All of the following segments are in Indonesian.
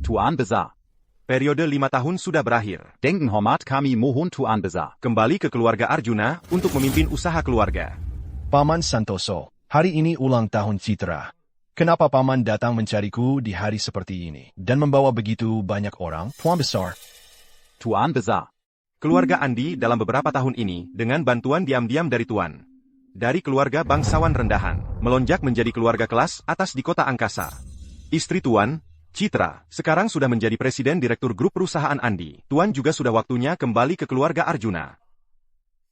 Tuan Besar. Periode 5 tahun sudah berakhir. Denken hormat kami mohon Tuan Besar. Kembali ke keluarga Arjuna untuk memimpin usaha keluarga. Paman Santoso, hari ini ulang tahun Citra. Kenapa Paman datang mencariku di hari seperti ini dan membawa begitu banyak orang, Tuan Besar? Tuan Besar. Keluarga Andi dalam beberapa tahun ini dengan bantuan diam-diam dari Tuan. Dari keluarga bangsawan rendahan, melonjak menjadi keluarga kelas atas di kota angkasa. Istri Tuan, Citra, sekarang sudah menjadi presiden direktur grup perusahaan Andi. Tuan juga sudah waktunya kembali ke keluarga Arjuna.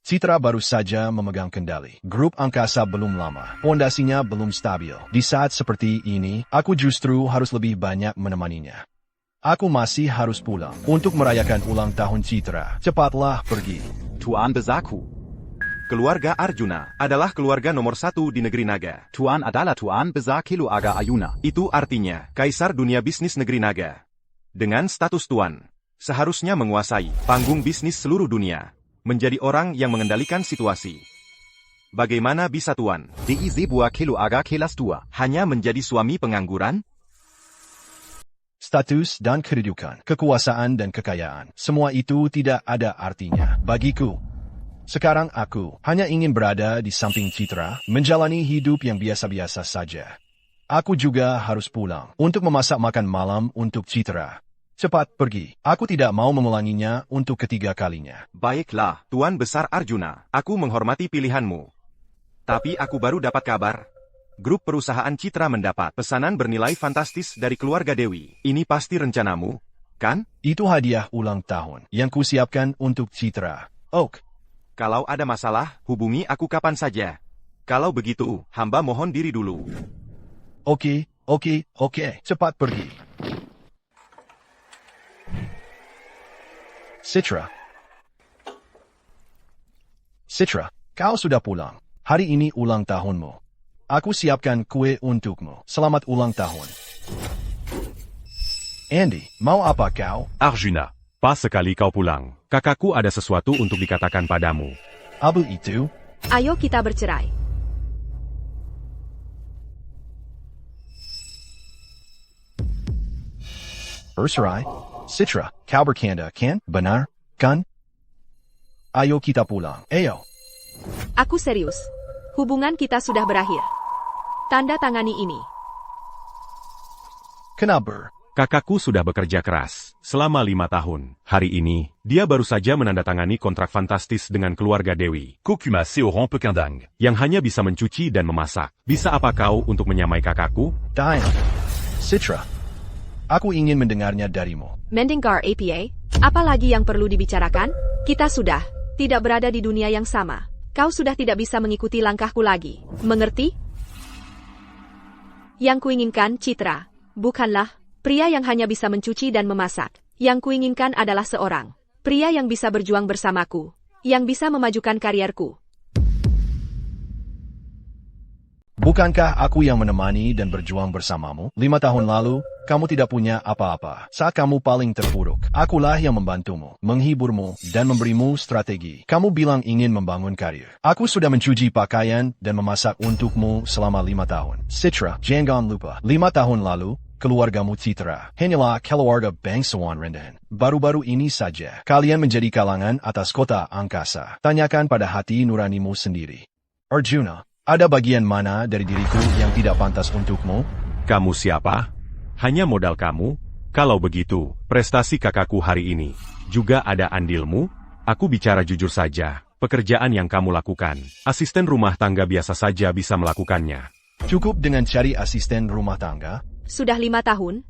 Citra baru saja memegang kendali. Grup angkasa belum lama. Pondasinya belum stabil. Di saat seperti ini, aku justru harus lebih banyak menemaninya. Aku masih harus pulang untuk merayakan ulang tahun Citra. Cepatlah pergi. Tuan Besarku. Keluarga Arjuna adalah keluarga nomor 1 di negeri naga. Tuan adalah Tuan Besar Keluarga Arjuna. Itu artinya, kaisar dunia bisnis negeri naga. Dengan status Tuan, seharusnya menguasai panggung bisnis seluruh dunia. Menjadi orang yang mengendalikan situasi. Bagaimana bisa Tuan Di sebuah keluarga kelas 2 hanya menjadi suami pengangguran? Status dan kedudukan, kekuasaan dan kekayaan, semua itu tidak ada artinya bagiku. Sekarang aku hanya ingin berada di samping Citra, menjalani hidup yang biasa-biasa saja. Aku juga harus pulang untuk memasak makan malam untuk Citra. Cepat pergi, aku tidak mau mengulanginya untuk ketiga kalinya. Baiklah, Tuan Besar Arjuna, aku menghormati pilihanmu. Tapi aku baru dapat kabar. Grup perusahaan Citra mendapat pesanan bernilai fantastis dari keluarga Dewi. Ini pasti rencanamu, kan? Itu hadiah ulang tahun yang kusiapkan untuk Citra. Oak. Kalau ada masalah, hubungi aku kapan saja. Kalau begitu, hamba mohon diri dulu. Oke, cepat pergi. Citra, kau sudah pulang. Hari ini ulang tahunmu. Aku siapkan kue untukmu. Selamat ulang tahun. Andy, mau apa kau? Arjuna, pas sekali kau pulang. Kakakku ada sesuatu untuk dikatakan padamu. Abu itu? Ayo kita bercerai. Bercerai? Citra, kau bercanda kan? Benar? Kan? Ayo kita pulang. Ayo. Aku serius. Hubungan kita sudah berakhir. Tanda tangani ini. Kenapa? Kakakku sudah bekerja keras selama 5 tahun. Hari ini, dia baru saja menandatangani kontrak fantastis dengan keluarga Dewi. Kokuma Seoran Pekindang. Yang hanya bisa mencuci dan memasak. Bisa apa kau untuk menyamai kakakku? Diana. Citra. Aku ingin mendengarnya darimu. Mendinggar APA, apa lagi yang perlu dibicarakan? Kita sudah tidak berada di dunia yang sama. Kau sudah tidak bisa mengikuti langkahku lagi. Mengerti? Yang kuinginkan Citra, bukanlah pria yang hanya bisa mencuci dan memasak. Yang kuinginkan adalah seorang pria yang bisa berjuang bersamaku, yang bisa memajukan karierku. Bukankah aku yang menemani dan berjuang bersamamu? 5 tahun lalu, kamu tidak punya apa-apa. Saat kamu paling terpuruk, akulah yang membantumu, menghiburmu, dan memberimu strategi. Kamu bilang ingin membangun karir. Aku sudah mencuci pakaian dan memasak untukmu selama 5 tahun. Citra, jangan lupa, 5 tahun lalu, keluargamu Citra hanyalah keluarga bangsawan rendahan. Baru-baru ini saja, kalian menjadi kalangan atas kota angkasa. Tanyakan pada hati nuranimu sendiri. Arjuna, ada bagian mana dari diriku yang tidak pantas untukmu? Kamu siapa? Hanya modal kamu? Kalau begitu, prestasi kakakku hari ini juga ada andilmu? Aku bicara jujur saja, pekerjaan yang kamu lakukan, asisten rumah tangga biasa saja bisa melakukannya. Cukup dengan cari asisten rumah tangga? Sudah 5 tahun,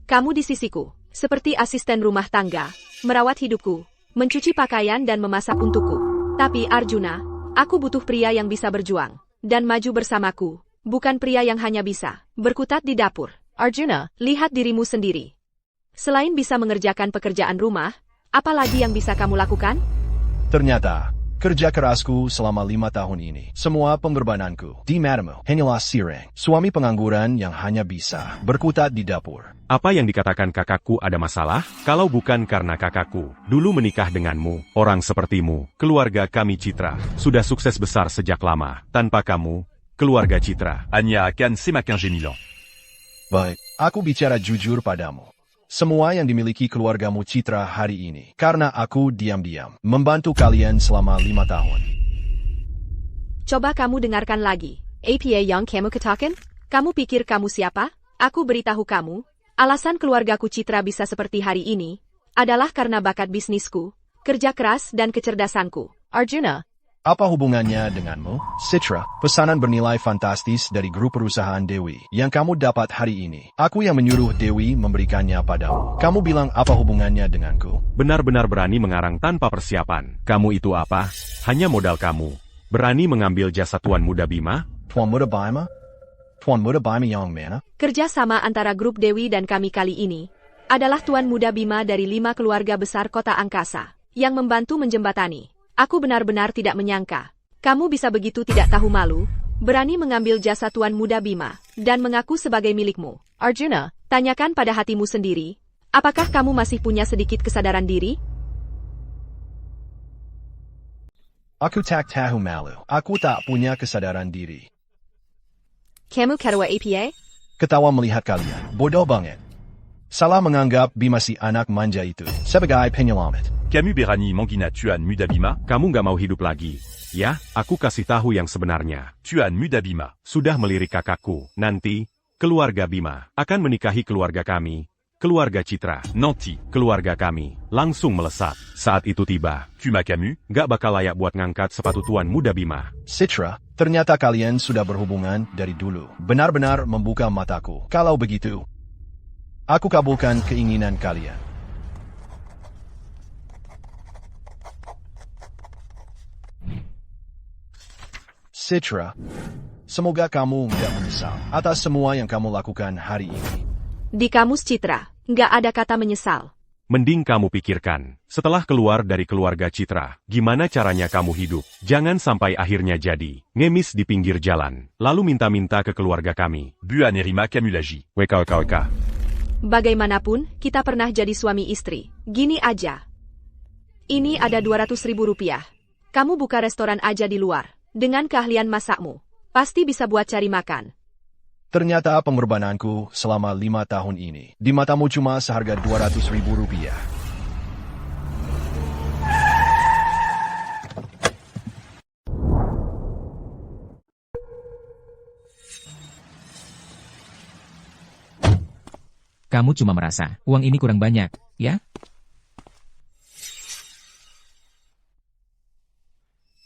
kamu di sisiku, seperti asisten rumah tangga, merawat hidupku, mencuci pakaian dan memasak untukku. Tapi Arjuna, aku butuh pria yang bisa berjuang dan maju bersamaku, bukan pria yang hanya bisa berkutat di dapur. Arjuna, lihat dirimu sendiri. Selain bisa mengerjakan pekerjaan rumah, apa lagi yang bisa kamu lakukan? Ternyata, kerja kerasku selama 5 tahun ini, semua pengorbananku di matamu hanyalah sireng, suami pengangguran yang hanya bisa berkutat di dapur. Apa yang dikatakan kakakku ada masalah? Kalau bukan karena kakakku dulu menikah denganmu, orang sepertimu, keluarga kami Citra, sudah sukses besar sejak lama. Tanpa kamu, keluarga Citra Anya akan semakin gemilang. Baik, aku bicara jujur padamu. semua yang dimiliki keluargamu Citra hari ini. Karena aku diam-diam membantu kalian selama 5 tahun. Coba kamu dengarkan lagi. Apa yang kamu katakan? Kamu pikir kamu siapa? Aku beritahu kamu, alasan keluargaku Citra bisa seperti hari ini, adalah karena bakat bisnisku, kerja keras dan kecerdasanku. Arjuna. Apa hubungannya denganmu? Citra, pesanan bernilai fantastis dari grup perusahaan Dewi yang kamu dapat hari ini. Aku yang menyuruh Dewi memberikannya padamu. Kamu bilang apa hubungannya denganku? Benar-benar berani mengarang tanpa persiapan. Kamu itu apa? Hanya modal kamu. Berani mengambil jasa Tuan Muda Bima? Tuan Muda Bima? Tuan Muda Bima yang mana? Kerjasama antara grup Dewi dan kami kali ini adalah Tuan Muda Bima dari 5 keluarga besar kota angkasa yang membantu menjembatani. Aku benar-benar tidak menyangka. Kamu bisa begitu tidak tahu malu, berani mengambil jasa Tuan Muda Bima, dan mengaku sebagai milikmu. Arjuna, tanyakan pada hatimu sendiri, apakah kamu masih punya sedikit kesadaran diri? Aku tak tahu malu. Aku tak punya kesadaran diri. Kamu ketawa apa? Ketawa melihat kalian. Bodoh banget. Salah menganggap Bima si anak manja itu sebagai penyelamat. Camus Berani Manggina Tuan Muda Bima. Kamu nggak mau hidup lagi. Ya, aku kasih tahu yang sebenarnya. Tuan Muda Bima. Sudah melirik kakakku. Nanti, keluarga Bima akan menikahi keluarga kami. Keluarga Citra. Nanti. Keluarga kami langsung melesat. Saat itu tiba. Kuma Camus. Nggak bakal layak buat ngangkat sepatu Tuan Muda Bima. Citra, ternyata kalian sudah berhubungan dari dulu. Benar-benar membuka mataku. Kalau begitu, aku kabulkan keinginan kalian. Citra, semoga kamu nggak menyesal atas semua yang kamu lakukan hari ini. Di kamus Citra, nggak ada kata menyesal. Mending kamu pikirkan, setelah keluar dari keluarga Citra, gimana caranya kamu hidup? Jangan sampai akhirnya jadi ngemis di pinggir jalan, lalu minta-minta ke keluarga kami. Buan Erima Camulaji. WKWKWK. Bagaimanapun, kita pernah jadi suami istri. Gini aja. Ini ada 200.000 rupiah. Kamu buka restoran aja di luar. Dengan keahlian masakmu, pasti bisa buat cari makan. Ternyata pengorbananku selama 5 tahun ini di matamu cuma seharga 200.000 rupiah. Kamu cuma merasa uang ini kurang banyak, ya?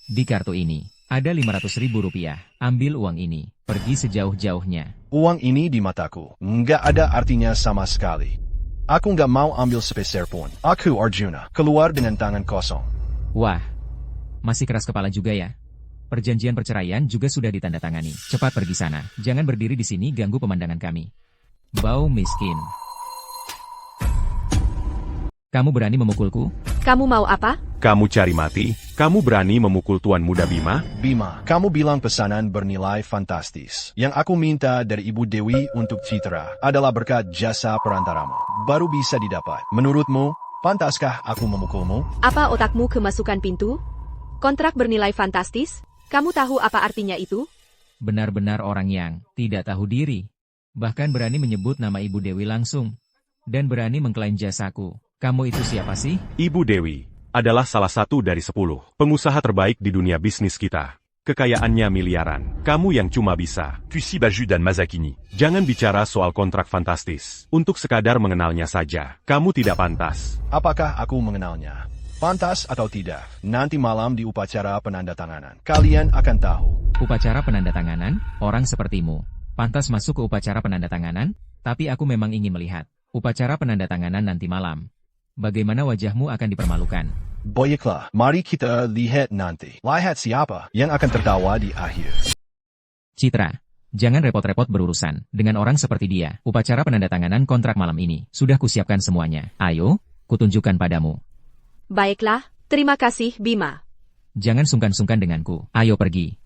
Di kartu ini ada 500.000 rupiah. Ambil uang ini, pergi sejauh-jauhnya. Uang ini di mataku nggak ada artinya sama sekali. Aku nggak mau ambil sepeser pun. Aku Arjuna keluar dengan tangan kosong. Wah, masih keras kepala juga ya. Perjanjian perceraian juga sudah ditandatangani. Cepat pergi sana. Jangan berdiri di sini ganggu pemandangan kami. Bau miskin. Kamu berani memukulku? Kamu mau apa? Kamu cari mati? Kamu berani memukul Tuan Muda Bima? Bima, kamu bilang pesanan bernilai fantastis. Yang aku minta dari Ibu Dewi untuk Citra adalah berkat jasa perantaramu. Baru bisa didapat. Menurutmu, pantaskah aku memukulmu? Apa otakmu kemasukan pintu? Kontrak bernilai fantastis? Kamu tahu apa artinya itu? Benar-benar orang yang tidak tahu diri. Bahkan berani menyebut nama Ibu Dewi langsung. Dan berani mengklaim jasaku. Kamu itu siapa sih? Ibu Dewi adalah salah satu dari 10 pengusaha terbaik di dunia bisnis kita. Kekayaannya miliaran. Kamu yang cuma bisa. Puisi Baju dan Mazakini. Jangan bicara soal kontrak fantastis. Untuk sekadar mengenalnya saja, kamu tidak pantas. Apakah aku mengenalnya? Pantas atau tidak? Nanti malam di upacara penandatanganan, kalian akan tahu. Upacara penandatanganan? Orang sepertimu pantas masuk ke upacara penandatanganan? Tapi aku memang ingin melihat upacara penandatanganan nanti malam. Bagaimana wajahmu akan dipermalukan? Baiklah, mari kita lihat nanti. Lihat siapa yang akan tertawa di akhir. Citra, jangan repot-repot berurusan dengan orang seperti dia. Upacara penandatanganan kontrak malam ini sudah kusiapkan semuanya. Ayo, kutunjukkan padamu. Baiklah, terima kasih Bima. Jangan sungkan-sungkan denganku. Ayo pergi.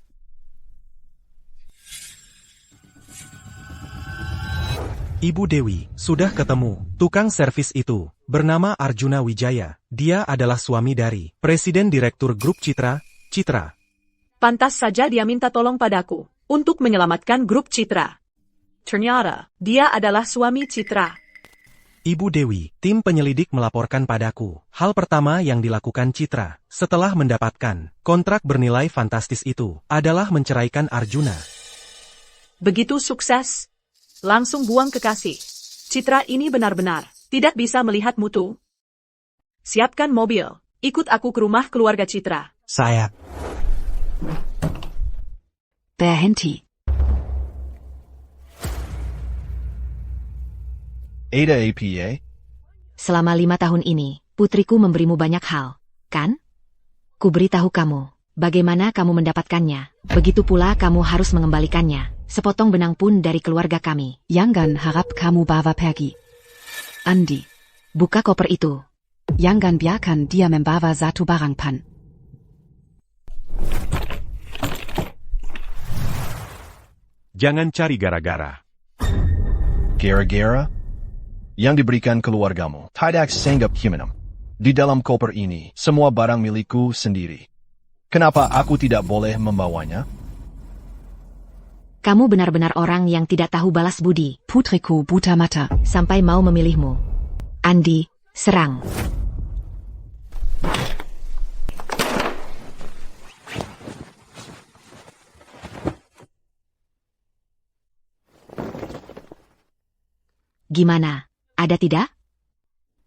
Ibu Dewi, sudah ketemu. Tukang servis itu bernama Arjuna Wijaya. Dia adalah suami dari Presiden Direktur Grup Citra, Citra. Pantas saja dia minta tolong padaku untuk menyelamatkan Grup Citra. Ternyata, dia adalah suami Citra. Ibu Dewi, tim penyelidik melaporkan padaku. Hal pertama yang dilakukan Citra, setelah mendapatkan kontrak bernilai fantastis itu, adalah menceraikan Arjuna. Begitu sukses, langsung buang kekasih. Citra ini benar-benar tidak bisa melihat mutu. Siapkan mobil, ikut aku ke rumah keluarga Citra. Saya. Berhenti. Ada APA? Selama 5 tahun ini, putriku memberimu banyak hal, kan? Ku beritahu kamu, bagaimana kamu mendapatkannya. Begitu pula kamu harus mengembalikannya. Sepotong benang pun dari keluarga kami. Jangan harap kamu bawa pergi. Andi, Buka koper itu. jangan biarkan dia membawa satu barang pan. Jangan cari gara-gara. Gara-gara? Yang diberikan keluargamu, tidak sanggap himenam. Di dalam koper ini, semua barang milikku sendiri. Kenapa aku tidak boleh membawanya? Kamu benar-benar orang yang tidak tahu balas budi. Putriku buta mata. Sampai mau memilihmu. Andi, serang. Gimana? Ada tidak?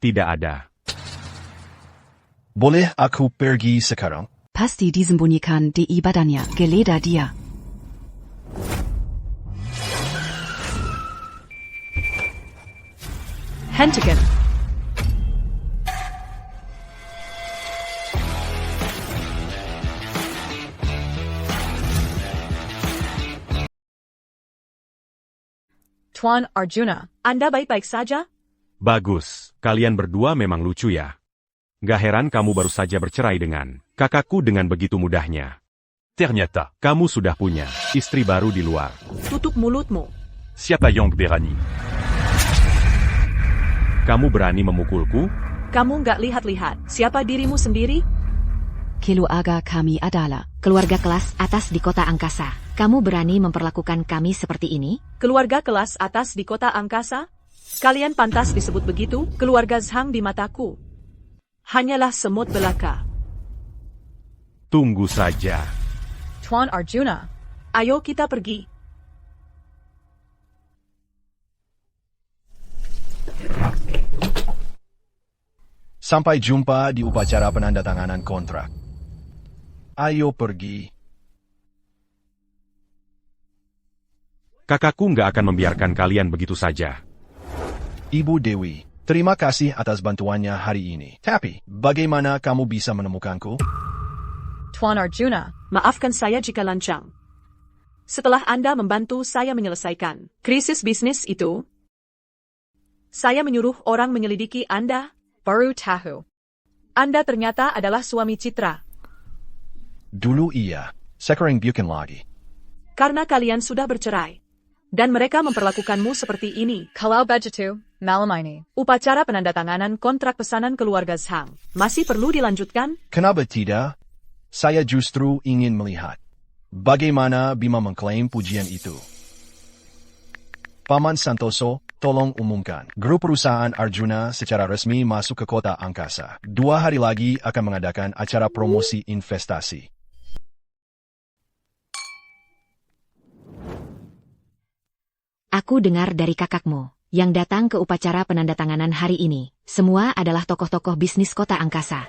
Tidak ada. Boleh aku pergi sekarang? Pasti disembunyikan di ibadahnya. Geledah dia. Hentikan. Tuan Arjuna, Anda baik-baik saja? Bagus, kalian berdua memang lucu ya. Gak heran kamu baru saja bercerai dengan kakakku dengan begitu mudahnya. Ternyata, Kamu sudah punya istri baru di luar. Tutup mulutmu. siapa yang berani? Kamu berani memukulku? Kamu nggak lihat-lihat siapa dirimu sendiri? Keluarga kami adalah keluarga kelas atas di kota angkasa. Kamu berani memperlakukan kami seperti ini? Keluarga kelas atas di kota angkasa? Kalian pantas disebut begitu, keluarga Zhang di mataku. Hanyalah semut belaka. Tunggu saja. Tuan Arjuna, Ayo kita pergi. Sampai jumpa di upacara penandatanganan kontrak. Ayo pergi. Kakakku nggak akan membiarkan kalian begitu saja. Ibu Dewi, terima kasih atas bantuannya hari ini. Tapi, bagaimana kamu bisa menemukanku? Tuan Arjuna, Maafkan saya jika lancang. Setelah Anda membantu saya menyelesaikan krisis bisnis itu, saya menyuruh orang menyelidiki Anda. baru tahu. Anda ternyata adalah suami Citra. Dulu iya, sekarang bukan lagi. Karena kalian sudah bercerai. Dan mereka memperlakukanmu seperti ini. Kalau begitu, malam ini, Upacara penandatanganan kontrak pesanan keluarga Zhang masih perlu dilanjutkan? Kenapa tidak? Saya justru ingin melihat bagaimana Bima mengklaim pujian itu. Paman Santoso, tolong umumkan. Grup perusahaan Arjuna secara resmi masuk ke kota angkasa. 2 hari lagi akan mengadakan acara promosi investasi. Aku dengar dari kakakmu, yang datang ke upacara penandatanganan hari ini, semua adalah tokoh-tokoh bisnis kota angkasa.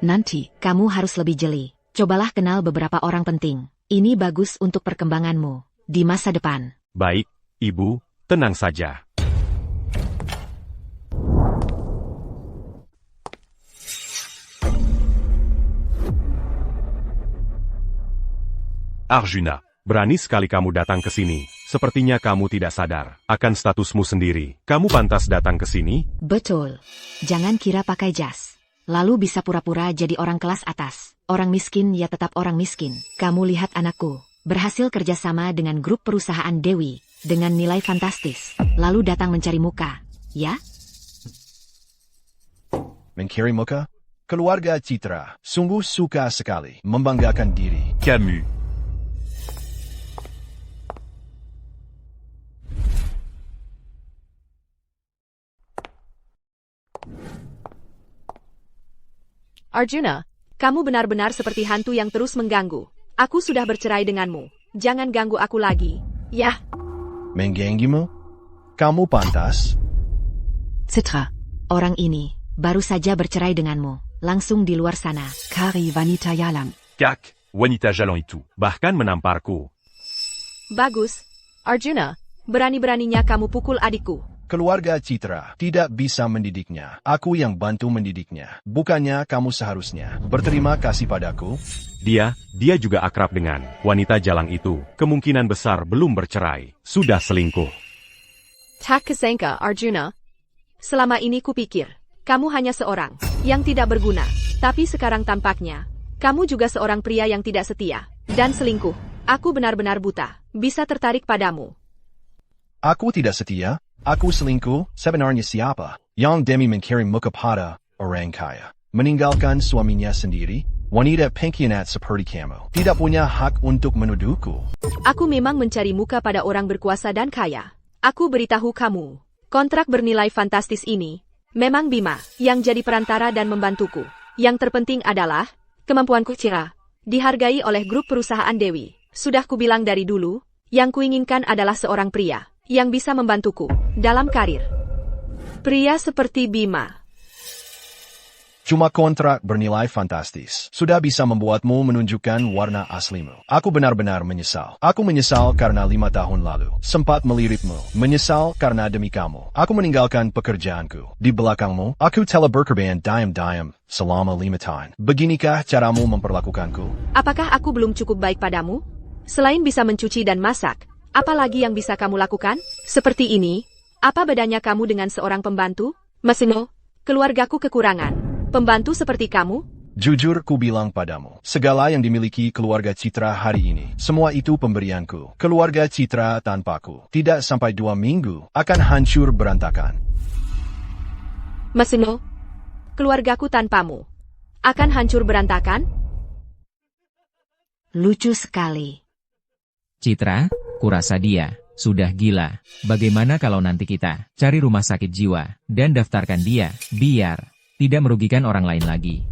Nanti, kamu harus lebih jeli. Cobalah kenal beberapa orang penting. Ini bagus untuk perkembanganmu di masa depan. Baik, Ibu, tenang saja. Arjuna, Berani sekali kamu datang ke sini. Sepertinya kamu tidak sadar akan statusmu sendiri. Kamu pantas datang ke sini? Betul. Jangan kira pakai jas. Lalu bisa pura-pura jadi orang kelas atas. Orang miskin ya tetap orang miskin. Kamu lihat anakku. Berhasil kerjasama dengan grup perusahaan Dewi. Dengan nilai fantastis. Lalu datang mencari muka. Ya? Mencari muka? Keluarga Citra, sungguh suka sekali membanggakan diri. Camus. Arjuna, Kamu benar-benar seperti hantu yang terus mengganggu. Aku sudah bercerai denganmu. Jangan ganggu aku lagi. Yah. Mengganggumu? Kamu pantas? Citra, orang ini baru saja bercerai denganmu. Langsung di luar sana. Kari wanita jalan. Kak, wanita jalan itu. Bahkan menamparku. Bagus. Arjuna, Berani-beraninya kamu pukul adikku. Keluarga Citra tidak bisa mendidiknya. Aku yang bantu mendidiknya. Bukannya kamu seharusnya berterima kasih padaku? Dia juga akrab dengan wanita jalang itu. Kemungkinan besar belum bercerai. Sudah selingkuh. tak kesangka Arjuna. Selama ini kupikir, kamu hanya seorang yang tidak berguna. Tapi sekarang tampaknya, kamu juga seorang pria yang tidak setia dan selingkuh. Aku benar-benar buta. Bisa tertarik padamu. Aku tidak setia. Aku selingkuh. Sebenarnya siapa yang demi mencari muka pada orang kaya, meninggalkan suaminya sendiri? Wanita pengkhianat seperti kamu tidak punya hak untuk menuduhku. Aku memang mencari muka pada orang berkuasa dan kaya. Aku beritahu kamu, kontrak bernilai fantastis ini memang Bima yang jadi perantara dan membantuku. Yang terpenting adalah kemampuanku Citra dihargai oleh grup perusahaan Dewi. Sudah kubilang dari dulu, yang kuinginkan adalah seorang pria yang bisa membantuku dalam karir. Pria seperti Bima. Cuma kontrak bernilai fantastis sudah bisa membuatmu menunjukkan warna aslimu. Aku benar-benar menyesal. Aku menyesal karena 5 tahun lalu sempat meliripmu. Menyesal karena demi kamu aku meninggalkan pekerjaanku. Di belakangmu, aku telah berkorban diam-diam selama 5 tahun. Beginikah caramu memperlakukanku? Apakah aku belum cukup baik padamu? Selain bisa mencuci dan masak, apa lagi yang bisa kamu lakukan? Seperti ini, apa bedanya kamu dengan seorang pembantu? Masino, keluargaku kekurangan. Pembantu seperti kamu? Jujur ku bilang padamu, segala yang dimiliki keluarga Citra hari ini, semua itu pemberianku. Keluarga Citra tanpaku, tidak sampai 2 minggu, akan hancur berantakan. Masino, keluargaku tanpamu akan hancur berantakan? Lucu sekali. Citra, kurasa dia sudah gila. Bagaimana kalau nanti kita cari rumah sakit jiwa dan daftarkan dia, biar tidak merugikan orang lain lagi.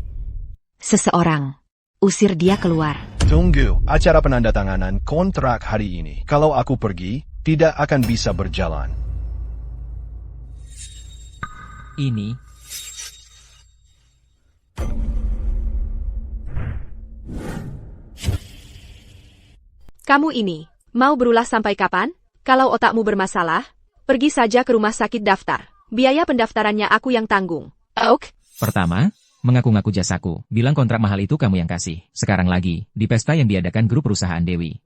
Seseorang usir dia keluar. Tunggu, acara penandatanganan kontrak hari ini. Kalau aku pergi, tidak akan bisa berjalan. Ini Kamu ini, mau berulah sampai kapan? Kalau otakmu bermasalah, pergi saja ke rumah sakit daftar. Biaya pendaftarannya aku yang tanggung. Ok? pertama, mengaku-ngaku jasaku. Bilang kontrak mahal itu kamu yang kasih. Sekarang lagi, di pesta yang diadakan grup perusahaan Dewi.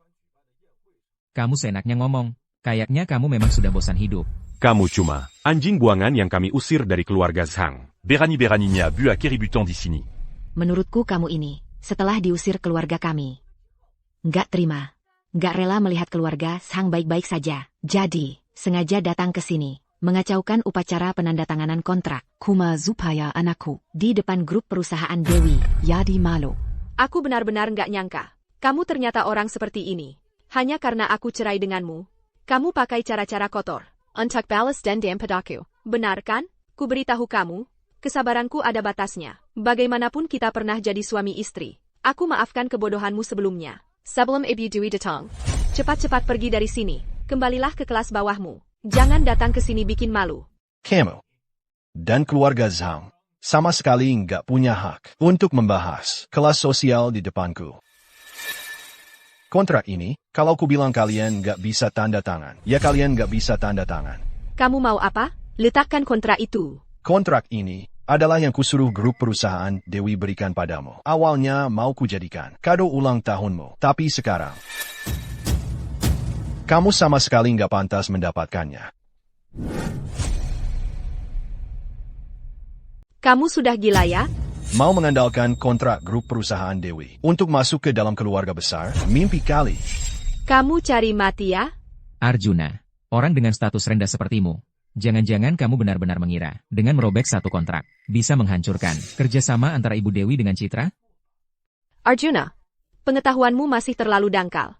Kamu seenaknya ngomong. Kayaknya kamu memang sudah bosan hidup. Kamu cuma anjing buangan yang kami usir dari keluarga Zhang. Berani-beraninya bu à keributan di sini. Menurutku kamu ini, setelah diusir keluarga kami, nggak terima. Nggak rela melihat keluarga Sang baik-baik saja. Jadi, sengaja datang ke sini, mengacaukan upacara penandatanganan kontrak. Kuma supaya anakku, di depan grup perusahaan Dewi, jadi malu. Aku benar-benar nggak nyangka. Kamu ternyata orang seperti ini. Hanya karena aku cerai denganmu, kamu pakai cara-cara kotor. Untuk balas dendam padaku. Benar kan? Ku beritahu kamu, kesabaranku ada batasnya. Bagaimanapun kita pernah jadi suami istri. Aku maafkan kebodohanmu sebelumnya. Sebelum ibu Dewi datang. Cepat-cepat pergi dari sini. Kembalilah ke kelas bawahmu. Jangan datang ke sini bikin malu. Kamu dan keluarga Zhang sama sekali nggak punya hak untuk membahas kelas sosial di depanku. Kontrak ini, kalau ku bilang kalian nggak bisa tanda tangan, ya kalian nggak bisa tanda tangan. Kamu mau apa? Letakkan kontrak itu. Kontrak ini adalah yang kusuruh grup perusahaan Dewi berikan padamu. Awalnya mau kujadikan kado ulang tahunmu, tapi sekarang kamu sama sekali nggak pantas mendapatkannya. Kamu sudah gila ya? Mau mengandalkan kontrak grup perusahaan Dewi untuk masuk ke dalam keluarga besar? Mimpi kali. Kamu cari mati ya? Arjuna, orang dengan status rendah sepertimu. Jangan-jangan kamu benar-benar mengira, dengan merobek satu kontrak, bisa menghancurkan kerjasama antara Ibu Dewi dengan Citra? Arjuna, pengetahuanmu masih terlalu dangkal.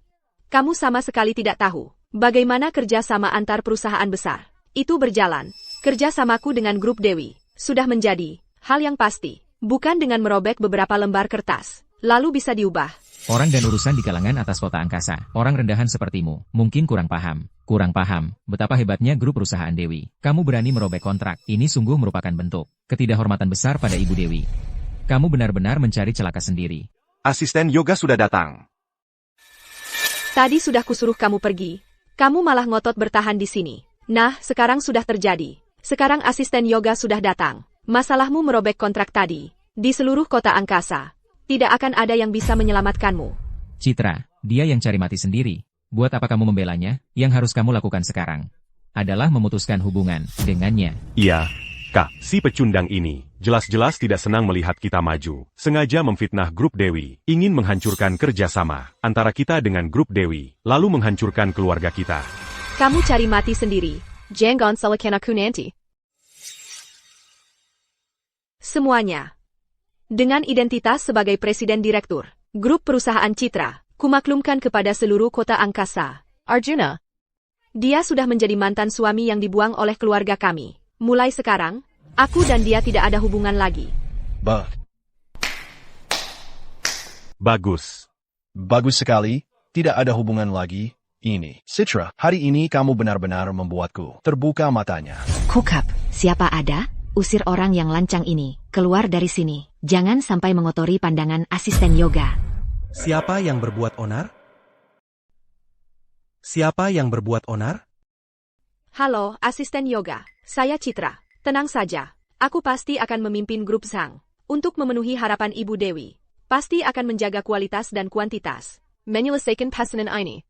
Kamu sama sekali tidak tahu bagaimana kerjasama antar perusahaan besar itu berjalan. Kerjasamaku dengan grup Dewi sudah menjadi hal yang pasti. Bukan dengan merobek beberapa lembar kertas, lalu bisa diubah. Orang dan urusan di kalangan atas kota angkasa. Orang rendahan sepertimu, mungkin kurang paham. Kurang paham, betapa hebatnya grup perusahaan Dewi. Kamu berani merobek kontrak, ini sungguh merupakan bentuk ketidakhormatan besar pada Ibu Dewi. Kamu benar-benar mencari celaka sendiri. Asisten yoga sudah datang. Tadi sudah kusuruh kamu pergi. Kamu malah ngotot bertahan di sini. Nah, sekarang sudah terjadi. Sekarang asisten yoga sudah datang. Masalahmu merobek kontrak tadi. Di seluruh kota angkasa. Tidak akan ada yang bisa menyelamatkanmu. Citra, dia yang cari mati sendiri. Buat apa kamu membelanya? Yang harus kamu lakukan sekarang adalah memutuskan hubungan dengannya. Iya, Kak, si pecundang ini jelas-jelas tidak senang melihat kita maju. Sengaja memfitnah grup Dewi, ingin menghancurkan kerjasama antara kita dengan grup Dewi, lalu menghancurkan keluarga kita. Kamu cari mati sendiri. Jangan salahkan aku nanti. Semuanya. Dengan identitas sebagai Presiden Direktur, grup perusahaan Citra, kumaklumkan kepada seluruh kota angkasa. Arjuna. Dia sudah menjadi mantan suami yang dibuang oleh keluarga kami. Mulai sekarang, aku dan dia tidak ada hubungan lagi. Bagus. Bagus sekali, tidak ada hubungan lagi. Ini, Citra, hari ini kamu benar-benar membuatku terbuka matanya. Kukap, siapa ada? Usir orang yang lancang ini, keluar dari sini. Jangan sampai mengotori pandangan asisten yoga. Siapa yang berbuat onar? Siapa yang berbuat onar? Halo, asisten yoga. Saya Citra. Tenang saja. Aku pasti akan memimpin grup Zhang. Untuk memenuhi harapan Ibu Dewi. Pasti akan menjaga kualitas dan kuantitas. Menyelesaikan pesanan ini.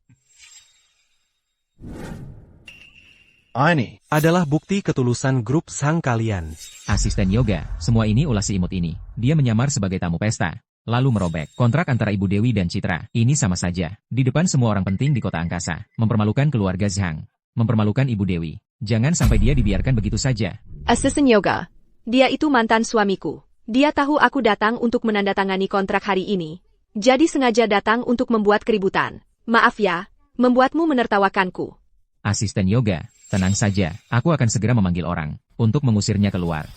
Ini adalah bukti ketulusan grup Zhang kalian. Asisten yoga, semua ini ulah si imut ini. Dia menyamar sebagai tamu pesta, lalu merobek kontrak antara Ibu Dewi dan Citra. Ini sama saja. Di depan semua orang penting di kota angkasa. Mempermalukan keluarga Zhang. Mempermalukan Ibu Dewi. Jangan sampai dia dibiarkan begitu saja. Asisten yoga. Dia itu mantan suamiku. Dia tahu aku datang untuk menandatangani kontrak hari ini. Jadi sengaja datang untuk membuat keributan. Maaf ya, membuatmu menertawakanku. Asisten yoga, tenang saja. Aku akan segera memanggil orang untuk mengusirnya keluar.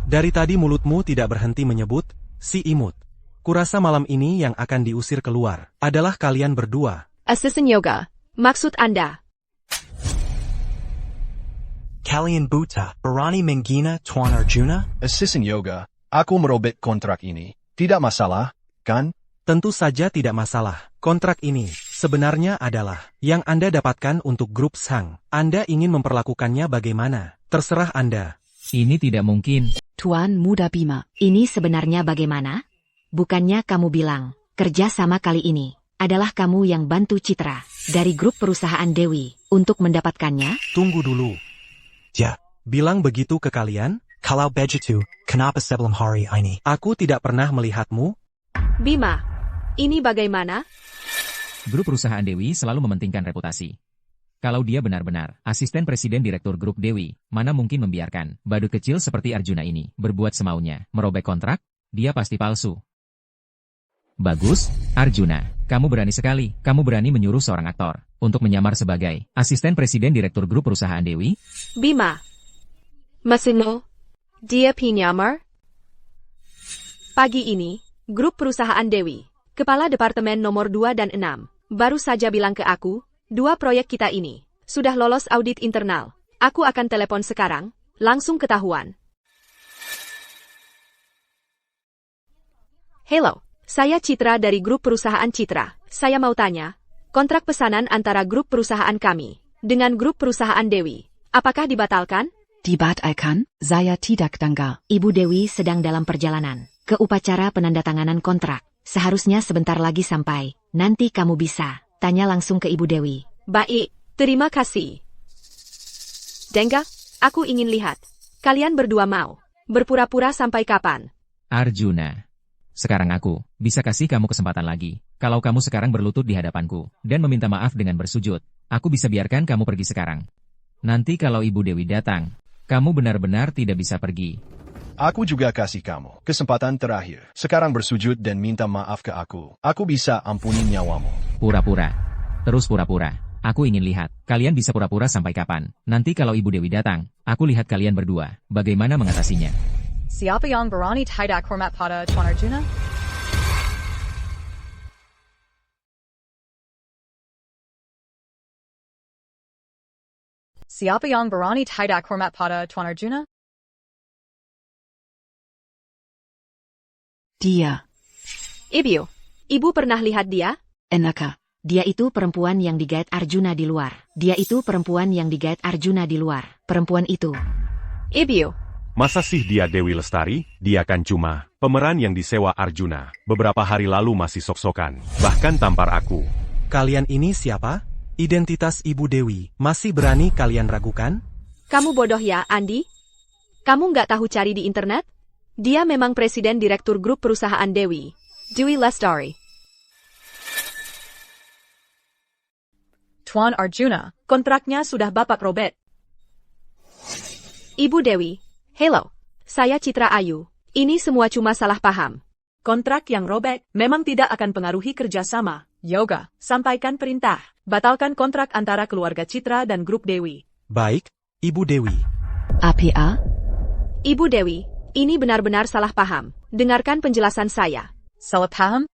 Dari tadi mulutmu tidak berhenti menyebut si imut. Kurasa malam ini yang akan diusir keluar adalah kalian berdua. Asisten yoga. Maksud Anda? Kalian buta, berani menghina Tuan Arjuna? Asisten yoga, aku merobek kontrak ini. Tidak masalah, kan? Tentu saja tidak masalah. Kontrak ini sebenarnya adalah yang Anda dapatkan untuk grup Zhang. Anda ingin memperlakukannya bagaimana? Terserah Anda. Ini tidak mungkin. Tuan Muda Bima, ini sebenarnya bagaimana? Bukannya kamu bilang, kerja sama kali ini adalah kamu yang bantu Citra dari grup perusahaan Dewi untuk mendapatkannya? Tunggu dulu. Ya, bilang begitu ke kalian? Kalau begitu, kenapa sebelum hari ini? Aku tidak pernah melihatmu. Bima, ini bagaimana? Grup perusahaan Dewi selalu mementingkan reputasi. Kalau dia benar-benar asisten presiden direktur grup Dewi, mana mungkin membiarkan badut kecil seperti Arjuna ini berbuat semaunya, merobek kontrak? Dia pasti palsu. Bagus, Arjuna. Kamu berani sekali. Kamu berani menyuruh seorang aktor untuk menyamar sebagai asisten presiden direktur grup perusahaan Dewi? Bima. Masino. Dia penyamar? Pagi ini, grup perusahaan Dewi, kepala departemen nomor 2 dan 6, baru saja bilang ke aku, 2 proyek kita ini sudah lolos audit internal. Aku akan telepon sekarang, langsung ketahuan. Hello. Saya Citra dari grup perusahaan Citra. Saya mau tanya, kontrak pesanan antara grup perusahaan kami dengan grup perusahaan Dewi, apakah dibatalkan? Dibatalkan, saya tidak dengar. Ibu Dewi sedang dalam perjalanan ke upacara penandatanganan kontrak. Seharusnya sebentar lagi sampai. Nanti kamu bisa tanya langsung ke Ibu Dewi. Baik, terima kasih. Dengga, aku ingin lihat. Kalian berdua mau berpura-pura sampai kapan? Arjuna. Sekarang aku bisa kasih kamu kesempatan lagi. Kalau kamu sekarang berlutut di hadapanku dan meminta maaf dengan bersujud, aku bisa biarkan kamu pergi sekarang. Nanti kalau Ibu Dewi datang, kamu benar-benar tidak bisa pergi. Aku juga kasih kamu kesempatan terakhir. Sekarang bersujud dan minta maaf ke aku. Aku bisa ampunin nyawamu. Pura-pura. Terus pura-pura. Aku ingin lihat, kalian bisa pura-pura sampai kapan. Nanti kalau Ibu Dewi datang, aku lihat kalian berdua, bagaimana mengatasinya. Siapa yang berani tidak hormat pada Tuan Arjuna? Siapa yang berani tidak hormat pada Tuan Arjuna? Dia. Ibu pernah lihat dia? Enaka. Dia itu perempuan yang digait Arjuna di luar. Perempuan itu. Ibu. Masa sih dia Dewi Lestari? Dia kan cuma pemeran yang disewa Arjuna. Beberapa hari lalu masih sok-sokan. Bahkan tampar aku. Kalian ini siapa? Identitas Ibu Dewi masih berani kalian ragukan? Kamu bodoh ya, Andi? Kamu nggak tahu cari di internet? Dia memang presiden direktur grup perusahaan Dewi Lestari. Tuan Arjuna, kontraknya sudah Bapak robek. Ibu Dewi, hello. Saya Citra Ayu. Ini semua cuma salah paham. Kontrak yang robek memang tidak akan pengaruhi kerjasama. Yoga, sampaikan perintah. Batalkan kontrak antara keluarga Citra dan grup Dewi. Baik, Ibu Dewi. APA? Ibu Dewi, ini benar-benar salah paham. Dengarkan penjelasan saya. Salah paham?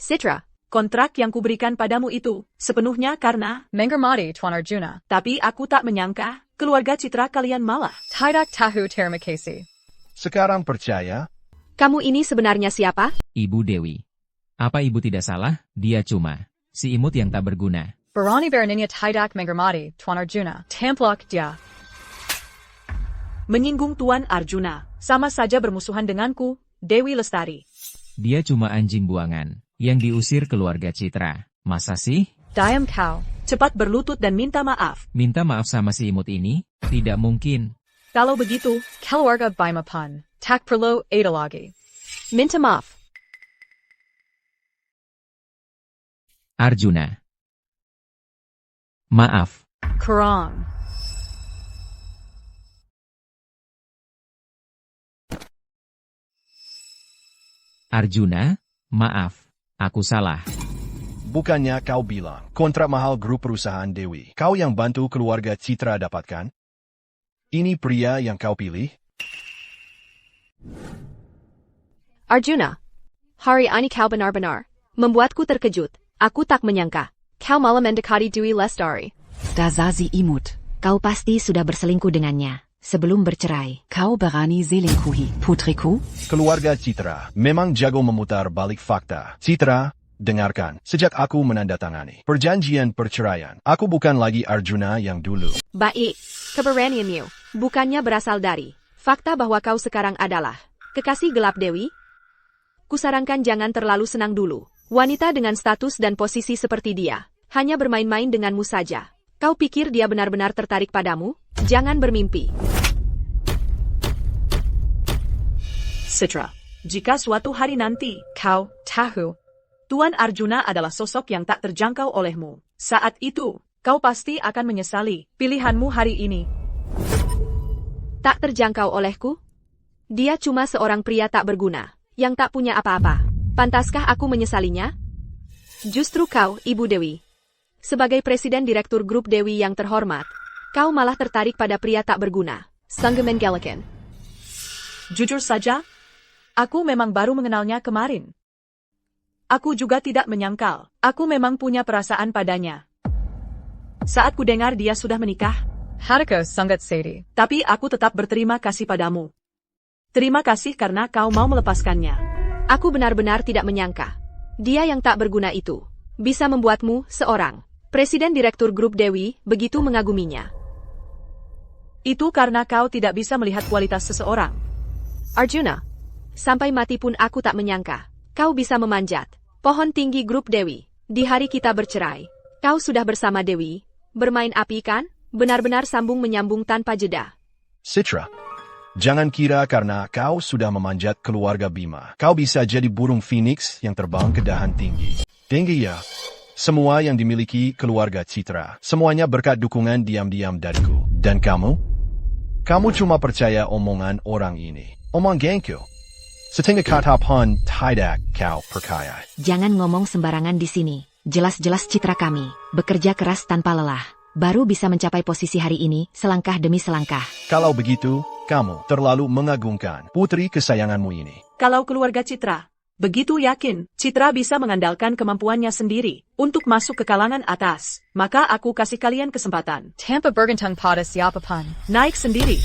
Citra. Kontrak yang kuberikan padamu itu sepenuhnya karena menghormati Tuan Arjuna. Tapi aku tak menyangka keluarga Citra kalian malah tidak tahu terima kasih. Sekarang percaya? Kamu ini sebenarnya siapa? Ibu Dewi. Apa ibu tidak salah? Dia cuma si imut yang tak berguna. Berani-beraninya tidak menghormati Tuan Arjuna. Templok dia. Menyinggung Tuan Arjuna sama saja bermusuhan denganku, Dewi Lestari. Dia cuma anjing buangan yang diusir keluarga Citra. Masa sih? Diam kau. Cepat berlutut dan minta maaf. Minta maaf sama si imut ini? Tidak mungkin. Kalau begitu, keluarga Baimapan, tak perlu ada lagi. Minta maaf. Arjuna. Maaf. Kurang. Arjuna, maaf. Aku salah. Bukannya kau bilang kontrak mahal grup perusahaan Dewi. Kau yang bantu keluarga Citra dapatkan? Ini pria yang kau pilih? Arjuna. Hari ini kau benar-benar membuatku terkejut. Aku tak menyangka. Kau malah mendekati Dewi Lestari. Dazazi imut. Kau pasti sudah berselingkuh dengannya sebelum bercerai. Kau berani selingkuhi putriku? Keluarga Citra memang jago memutar balik fakta. Citra, dengarkan. Sejak aku menandatangani perjanjian perceraian, aku bukan lagi Arjuna yang dulu. Baik, keberanianmu bukannya berasal dari fakta bahwa kau sekarang adalah kekasih gelap Dewi? Kusarankan jangan terlalu senang dulu. Wanita dengan status dan posisi seperti dia hanya bermain-main denganmu saja. Kau pikir dia benar-benar tertarik padamu? Jangan bermimpi. Citra, jika suatu hari nanti kau tahu Tuan Arjuna adalah sosok yang tak terjangkau olehmu, saat itu kau pasti akan menyesali pilihanmu hari ini. Tak terjangkau olehku? Dia cuma seorang pria tak berguna, yang tak punya apa-apa. Pantaskah aku menyesalinya? Justru kau, Ibu Dewi. Sebagai presiden direktur grup Dewi yang terhormat, kau malah tertarik pada pria tak berguna. Sanggup menggalakan. Jujur saja, aku memang baru mengenalnya kemarin. Aku juga tidak menyangkal, aku memang punya perasaan padanya. Saat ku dengar dia sudah menikah, hatiku sangat sedih. Tapi aku tetap berterima kasih padamu. Terima kasih karena kau mau melepaskannya. Aku benar-benar tidak menyangka. Dia yang tak berguna itu bisa membuatmu seorang presiden direktur grup Dewi begitu mengaguminya. Itu karena kau tidak bisa melihat kualitas seseorang. Arjuna, sampai mati pun aku tak menyangka kau bisa memanjat pohon tinggi grup Dewi. Di hari kita bercerai, kau sudah bersama Dewi, bermain api kan? Benar-benar sambung-menyambung tanpa jeda. Citra, jangan kira karena kau sudah memanjat keluarga Bima, kau bisa jadi burung phoenix yang terbang ke dahan tinggi. Tinggi ya. Semua yang dimiliki keluarga Citra, semuanya berkat dukungan diam-diam dariku. Dan kamu? Kamu cuma percaya omongan orang ini. Omong gengku. Setinggi kata pun tidak kau percaya. Jangan ngomong sembarangan di sini. Jelas-jelas citra kami, bekerja keras tanpa lelah. Baru bisa mencapai posisi hari ini, selangkah demi selangkah. Kalau begitu, kamu terlalu mengagumkan putri kesayanganmu ini. Kalau keluarga Citra begitu yakin Citra bisa mengandalkan kemampuannya sendiri untuk masuk ke kalangan atas, maka aku kasih kalian kesempatan. Tampa Bergentung pada siapapun. Naik sendiri.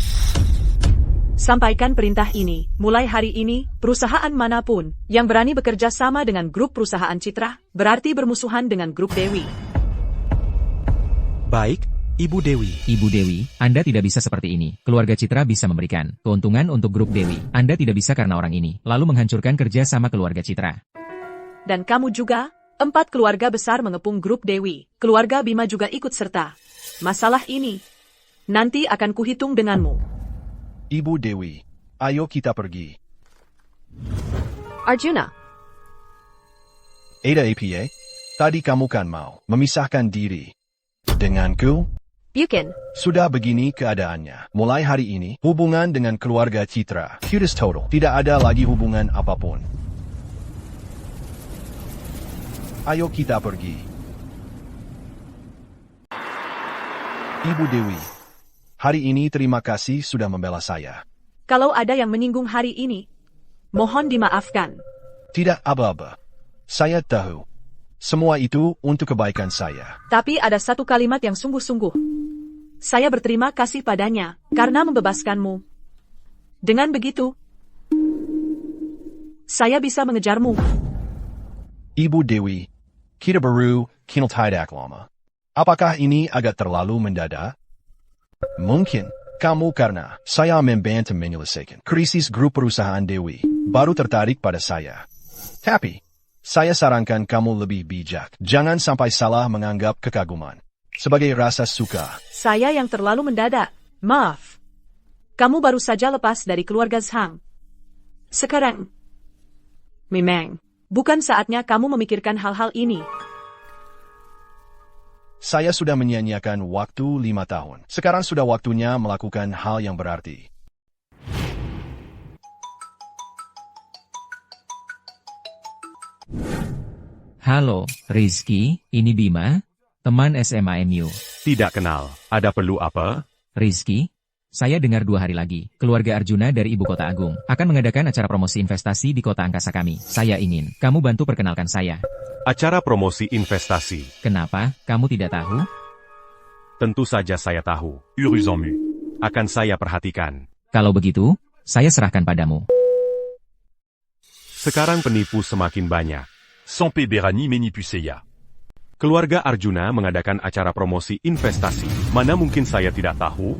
Sampaikan perintah ini, mulai hari ini, perusahaan manapun yang berani bekerja sama dengan grup perusahaan Citra, berarti bermusuhan dengan grup Dewi. Baik, Ibu Dewi. Ibu Dewi, Anda tidak bisa seperti ini. Keluarga Citra bisa memberikan keuntungan untuk grup Dewi. Anda tidak bisa karena orang ini, lalu menghancurkan kerja sama keluarga Citra. Dan kamu juga, 4 keluarga besar mengepung grup Dewi. Keluarga Bima juga ikut serta. Masalah ini nanti akan kuhitung denganmu. Ibu Dewi, ayo kita pergi. Arjuna. Ada APA, tadi kamu kan mau memisahkan diri denganku? Bukan. Sudah begini keadaannya. Mulai hari ini, hubungan dengan keluarga Citra putus total. Tidak ada lagi hubungan apapun. Ayo kita pergi. Ibu Dewi, hari ini terima kasih sudah membela saya. Kalau ada yang menyinggung hari ini, mohon dimaafkan. Tidak apa-apa. Saya tahu. Semua itu untuk kebaikan saya. Tapi ada satu kalimat yang sungguh-sungguh. Saya berterima kasih padanya, karena membebaskanmu. Dengan begitu, saya bisa mengejarmu. Ibu Dewi, kita baru kenal tidak lama. Apakah ini agak terlalu mendadak? Mungkin, kamu karena saya membantu menyelesaikan krisis grup perusahaan Dewi, baru tertarik pada saya. Tapi, saya sarankan kamu lebih bijak. Jangan sampai salah menganggap kekaguman sebagai rasa suka. Saya yang terlalu mendadak. Maaf. Kamu baru saja lepas dari keluarga Zhang. Sekarang, memang, bukan saatnya kamu memikirkan hal-hal ini. Saya sudah menyia-nyiakan waktu 5 tahun. Sekarang sudah waktunya melakukan hal yang berarti. Halo, Rizky, ini Bima, teman SMA MU. Tidak kenal, ada perlu apa? Rizky, saya dengar 2 hari lagi, keluarga Arjuna dari Ibu Kota Agung akan mengadakan acara promosi investasi di kota angkasa kami. Saya ingin kamu bantu perkenalkan saya. Acara promosi investasi. Kenapa, kamu tidak tahu? Tentu saja saya tahu. Urus en mu. Akan saya perhatikan. Kalau begitu, saya serahkan padamu. Sekarang penipu semakin banyak. Sampai Berani Menipuseya. Keluarga Arjuna mengadakan acara promosi investasi. Mana mungkin saya tidak tahu?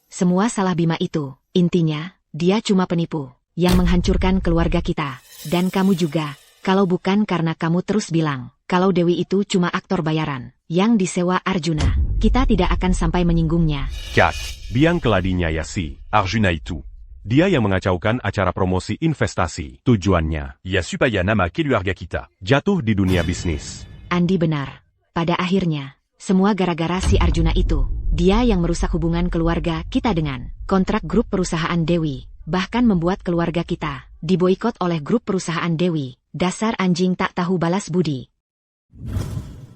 Semua salah Bima itu. Intinya, dia cuma penipu yang menghancurkan keluarga kita. Dan kamu juga. Kalau bukan karena kamu terus bilang, kalau Dewi itu cuma aktor bayaran yang disewa Arjuna, kita tidak akan sampai menyinggungnya. Kak, biang keladinya ya si Arjuna itu. Dia yang mengacaukan acara promosi investasi. Tujuannya, Ya supaya nama keluarga kita jatuh di dunia bisnis. Andi benar. Pada akhirnya, semua gara-gara si Arjuna itu. Dia yang merusak hubungan keluarga kita dengan kontrak grup perusahaan Dewi. Bahkan membuat keluarga kita diboikot oleh grup perusahaan Dewi. Dasar anjing tak tahu balas budi.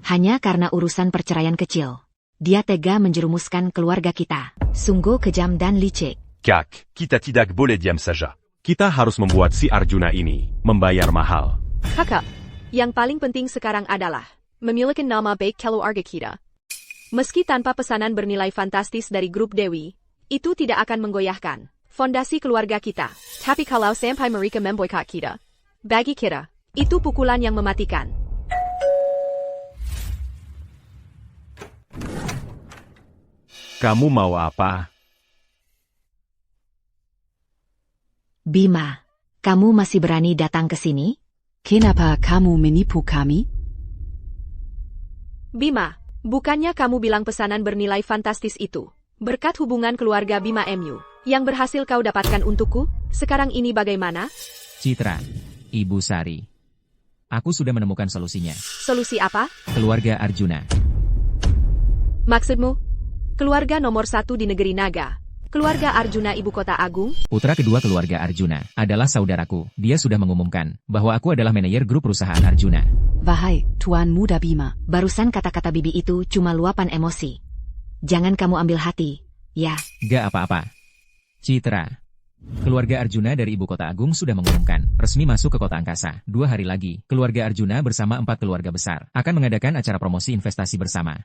Hanya karena urusan perceraian kecil. Dia tega menjerumuskan keluarga kita. Sungguh kejam dan licik. Kak, kita tidak boleh diam saja. Kita harus membuat si Arjuna ini membayar mahal. Kakak, yang paling penting sekarang adalah memiliki nama baik keluarga kita. Meski tanpa pesanan bernilai fantastis dari grup Dewi, itu tidak akan menggoyahkan fondasi keluarga kita. Tapi kalau sampai mereka memboikot kita, bagi kita, itu pukulan yang mematikan. Kamu mau apa? Bima, kamu masih berani datang ke sini? Kenapa kamu menipu kami? Bima, bukannya kamu bilang pesanan bernilai fantastis itu? Berkat hubungan keluarga Bima MU, yang berhasil kau dapatkan untukku, sekarang ini bagaimana? Citra, Ibu Sari. Aku sudah menemukan solusinya. Solusi apa? Keluarga Arjuna. Maksudmu? Keluarga nomor 1 di negeri naga. Keluarga Arjuna Ibu Kota Agung? Putra kedua keluarga Arjuna adalah saudaraku. Dia sudah mengumumkan bahwa aku adalah manajer grup perusahaan Arjuna. Wahai, Tuan Muda Bima. Barusan kata-kata bibi itu cuma luapan emosi. Jangan kamu ambil hati, ya. Gak apa-apa. Citra. Keluarga Arjuna dari Ibu Kota Agung sudah mengumumkan, resmi masuk ke Kota Angkasa. 2 hari lagi, keluarga Arjuna bersama 4 keluarga besar akan mengadakan acara promosi investasi bersama.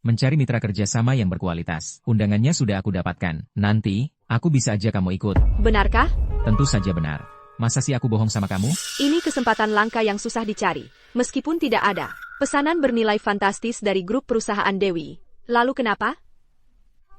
Mencari mitra kerjasama yang berkualitas. Undangannya sudah aku dapatkan. Nanti, aku bisa aja kamu ikut. Benarkah? Tentu saja benar. Masa sih aku bohong sama kamu? Ini kesempatan langka yang susah dicari. Meskipun tidak ada pesanan bernilai fantastis dari grup perusahaan Dewi. Lalu kenapa?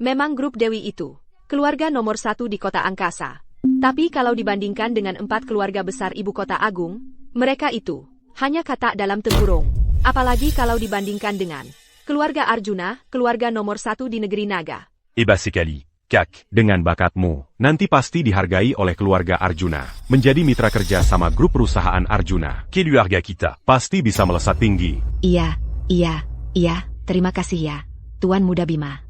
Memang grup Dewi itu keluarga nomor 1 di Kota Angkasa. Tapi kalau dibandingkan dengan 4 keluarga besar Ibu Kota Agung, mereka itu hanya kata dalam tempurung. Apalagi kalau dibandingkan dengan keluarga Arjuna, keluarga nomor 1 di negeri Naga. Eh bah c'est Kali, Kak. Dengan bakatmu, nanti pasti dihargai oleh keluarga Arjuna. Menjadi mitra kerja sama grup perusahaan Arjuna. Keluarga kita. Pasti bisa melesat tinggi. Iya. Terima kasih ya, Tuan Muda Bima.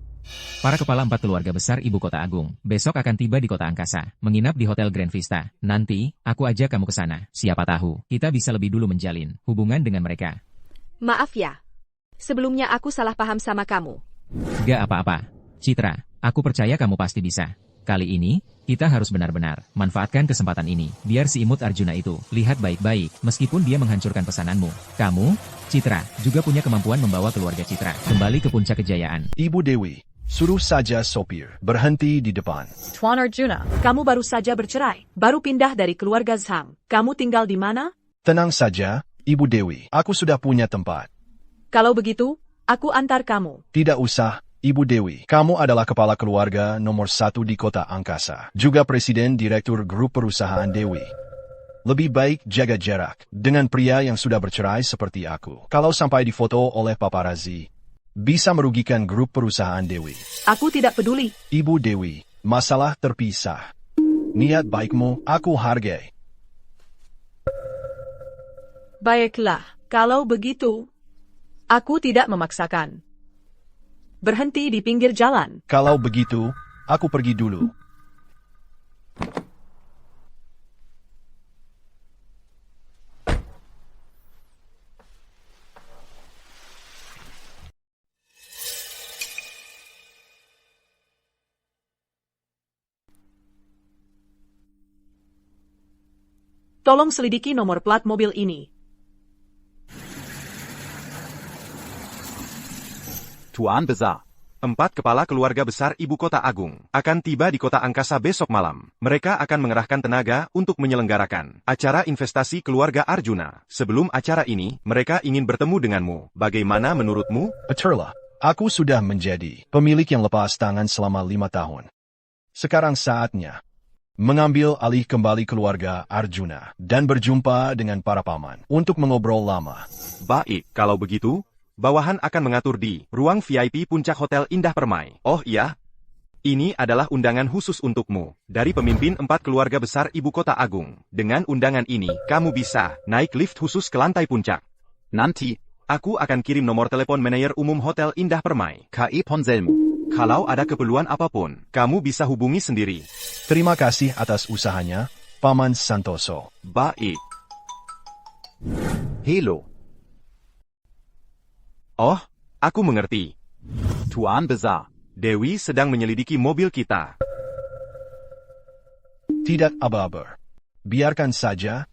Para kepala 4 keluarga besar Ibu Kota Agung, besok akan tiba di Kota Angkasa, menginap di Hotel Grand Vista. Nanti, aku ajak kamu ke sana. Siapa tahu, kita bisa lebih dulu menjalin hubungan dengan mereka. Maaf ya. Sebelumnya aku salah paham sama kamu. Gak apa-apa. Citra, aku percaya kamu pasti bisa. Kali ini, kita harus benar-benar manfaatkan kesempatan ini, biar si imut Arjuna itu lihat baik-baik, meskipun dia menghancurkan pesananmu. Kamu, Citra, juga punya kemampuan membawa keluarga Citra kembali ke puncak kejayaan. Ibu Dewi, suruh saja sopir berhenti di depan. Tuan Arjuna. Kamu baru saja bercerai, baru pindah dari keluarga Zhang. Kamu tinggal di mana? Tenang saja, Ibu Dewi. Aku sudah punya tempat. Kalau begitu, aku antar kamu. Tidak usah, Ibu Dewi. Kamu adalah kepala keluarga nomor 1 di Kota Angkasa. Juga presiden direktur grup perusahaan Dewi. Lebih baik jaga jarak dengan pria yang sudah bercerai seperti aku. Kalau sampai difoto oleh paparazzi, bisa merugikan grup perusahaan Dewi. Aku tidak peduli. Ibu Dewi, masalah terpisah. Niat baikmu, aku hargai. Baiklah, kalau begitu, aku tidak memaksakan. Berhenti di pinggir jalan. Kalau begitu, aku pergi dulu. Tolong selidiki nomor plat mobil ini. Tuan Besar. 4 kepala keluarga besar Ibu Kota Agung akan tiba di Kota Angkasa besok malam. Mereka akan mengerahkan tenaga untuk menyelenggarakan acara investasi keluarga Arjuna. Sebelum acara ini, mereka ingin bertemu denganmu. Bagaimana menurutmu? Beturlah, aku sudah menjadi pemilik yang lepas tangan selama 5 tahun. Sekarang saatnya mengambil alih kembali keluarga Arjuna dan berjumpa dengan para paman untuk mengobrol lama. Baik, kalau begitu, bawahan akan mengatur di ruang VIP Puncak Hotel Indah Permai. Oh iya, ini adalah undangan khusus untukmu dari pemimpin 4 keluarga besar Ibu Kota Agung. Dengan undangan ini, kamu bisa naik lift khusus ke lantai puncak. Nanti, aku akan kirim nomor telepon manajer umum Hotel Indah Permai. K.E. Ponselmu. Kalau ada keperluan apapun, kamu bisa hubungi sendiri. Terima kasih atas usahanya, Paman Santoso. Baik. Hello. Oh, aku mengerti. Tuan Besar. Dewi sedang menyelidiki mobil kita. Tidak aba-aba. Biarkan saja.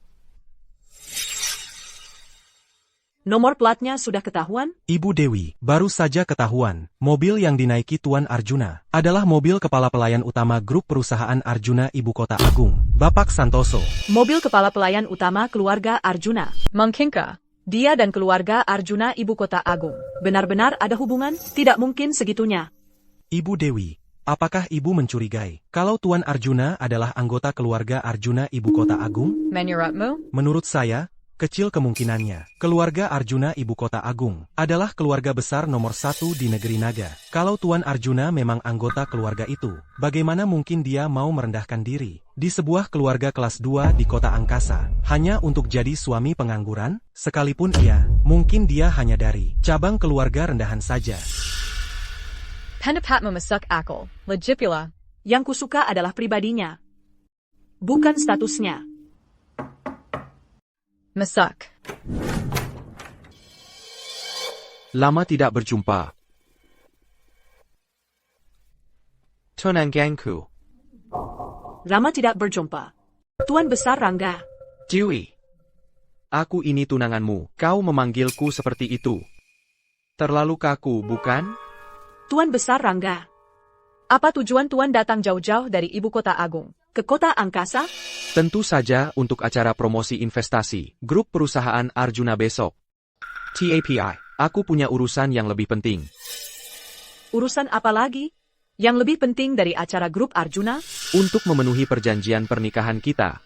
Nomor platnya sudah ketahuan? Ibu Dewi, baru saja ketahuan. Mobil yang dinaiki Tuan Arjuna adalah mobil kepala pelayan utama grup perusahaan Arjuna Ibu Kota Agung, Bapak Santoso. Mobil kepala pelayan utama keluarga Arjuna. Mungkinkah dia dan keluarga Arjuna Ibu Kota Agung benar-benar ada hubungan? Tidak mungkin segitunya. Ibu Dewi, apakah Ibu mencurigai kalau Tuan Arjuna adalah anggota keluarga Arjuna Ibu Kota Agung? menurutmu? Menurut saya, kecil kemungkinannya. Keluarga Arjuna Ibu Kota Agung adalah keluarga besar nomor 1 di negeri Naga. Kalau Tuan Arjuna memang anggota keluarga itu, bagaimana mungkin dia mau merendahkan diri di sebuah keluarga kelas 2 di Kota Angkasa, hanya untuk jadi suami pengangguran? Sekalipun mungkin dia hanya dari cabang keluarga rendahan saja. Pendapatmu masuk akal, lagi pula. Yang kusuka adalah pribadinya, bukan statusnya. Masuk. Lama tidak berjumpa. Tunanganku. Lama tidak berjumpa. Tuan Besar Rangga. Dewi. Aku ini tunanganmu. Kau memanggilku seperti itu. Terlalu kaku, bukan? Tuan Besar Rangga. Apa tujuan Tuan datang jauh-jauh dari ibu kota agung ke kota angkasa? Tentu saja untuk acara promosi investasi grup perusahaan Arjuna besok. TAPI, aku punya urusan yang lebih penting. Urusan apa lagi? Yang lebih penting dari acara grup Arjuna? Untuk memenuhi perjanjian pernikahan kita.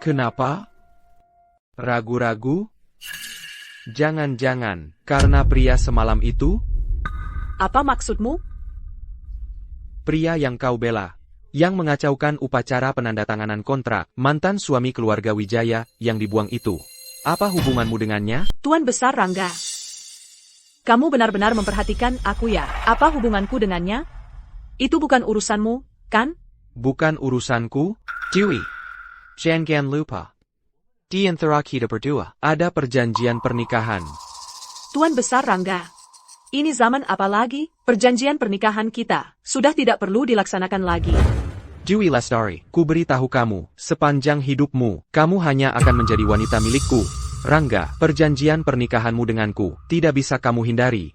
Kenapa? Ragu-ragu? Jangan-jangan, karena pria semalam itu? Apa maksudmu? Pria yang kau bela, yang mengacaukan upacara penandatanganan kontrak, mantan suami keluarga Wijaya yang dibuang itu. Apa hubunganmu dengannya? Tuan Besar Rangga. Kamu benar-benar memperhatikan aku ya? Apa hubunganku dengannya? Itu bukan urusanmu, kan? Bukan urusanku, Dewi. Jangan lupa. Di antara kita berdua, ada perjanjian pernikahan. Tuan Besar Rangga. Ini zaman apa lagi? Perjanjian pernikahan kita sudah tidak perlu dilaksanakan lagi. Dewi Lestari, ku beritahu kamu, sepanjang hidupmu, kamu hanya akan menjadi wanita milikku. Rangga, perjanjian pernikahanmu denganku tidak bisa kamu hindari.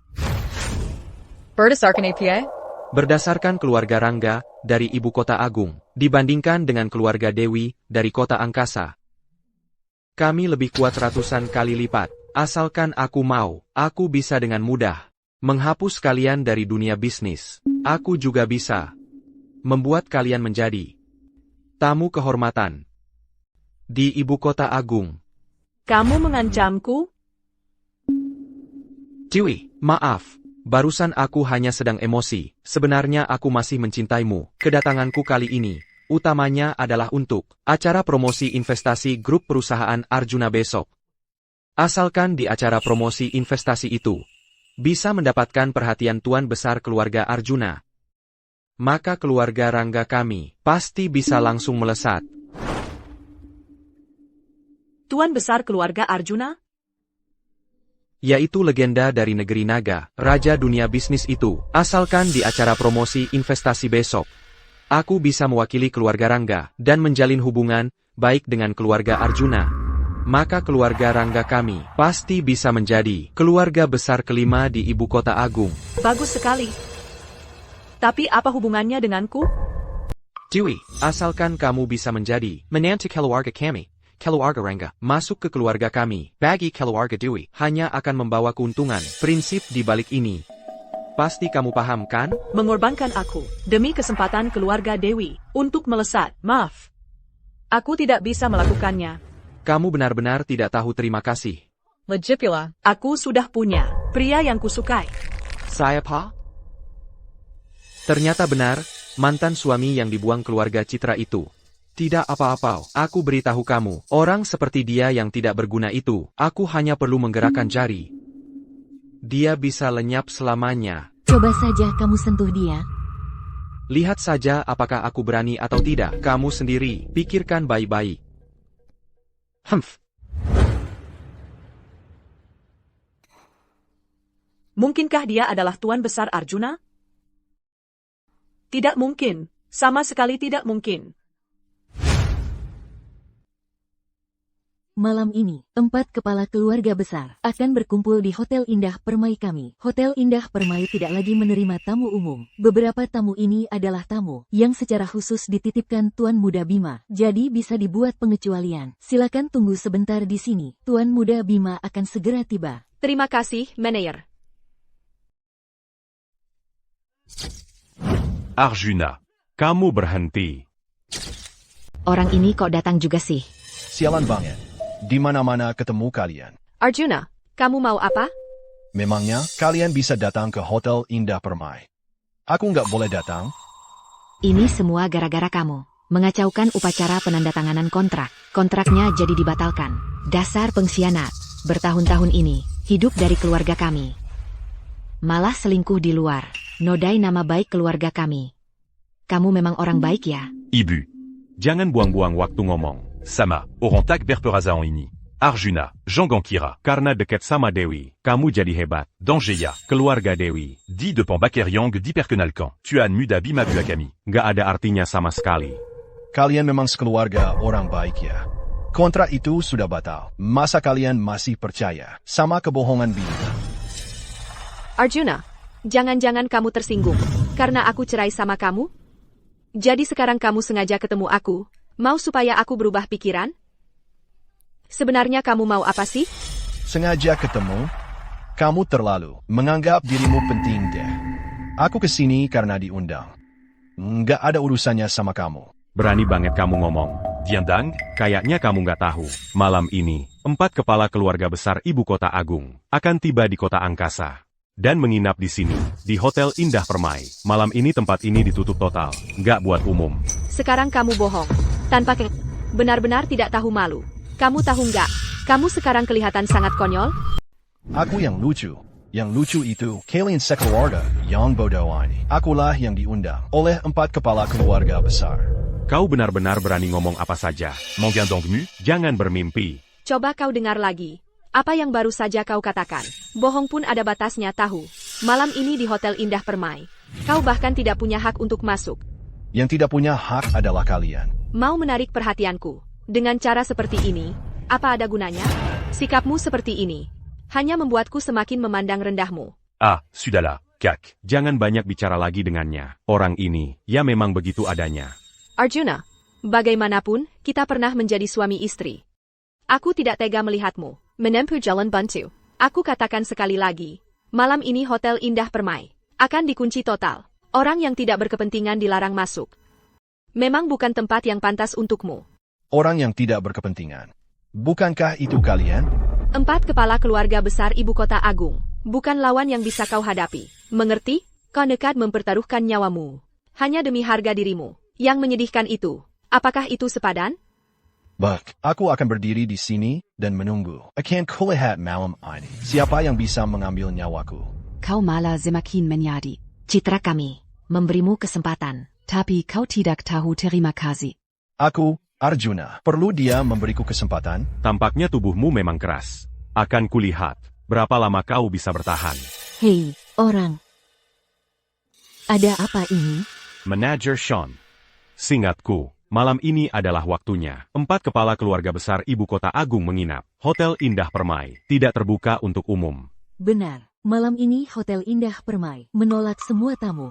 Berdasarkan APA? Berdasarkan keluarga Rangga dari ibu kota agung, dibandingkan dengan keluarga Dewi dari kota angkasa. Kami lebih kuat ratusan kali lipat. Asalkan aku mau, aku bisa dengan mudah menghapus kalian dari dunia bisnis. Aku juga bisa membuat kalian menjadi tamu kehormatan di ibu kota agung. Kamu mengancamku? Dewi, maaf. Barusan aku hanya sedang emosi. Sebenarnya aku masih mencintaimu. Kedatanganku kali ini utamanya adalah untuk acara promosi investasi grup perusahaan Arjuna besok. Asalkan di acara promosi investasi itu bisa mendapatkan perhatian Tuan Besar keluarga Arjuna, maka keluarga Rangga kami pasti bisa langsung melesat. Tuan Besar keluarga Arjuna? Yaitu legenda dari negeri naga, raja dunia bisnis itu. Asalkan di acara promosi investasi besok aku bisa mewakili keluarga Rangga dan menjalin hubungan baik dengan keluarga Arjuna, maka keluarga Rangga kami pasti bisa menjadi keluarga besar kelima di ibu kota agung. Bagus sekali. Tapi apa hubungannya denganku? Dewi, asalkan kamu bisa menjadi menantu keluarga kami, keluarga Rangga, masuk ke keluarga kami, bagi keluarga Dewi hanya akan membawa keuntungan. Prinsip di balik ini pasti kamu paham kan? Mengorbankan aku demi kesempatan keluarga Dewi untuk melesat. Maaf, aku tidak bisa melakukannya. Kamu benar-benar tidak tahu terima kasih. Legit pula. Aku sudah punya pria yang kusukai. Saya pa? Ternyata benar, mantan suami yang dibuang keluarga Citra itu. Tidak apa-apa, aku beritahu kamu, orang seperti dia yang tidak berguna itu, aku hanya perlu menggerakkan jari. Dia bisa lenyap selamanya. Coba saja kamu sentuh dia. Lihat saja apakah aku berani atau tidak. Kamu sendiri, pikirkan baik-baik. Mungkinkah dia adalah Tuan Besar Arjuna? Tidak mungkin. Sama sekali tidak mungkin. Malam ini, 4 kepala keluarga besar akan berkumpul di Hotel Indah Permai kami. Hotel Indah Permai tidak lagi menerima tamu umum. Beberapa tamu ini adalah tamu yang secara khusus dititipkan Tuan Muda Bima. Jadi bisa dibuat pengecualian. Silakan tunggu sebentar di sini. Tuan Muda Bima akan segera tiba. Terima kasih, manajer. Arjuna, kamu berhenti. Orang ini kok datang juga sih? Sialan banget. Di mana-mana ketemu kalian. Arjuna, kamu mau apa? Memangnya kalian bisa datang ke Hotel Indah Permai? Aku nggak boleh datang? Ini semua gara-gara kamu. Mengacaukan upacara penandatanganan kontrak. Kontraknya jadi dibatalkan. Dasar pengkhianat. Bertahun-tahun ini, hidup dari keluarga kami. Malah selingkuh di luar. Nodai nama baik keluarga kami. Kamu memang orang baik ya? Ibu, jangan buang-buang waktu ngomong. Sama, Orontak berperaza en ini. Arjuna, Jangankira. Karena dekat sama Dewi, kamu jadi hebat. Dangeya. Keluarga Dewi. Di depan Bakeryang diperkenalkan. Tuan muda bimabu kami. Nggak ada artinya sama sekali. Kalian memang sekeluarga orang baik ya. Kontrak itu sudah batal. Masa kalian masih percaya sama kebohongan Bima? Arjuna, jangan-jangan kamu tersinggung karena aku cerai sama kamu? Jadi sekarang kamu sengaja ketemu aku, mau supaya aku berubah pikiran? Sebenarnya kamu mau apa sih? Sengaja ketemu? Kamu terlalu menganggap dirimu penting deh. Aku kesini karena diundang. Nggak ada urusannya sama kamu. Berani banget kamu ngomong. Diandang? Kayaknya kamu nggak tahu. Malam ini, 4 kepala keluarga besar Ibu Kota Agung akan tiba di Kota Angkasa dan menginap di sini, di Hotel Indah Permai. Malam ini tempat ini ditutup total, nggak buat umum. Sekarang kamu bohong. Tanpa benar-benar tidak tahu malu. Kamu tahu nggak? Kamu sekarang kelihatan sangat konyol. Aku yang lucu. Yang lucu itu, kalian sekeluarga yang bodoh ini. Akulah yang diundang oleh 4 kepala keluarga besar. Kau benar-benar berani ngomong apa saja. Mangan dongmu? Jangan bermimpi. Coba kau dengar lagi. Apa yang baru saja kau katakan. Bohong pun ada batasnya tahu. Malam ini di Hotel Indah Permai. Kau bahkan tidak punya hak untuk masuk. Yang tidak punya hak adalah kalian. Mau menarik perhatianku. Dengan cara seperti ini, apa ada gunanya? Sikapmu seperti ini hanya membuatku semakin memandang rendahmu. Ah, sudahlah, Kak. Jangan banyak bicara lagi dengannya. Orang ini, ya memang begitu adanya. Arjuna, bagaimanapun, kita pernah menjadi suami istri. Aku tidak tega melihatmu menempuh jalan buntu. Aku katakan sekali lagi, malam ini Hotel Indah Permai akan dikunci total. Orang yang tidak berkepentingan dilarang masuk. Memang bukan tempat yang pantas untukmu. Orang yang tidak berkepentingan. Bukankah itu kalian? 4 kepala keluarga besar Ibu Kota Agung. Bukan lawan yang bisa kau hadapi. Mengerti? Kau nekat mempertaruhkan nyawamu. Hanya demi harga dirimu. Yang menyedihkan itu. Apakah itu sepadan? Bak, aku akan berdiri di sini dan menunggu. Akan kulihat malam ini. Siapa yang bisa mengambil nyawaku? Kau malah semakin menjadi. Citra kami memberimu kesempatan. Tapi kau tidak tahu terima kasih. Aku, Arjuna, perlu dia memberiku kesempatan? Tampaknya tubuhmu memang keras. Akan kulihat berapa lama kau bisa bertahan. Hei, orang. Ada apa ini? Manajer Sean. Singkatku, malam ini adalah waktunya. 4 kepala keluarga besar Ibu Kota Agung menginap. Hotel Indah Permai tidak terbuka untuk umum. Benar, malam ini Hotel Indah Permai menolak semua tamu.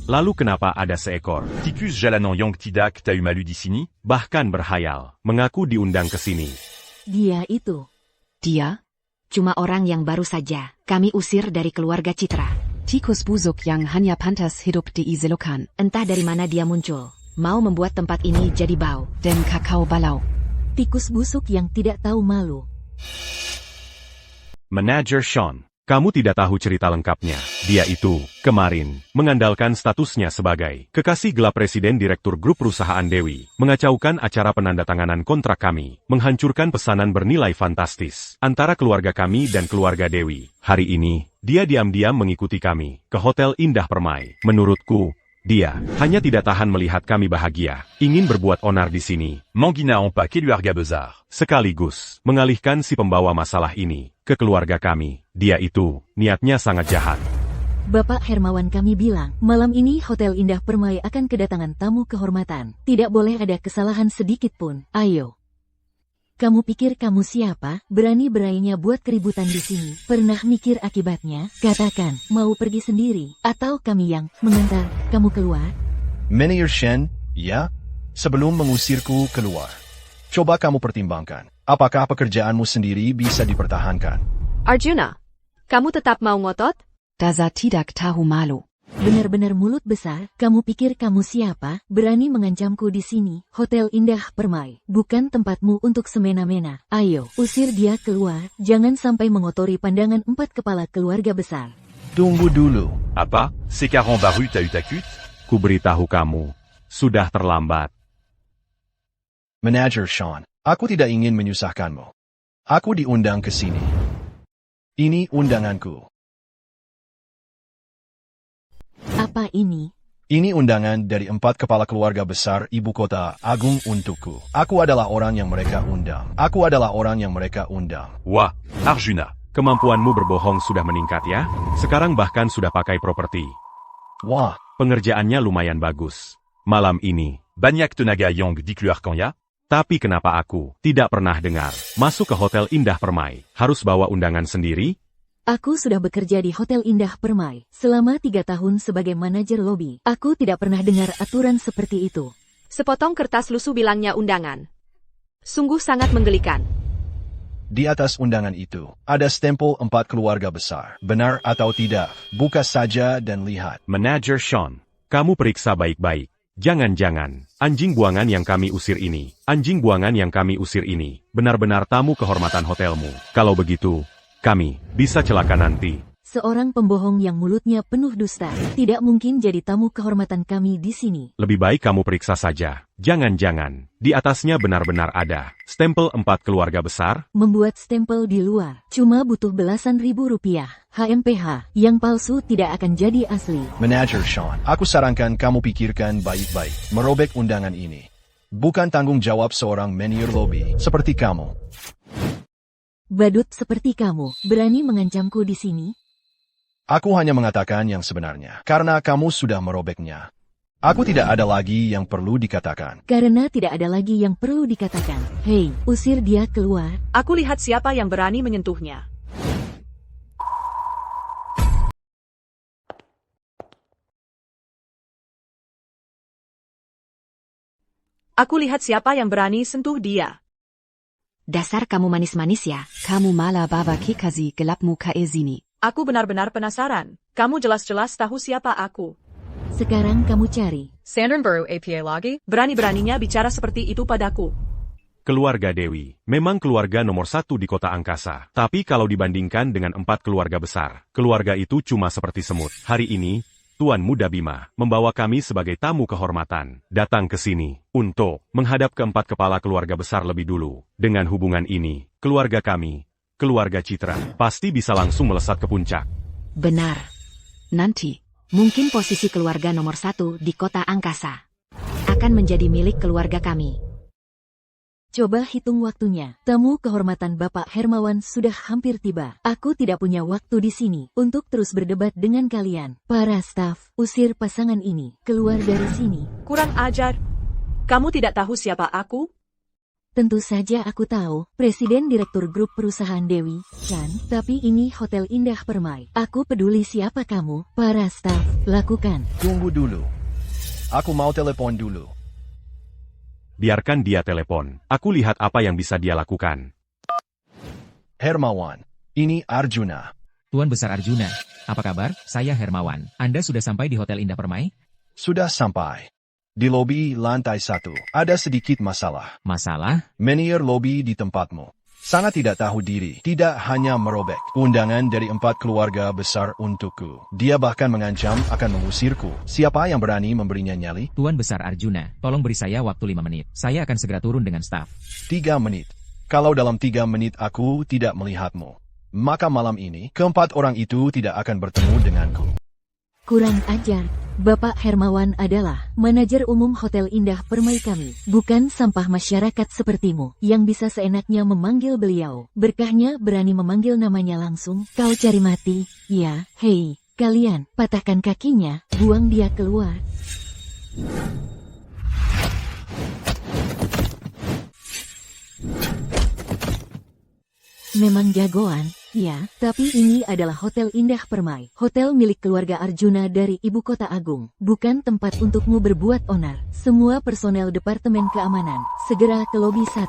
Lalu kenapa ada seekor tikus jalanan yang tidak tahu malu di sini? Bahkan berhayal, mengaku diundang ke sini. Dia itu. Dia? Cuma orang yang baru saja kami usir dari keluarga Citra. Tikus busuk yang hanya pantas hidup di selokan. Entah dari mana dia muncul. Mau membuat tempat ini jadi bau. Dan kakao balau. Tikus busuk yang tidak tahu malu. Manajer Sean. Kamu tidak tahu cerita lengkapnya. Dia itu, kemarin, mengandalkan statusnya sebagai kekasih gelap Presiden Direktur Grup Perusahaan Dewi, mengacaukan acara penandatanganan kontrak kami, menghancurkan pesanan bernilai fantastis antara keluarga kami dan keluarga Dewi. Hari ini, dia diam-diam mengikuti kami ke Hotel Indah Permai. Menurutku, dia hanya tidak tahan melihat kami bahagia, ingin berbuat onar di sini. Mangina empat keluarga besar. Sekaligus, mengalihkan si pembawa masalah ini ke keluarga kami. Dia itu, niatnya sangat jahat. Bapak Hermawan kami bilang, malam ini Hotel Indah Permai akan kedatangan tamu kehormatan. Tidak boleh ada kesalahan sedikit pun. Ayo. Kamu pikir kamu siapa? Berani-beraninya buat keributan di sini. Pernah mikir akibatnya? Katakan, mau pergi sendiri? Atau kami yang mengantar kamu keluar? Manajer Shen, ya? Sebelum mengusirku keluar. Coba kamu pertimbangkan. Apakah pekerjaanmu sendiri bisa dipertahankan? Arjuna, kamu tetap mau ngotot? Dasar tidak tahu malu. Benar-benar mulut besar, kamu pikir kamu siapa? Berani mengancamku di sini. Hotel Indah Permai, bukan tempatmu untuk semena-mena. Ayo, usir dia keluar, jangan sampai mengotori pandangan 4 kepala keluarga besar. Tunggu dulu. Apa? Sekarang baru tahu takut? Ku beritahu kamu, sudah terlambat. Manajer Sean, aku tidak ingin menyusahkanmu. Aku diundang ke sini. Ini undanganku. Apa ini? Ini undangan dari 4 kepala keluarga besar ibu kota agung untukku. Aku adalah orang yang mereka undang. Wah, Arjuna. Kemampuanmu berbohong sudah meningkat ya? Sekarang bahkan sudah pakai properti. Wah, pengerjaannya lumayan bagus. Malam ini. Banyak tenaga yang dikeluarkan ya? Tapi kenapa aku tidak pernah dengar masuk ke Hotel Indah Permai harus bawa undangan sendiri? Aku sudah bekerja di Hotel Indah Permai selama 3 tahun sebagai manajer lobi. Aku tidak pernah dengar aturan seperti itu. Sepotong kertas lusuh bilangnya undangan. Sungguh sangat menggelikan. di atas undangan itu ada stempel 4 keluarga besar. Benar atau tidak? Buka saja dan lihat. Manajer Sean, kamu periksa baik-baik. Jangan-jangan, anjing buangan yang kami usir ini, benar-benar tamu kehormatan hotelmu. Kalau begitu, kami bisa celaka nanti. Seorang pembohong yang mulutnya penuh dusta tidak mungkin jadi tamu kehormatan kami di sini. Lebih baik kamu periksa saja. Jangan-jangan, di atasnya benar-benar ada stempel 4 keluarga besar? Membuat stempel di luar cuma butuh belasan ribu rupiah. HMPH yang palsu tidak akan jadi asli. Manager Sean, aku sarankan kamu pikirkan baik-baik. Merobek undangan ini bukan tanggung jawab seorang manajer lobby seperti kamu. Badut seperti kamu berani mengancamku di sini? Aku hanya mengatakan yang sebenarnya, karena kamu sudah merobeknya. Aku tidak ada lagi yang perlu dikatakan. Karena tidak ada lagi yang perlu dikatakan. Hei, usir dia keluar. Aku lihat siapa yang berani menyentuhnya. Aku lihat siapa yang berani sentuh dia. Dasar kamu manis-manis ya. Kamu malah baba kikazi gelapmu kaezini. Aku benar-benar penasaran. Kamu jelas-jelas tahu siapa aku. Sekarang kamu cari. Sandern Baru APA lagi? Berani-beraninya bicara seperti itu padaku. Keluarga Dewi memang keluarga nomor 1 di kota angkasa. Tapi kalau dibandingkan dengan 4 keluarga besar, keluarga itu cuma seperti semut. Hari ini, Tuan Muda Bima membawa kami sebagai tamu kehormatan datang ke sini untuk menghadap ke 4 kepala keluarga besar lebih dulu. Dengan hubungan ini, keluarga kami, keluarga Citra, pasti bisa langsung melesat ke puncak. Benar. Nanti, mungkin posisi keluarga nomor 1 di kota angkasa akan menjadi milik keluarga kami. Coba hitung waktunya. Tamu kehormatan Bapak Hermawan sudah hampir tiba. Aku tidak punya waktu di sini untuk terus berdebat dengan kalian. Para staf, usir pasangan ini keluar dari sini. Kurang ajar. Kamu tidak tahu siapa aku? Tentu saja aku tahu, Presiden Direktur Grup Perusahaan Dewi, kan? Tapi ini Hotel Indah Permai. Aku peduli siapa kamu. Para staf, lakukan. Tunggu dulu. Aku mau telepon dulu. Biarkan dia telepon. Aku lihat apa yang bisa dia lakukan. Hermawan, ini Arjuna. Tuan Besar Arjuna, apa kabar? Saya Hermawan. Anda sudah sampai di Hotel Indah Permai? Sudah sampai. Di lobi lantai 1, ada sedikit masalah. Masalah? Manajer lobi di tempatmu sangat tidak tahu diri. Tidak hanya merobek undangan dari 4 keluarga besar untukku. Dia bahkan mengancam akan mengusirku. Siapa yang berani memberinya nyali? Tuan Besar Arjuna, tolong beri saya waktu 5 menit. Saya akan segera turun dengan staf. 3 menit. Kalau dalam 3 menit aku tidak melihatmu, maka malam ini keempat orang itu tidak akan bertemu denganku. Kurang ajar. Bapak Hermawan adalah manajer umum Hotel Indah Permai kami, bukan sampah masyarakat sepertimu yang bisa seenaknya memanggil beliau. Berkahnya berani memanggil namanya langsung. Kau cari mati, ya? Hei, kalian, patahkan kakinya, buang dia keluar. Memang jagoan, ya, tapi ini adalah Hotel Indah Permai, hotel milik keluarga Arjuna dari Ibu Kota Agung, bukan tempat untukmu berbuat onar. Semua personel Departemen Keamanan, segera ke lobi 1.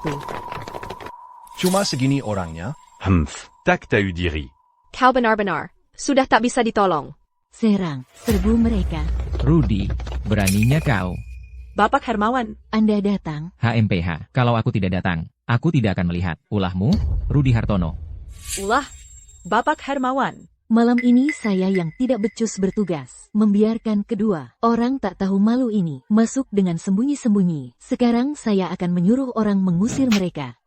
Cuma segini orangnya? Tak tahu diri. Kau benar-benar sudah tak bisa ditolong. Serang, serbu mereka. Rudy, beraninya kau. Bapak Hermawan. Anda datang. HMPH, kalau aku tidak datang, aku tidak akan melihat ulahmu, Rudy Hartono. Ulah, Bapak Hermawan. Malam ini saya yang tidak becus bertugas, membiarkan kedua orang tak tahu malu ini masuk dengan sembunyi-sembunyi. Sekarang saya akan menyuruh orang mengusir mereka.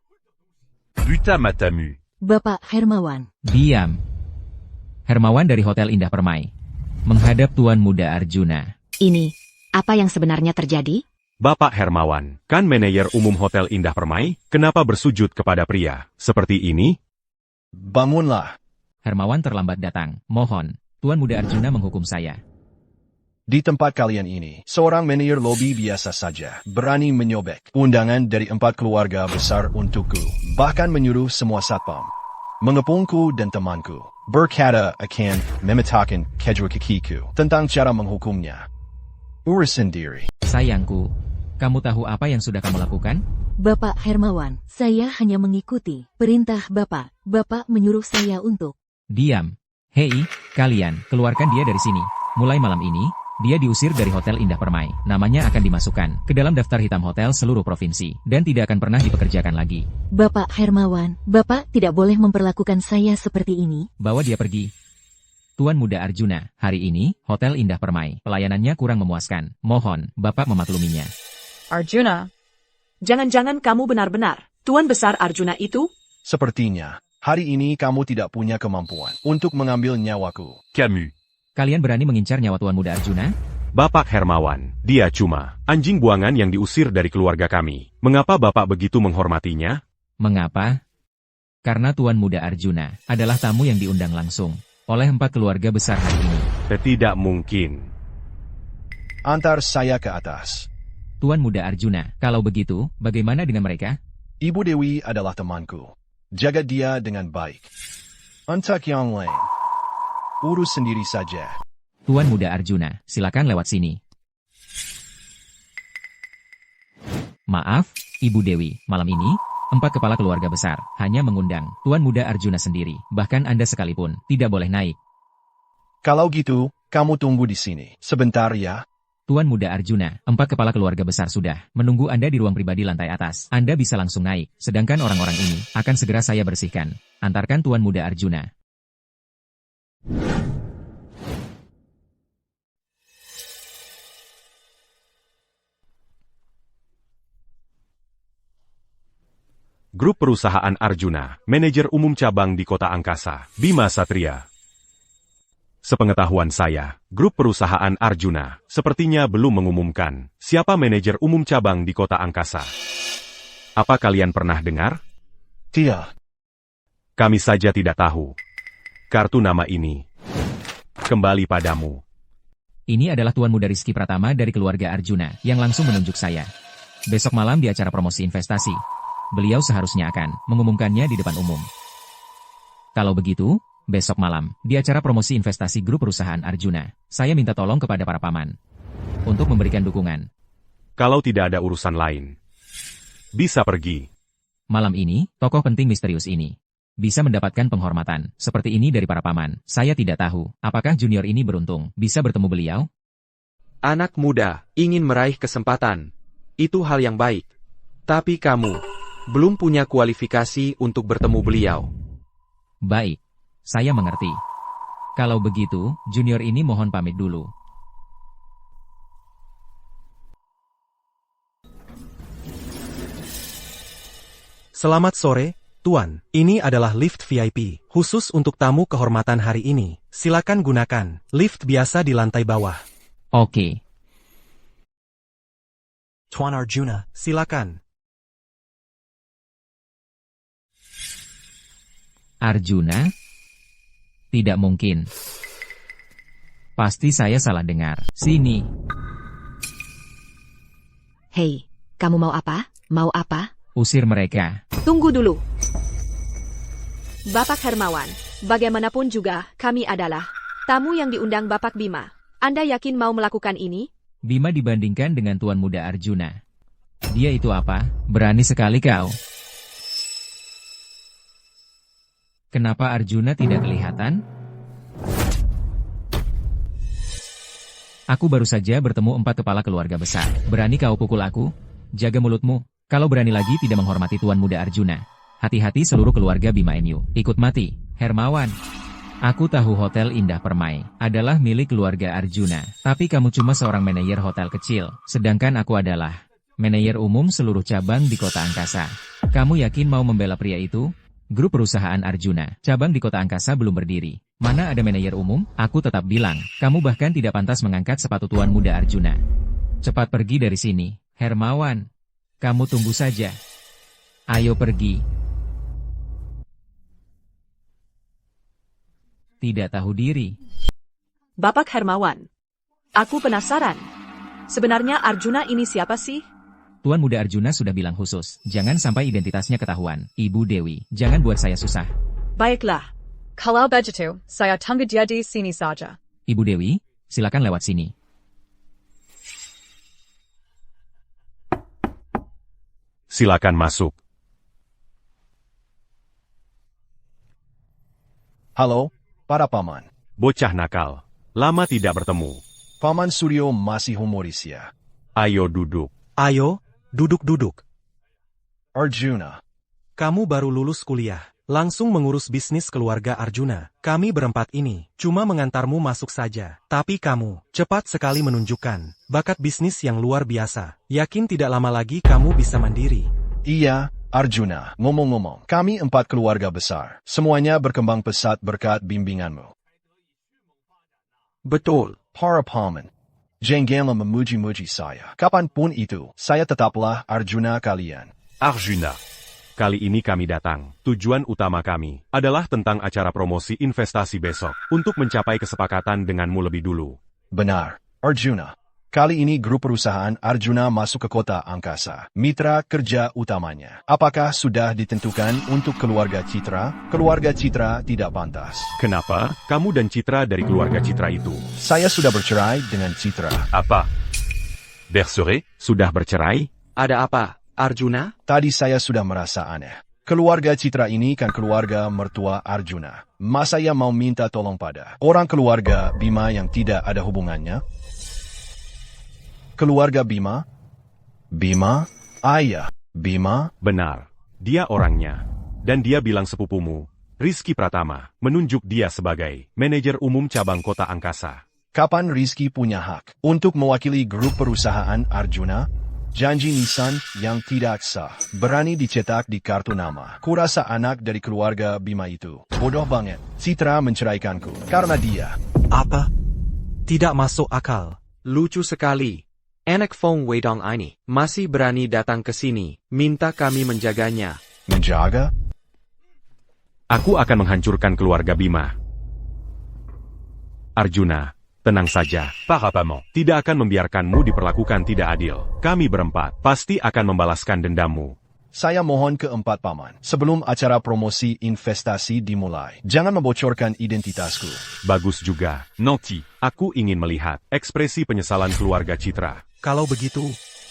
Buta matamu. Bapak Hermawan. Diam. Hermawan dari Hotel Indah Permai menghadap Tuan Muda Arjuna. Ini, apa yang sebenarnya terjadi? Bapak Hermawan, kan manajer umum Hotel Indah Permai, kenapa bersujud kepada pria seperti ini? Bangunlah. Hermawan terlambat datang. Mohon, Tuan Muda Arjuna menghukum saya. Di tempat kalian ini, seorang manajer lobi biasa saja berani menyobek undangan dari 4 keluarga besar untukku, bahkan menyuruh semua satpam mengepungku dan temanku berkata akan memetakan kakiku tentang cara menghukumnya. Urus sendiri. Sayangku, kamu tahu apa yang sudah kamu lakukan? Bapak Hermawan, saya hanya mengikuti perintah Bapak. Bapak menyuruh saya untuk... Diam. Hei, kalian, keluarkan dia dari sini. Mulai malam ini, dia diusir dari Hotel Indah Permai. Namanya akan dimasukkan ke dalam daftar hitam hotel seluruh provinsi, dan tidak akan pernah dipekerjakan lagi. Bapak Hermawan, Bapak tidak boleh memperlakukan saya seperti ini. Bawa dia pergi. Tuan Muda Arjuna, hari ini, Hotel Indah Permai, pelayanannya kurang memuaskan. Mohon, Bapak memakluminya. Arjuna. Jangan-jangan kamu benar-benar Tuan Besar Arjuna itu? Sepertinya, hari ini kamu tidak punya kemampuan untuk mengambil nyawaku. Camus. Kalian berani mengincar nyawa Tuan Muda Arjuna? Bapak Hermawan, dia cuma anjing buangan yang diusir dari keluarga kami. Mengapa Bapak begitu menghormatinya? Mengapa? Karena Tuan Muda Arjuna adalah tamu yang diundang langsung oleh 4 keluarga besar hari ini. Tidak mungkin. Antar saya ke atas. Tuan Muda Arjuna, kalau begitu, bagaimana dengan mereka? Ibu Dewi adalah temanku. Jaga dia dengan baik. Untuk yang lain, urus sendiri saja. Tuan Muda Arjuna, silakan lewat sini. Maaf, Ibu Dewi, malam ini, 4 kepala keluarga besar hanya mengundang Tuan Muda Arjuna sendiri. Bahkan Anda sekalipun tidak boleh naik. Kalau gitu, kamu tunggu di sini. Sebentar ya. Tuan Muda Arjuna, 4 kepala keluarga besar sudah menunggu Anda di ruang pribadi lantai atas. Anda bisa langsung naik, sedangkan orang-orang ini akan segera saya bersihkan. Antarkan Tuan Muda Arjuna. Grup Perusahaan Arjuna, manajer umum cabang di Kota Angkasa, Bima Satria. Sepengetahuan saya, grup perusahaan Arjuna sepertinya belum mengumumkan siapa manajer umum cabang di Kota Angkasa. Apa kalian pernah dengar? Tidak. Kami saja tidak tahu. Kartu nama ini kembali padamu. Ini adalah Tuan Muda Rizky Pratama dari keluarga Arjuna yang langsung menunjuk saya. Besok malam di acara promosi investasi, beliau seharusnya akan mengumumkannya di depan umum. Kalau begitu, besok malam, di acara promosi investasi grup perusahaan Arjuna, saya minta tolong kepada para paman untuk memberikan dukungan. Kalau tidak ada urusan lain, bisa pergi. Malam ini, tokoh penting misterius ini bisa mendapatkan penghormatan seperti ini dari para paman. Saya tidak tahu, apakah junior ini beruntung bisa bertemu beliau? Anak muda ingin meraih kesempatan. Itu hal yang baik. Tapi kamu belum punya kualifikasi untuk bertemu beliau. Baik. Saya mengerti. Kalau begitu, junior ini mohon pamit dulu. Selamat sore, Tuan. Ini adalah lift VIP, khusus untuk tamu kehormatan hari ini. Silakan gunakan lift biasa di lantai bawah. Oke. Tuan Arjuna, silakan. Arjuna? Tidak mungkin. Pasti saya salah dengar. Sini. Hei, kamu mau apa? Mau apa? Usir mereka. Tunggu dulu. Bapak Hermawan, bagaimanapun juga, kami adalah tamu yang diundang Bapak Bima. Anda yakin mau melakukan ini? Bima dibandingkan dengan Tuan Muda Arjuna. Dia itu apa? Berani sekali kau. Kenapa Arjuna tidak kelihatan? Aku baru saja bertemu 4 kepala keluarga besar. Berani kau pukul aku? Jaga mulutmu. Kalau berani lagi tidak menghormati Tuan Muda Arjuna. Hati-hati seluruh keluarga Bima NU. Ikut mati. Hermawan. Aku tahu Hotel Indah Permai adalah milik keluarga Arjuna. Tapi kamu cuma seorang manajer hotel kecil. Sedangkan aku adalah manajer umum seluruh cabang di Kota Angkasa. Kamu yakin mau membela pria itu? Grup perusahaan Arjuna, cabang di kota angkasa belum berdiri. Mana ada manajer umum? Aku tetap bilang, kamu bahkan tidak pantas mengangkat sepatu tuan muda Arjuna. Cepat pergi dari sini, Hermawan. Kamu tunggu saja. Ayo pergi. Tidak tahu diri. Bapak Hermawan, aku penasaran. Sebenarnya Arjuna ini siapa sih? Tuan muda Arjuna sudah bilang khusus, jangan sampai identitasnya ketahuan. Ibu Dewi, jangan buat saya susah. Baiklah. Kalau begitu, saya tunggu dia di sini saja. Ibu Dewi, silakan lewat sini. Silakan masuk. Halo, para paman. Bocah nakal. Lama tidak bertemu. Paman Suryo masih humoris ya. Ayo duduk. Ayo, duduk-duduk. Arjuna. Kamu baru lulus kuliah, langsung mengurus bisnis keluarga Arjuna. Kami berempat ini cuma mengantarmu masuk saja. Tapi kamu cepat sekali menunjukkan bakat bisnis yang luar biasa. Yakin tidak lama lagi kamu bisa mandiri. Iya, Arjuna. Ngomong-ngomong, kami 4 keluarga besar. Semuanya berkembang pesat berkat bimbinganmu. Betul. Para paman. Janganlah memuji-muji saya. Kapanpun itu, saya tetaplah Arjuna kalian. Arjuna. Kali ini kami datang. Tujuan utama kami adalah tentang acara promosi investasi besok untuk mencapai kesepakatan denganmu lebih dulu. Benar, Arjuna. Kali ini grup perusahaan Arjuna masuk ke kota angkasa. Mitra kerja utamanya. Apakah sudah ditentukan untuk keluarga Citra? Keluarga Citra tidak pantas. Kenapa? Kamu dan Citra dari keluarga Citra itu. Saya sudah bercerai dengan Citra. Apa? Bercerai? Sudah bercerai? Ada apa, Arjuna? Tadi saya sudah merasa aneh. Keluarga Citra ini kan keluarga mertua Arjuna. Masa ia mau minta tolong pada orang keluarga Bima yang tidak ada hubungannya? Keluarga Bima? Bima? Ayah, Bima? Benar. Dia orangnya. Dan dia bilang sepupumu, Rizky Pratama, menunjuk dia sebagai manajer umum cabang kota angkasa. Kapan Rizky punya hak untuk mewakili grup perusahaan Arjuna? Janji nisan yang tidak sah, berani dicetak di kartu nama. Kurasa anak dari keluarga Bima itu bodoh banget. Citra menceraikanku karena dia. Apa? Tidak masuk akal. Lucu sekali. Enak Fong Weidong ini masih berani datang ke sini, minta kami menjaganya. Menjaga? Aku akan menghancurkan keluarga Bima. Arjuna, tenang saja. Para paman. Tidak akan membiarkanmu diperlakukan tidak adil. Kami berempat pasti akan membalaskan dendammu. Saya mohon ke 4 paman, sebelum acara promosi investasi dimulai, jangan membocorkan identitasku. Bagus juga. Nanti. Aku ingin melihat ekspresi penyesalan keluarga Citra. Kalau begitu,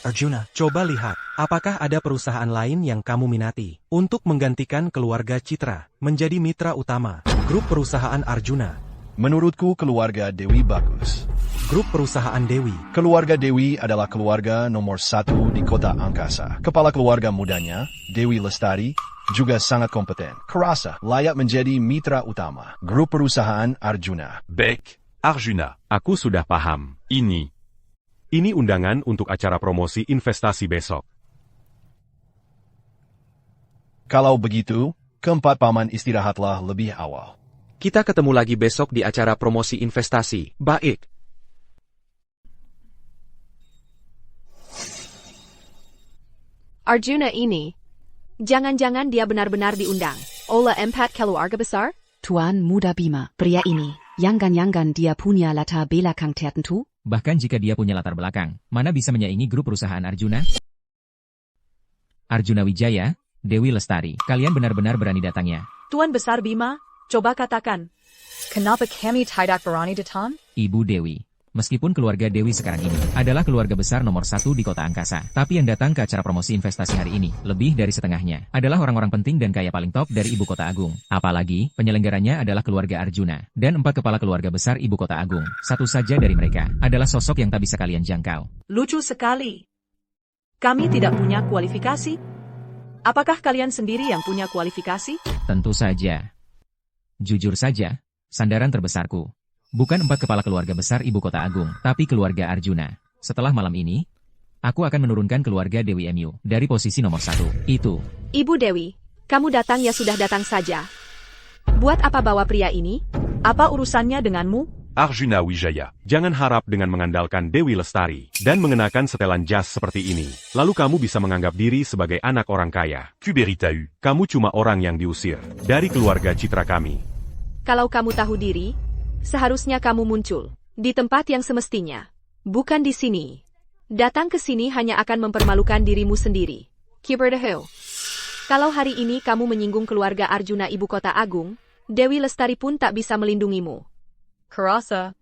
Arjuna, coba lihat, apakah ada perusahaan lain yang kamu minati untuk menggantikan keluarga Citra menjadi mitra utama grup perusahaan Arjuna? Menurutku keluarga Dewi bagus. Grup perusahaan Dewi. Keluarga Dewi adalah keluarga nomor 1 di kota angkasa. Kepala keluarga mudanya, Dewi Lestari, juga sangat kompeten. Kerasa layak menjadi mitra utama grup perusahaan Arjuna. Baik, Arjuna. Aku sudah paham. Ini undangan untuk acara promosi investasi besok. Kalau begitu, ke-4 paman istirahatlah lebih awal. Kita ketemu lagi besok di acara promosi investasi. Baik. Arjuna ini, jangan-jangan dia benar-benar diundang oleh 4 keluarga besar? Tuan muda Bima, pria ini, jangan-jangan dia punya latar belakang tertentu? Bahkan jika dia punya latar belakang, mana bisa menyaingi grup perusahaan Arjuna? Arjuna Wijaya, Dewi Lestari, kalian benar-benar berani datangnya. Tuan Besar Bima, coba katakan. Kenapa kami tidak berani datang? Ibu Dewi. Meskipun keluarga Dewi sekarang ini adalah keluarga besar nomor 1 di kota angkasa, tapi yang datang ke acara promosi investasi hari ini, lebih dari setengahnya, adalah orang-orang penting dan kaya paling top dari ibu kota agung. Apalagi, penyelenggaranya adalah keluarga Arjuna, dan 4 kepala keluarga besar ibu kota agung. Satu saja dari mereka adalah sosok yang tak bisa kalian jangkau. Lucu sekali. Kami tidak punya kualifikasi. Apakah kalian sendiri yang punya kualifikasi? Tentu saja. Jujur saja, sandaran terbesarku bukan 4 kepala keluarga besar ibu kota agung, tapi keluarga Arjuna. Setelah malam ini, aku akan menurunkan keluarga Dewi MU dari posisi nomor 1. Itu. Ibu Dewi, Kamu datang ya sudah datang saja. Buat apa bawa pria ini? Apa urusannya denganmu? Arjuna Wijaya. Jangan harap dengan mengandalkan Dewi Lestari dan mengenakan setelan jas seperti ini, lalu kamu bisa menganggap diri sebagai anak orang kaya. Kuberitahu. Kamu cuma orang yang diusir dari keluarga Citra kami. Kalau kamu tahu diri, seharusnya kamu muncul di tempat yang semestinya, bukan di sini. Datang ke sini hanya akan mempermalukan dirimu sendiri. Kiberdahu. Kalau hari ini kamu menyinggung keluarga Arjuna ibu kota agung, Dewi Lestari pun tak bisa melindungimu. Kurasa.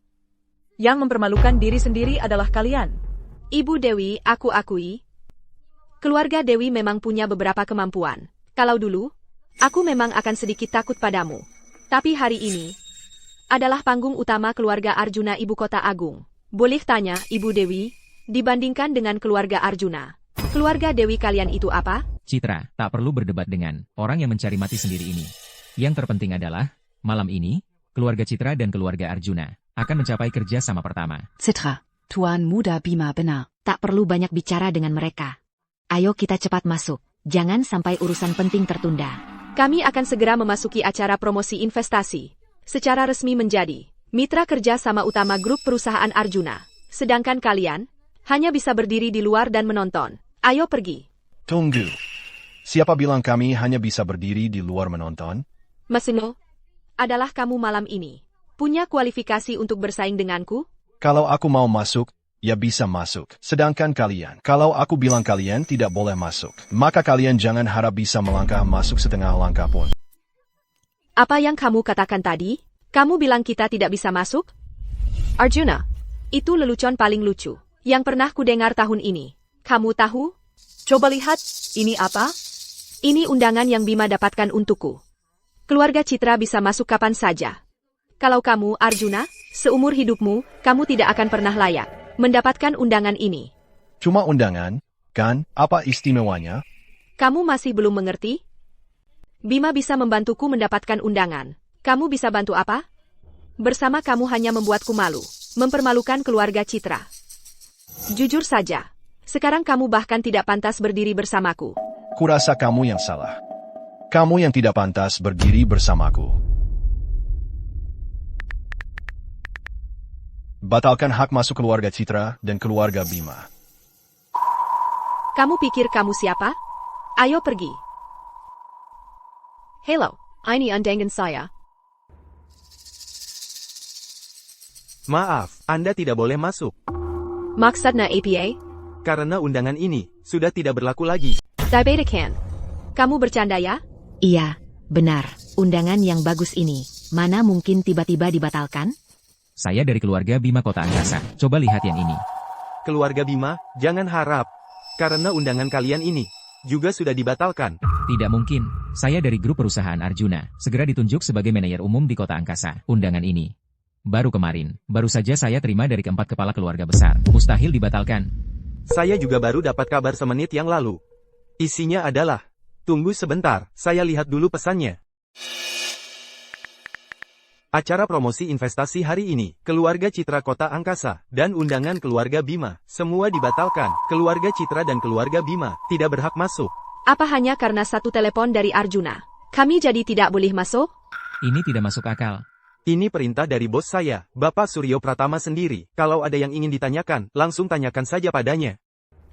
Yang mempermalukan diri sendiri adalah kalian. Ibu Dewi, aku akui. Keluarga Dewi memang punya beberapa kemampuan. Kalau dulu, aku memang akan sedikit takut padamu. Tapi hari ini, adalah panggung utama keluarga Arjuna ibu kota agung. Boleh tanya, Ibu Dewi, dibandingkan dengan keluarga Arjuna, keluarga Dewi kalian itu apa? Citra, tak perlu berdebat dengan orang yang mencari mati sendiri ini. Yang terpenting adalah, malam ini, keluarga Citra dan keluarga Arjuna akan mencapai kerja sama pertama. Citra, Tuan Muda Bima benar. Tak perlu banyak bicara dengan mereka. Ayo kita cepat masuk. Jangan sampai urusan penting tertunda. Kami akan segera memasuki acara promosi investasi. Secara resmi menjadi mitra kerja sama utama grup perusahaan Arjuna. Sedangkan kalian hanya bisa berdiri di luar dan menonton. Ayo pergi. Tunggu. Siapa bilang kami hanya bisa berdiri di luar menonton? Masino, adalah kamu malam ini punya kualifikasi untuk bersaing denganku? Kalau aku mau masuk, ya bisa masuk. Sedangkan kalian, kalau aku bilang kalian tidak boleh masuk, maka kalian jangan harap bisa melangkah masuk setengah langkah pun. Apa yang kamu katakan tadi? Kamu bilang kita tidak bisa masuk? Arjuna. Itu lelucon paling lucu yang pernah kudengar tahun ini. Kamu tahu? Coba lihat, ini apa? Ini undangan yang Bima dapatkan untukku. Keluarga Citra bisa masuk kapan saja. Kalau kamu, Arjuna, seumur hidupmu, kamu tidak akan pernah layak mendapatkan undangan ini. Cuma undangan, kan? Apa istimewanya? Kamu masih belum mengerti? Bima bisa membantuku mendapatkan undangan. Kamu bisa bantu apa? Bersama kamu hanya membuatku malu, mempermalukan keluarga Citra. Jujur saja, sekarang kamu bahkan tidak pantas berdiri bersamaku. Kurasa kamu yang salah. Kamu yang tidak pantas berdiri bersamaku. Batalkan hak masuk keluarga Citra dan keluarga Bima. Kamu pikir kamu siapa? Ayo pergi. Hello, ini undangan saya. Maaf, Anda tidak boleh masuk. Maksudnya APA? Karena undangan ini sudah tidak berlaku lagi. Dibetakan. Kamu bercanda ya? Iya, benar. Undangan yang bagus ini, mana mungkin tiba-tiba dibatalkan? Saya dari keluarga Bima Kota Angkasa. Coba lihat yang ini. Keluarga Bima, jangan harap. Karena undangan kalian ini juga sudah dibatalkan. Tidak mungkin. Saya dari grup perusahaan Arjuna, segera ditunjuk sebagai manajer umum di Kota Angkasa. Undangan ini baru kemarin, baru saja saya terima dari keempat kepala keluarga besar. Mustahil dibatalkan. Saya juga baru dapat kabar semenit yang lalu. Isinya adalah, tunggu sebentar, saya lihat dulu pesannya. Acara promosi investasi hari ini, keluarga Citra Kota Angkasa, dan undangan keluarga Bima, semua dibatalkan. Keluarga Citra dan keluarga Bima tidak berhak masuk. Apa hanya karena satu telepon dari Arjuna, kami jadi tidak boleh masuk? Ini tidak masuk akal. Ini perintah dari bos saya, Bapak Suryo Pratama sendiri. Kalau ada yang ingin ditanyakan, langsung tanyakan saja padanya.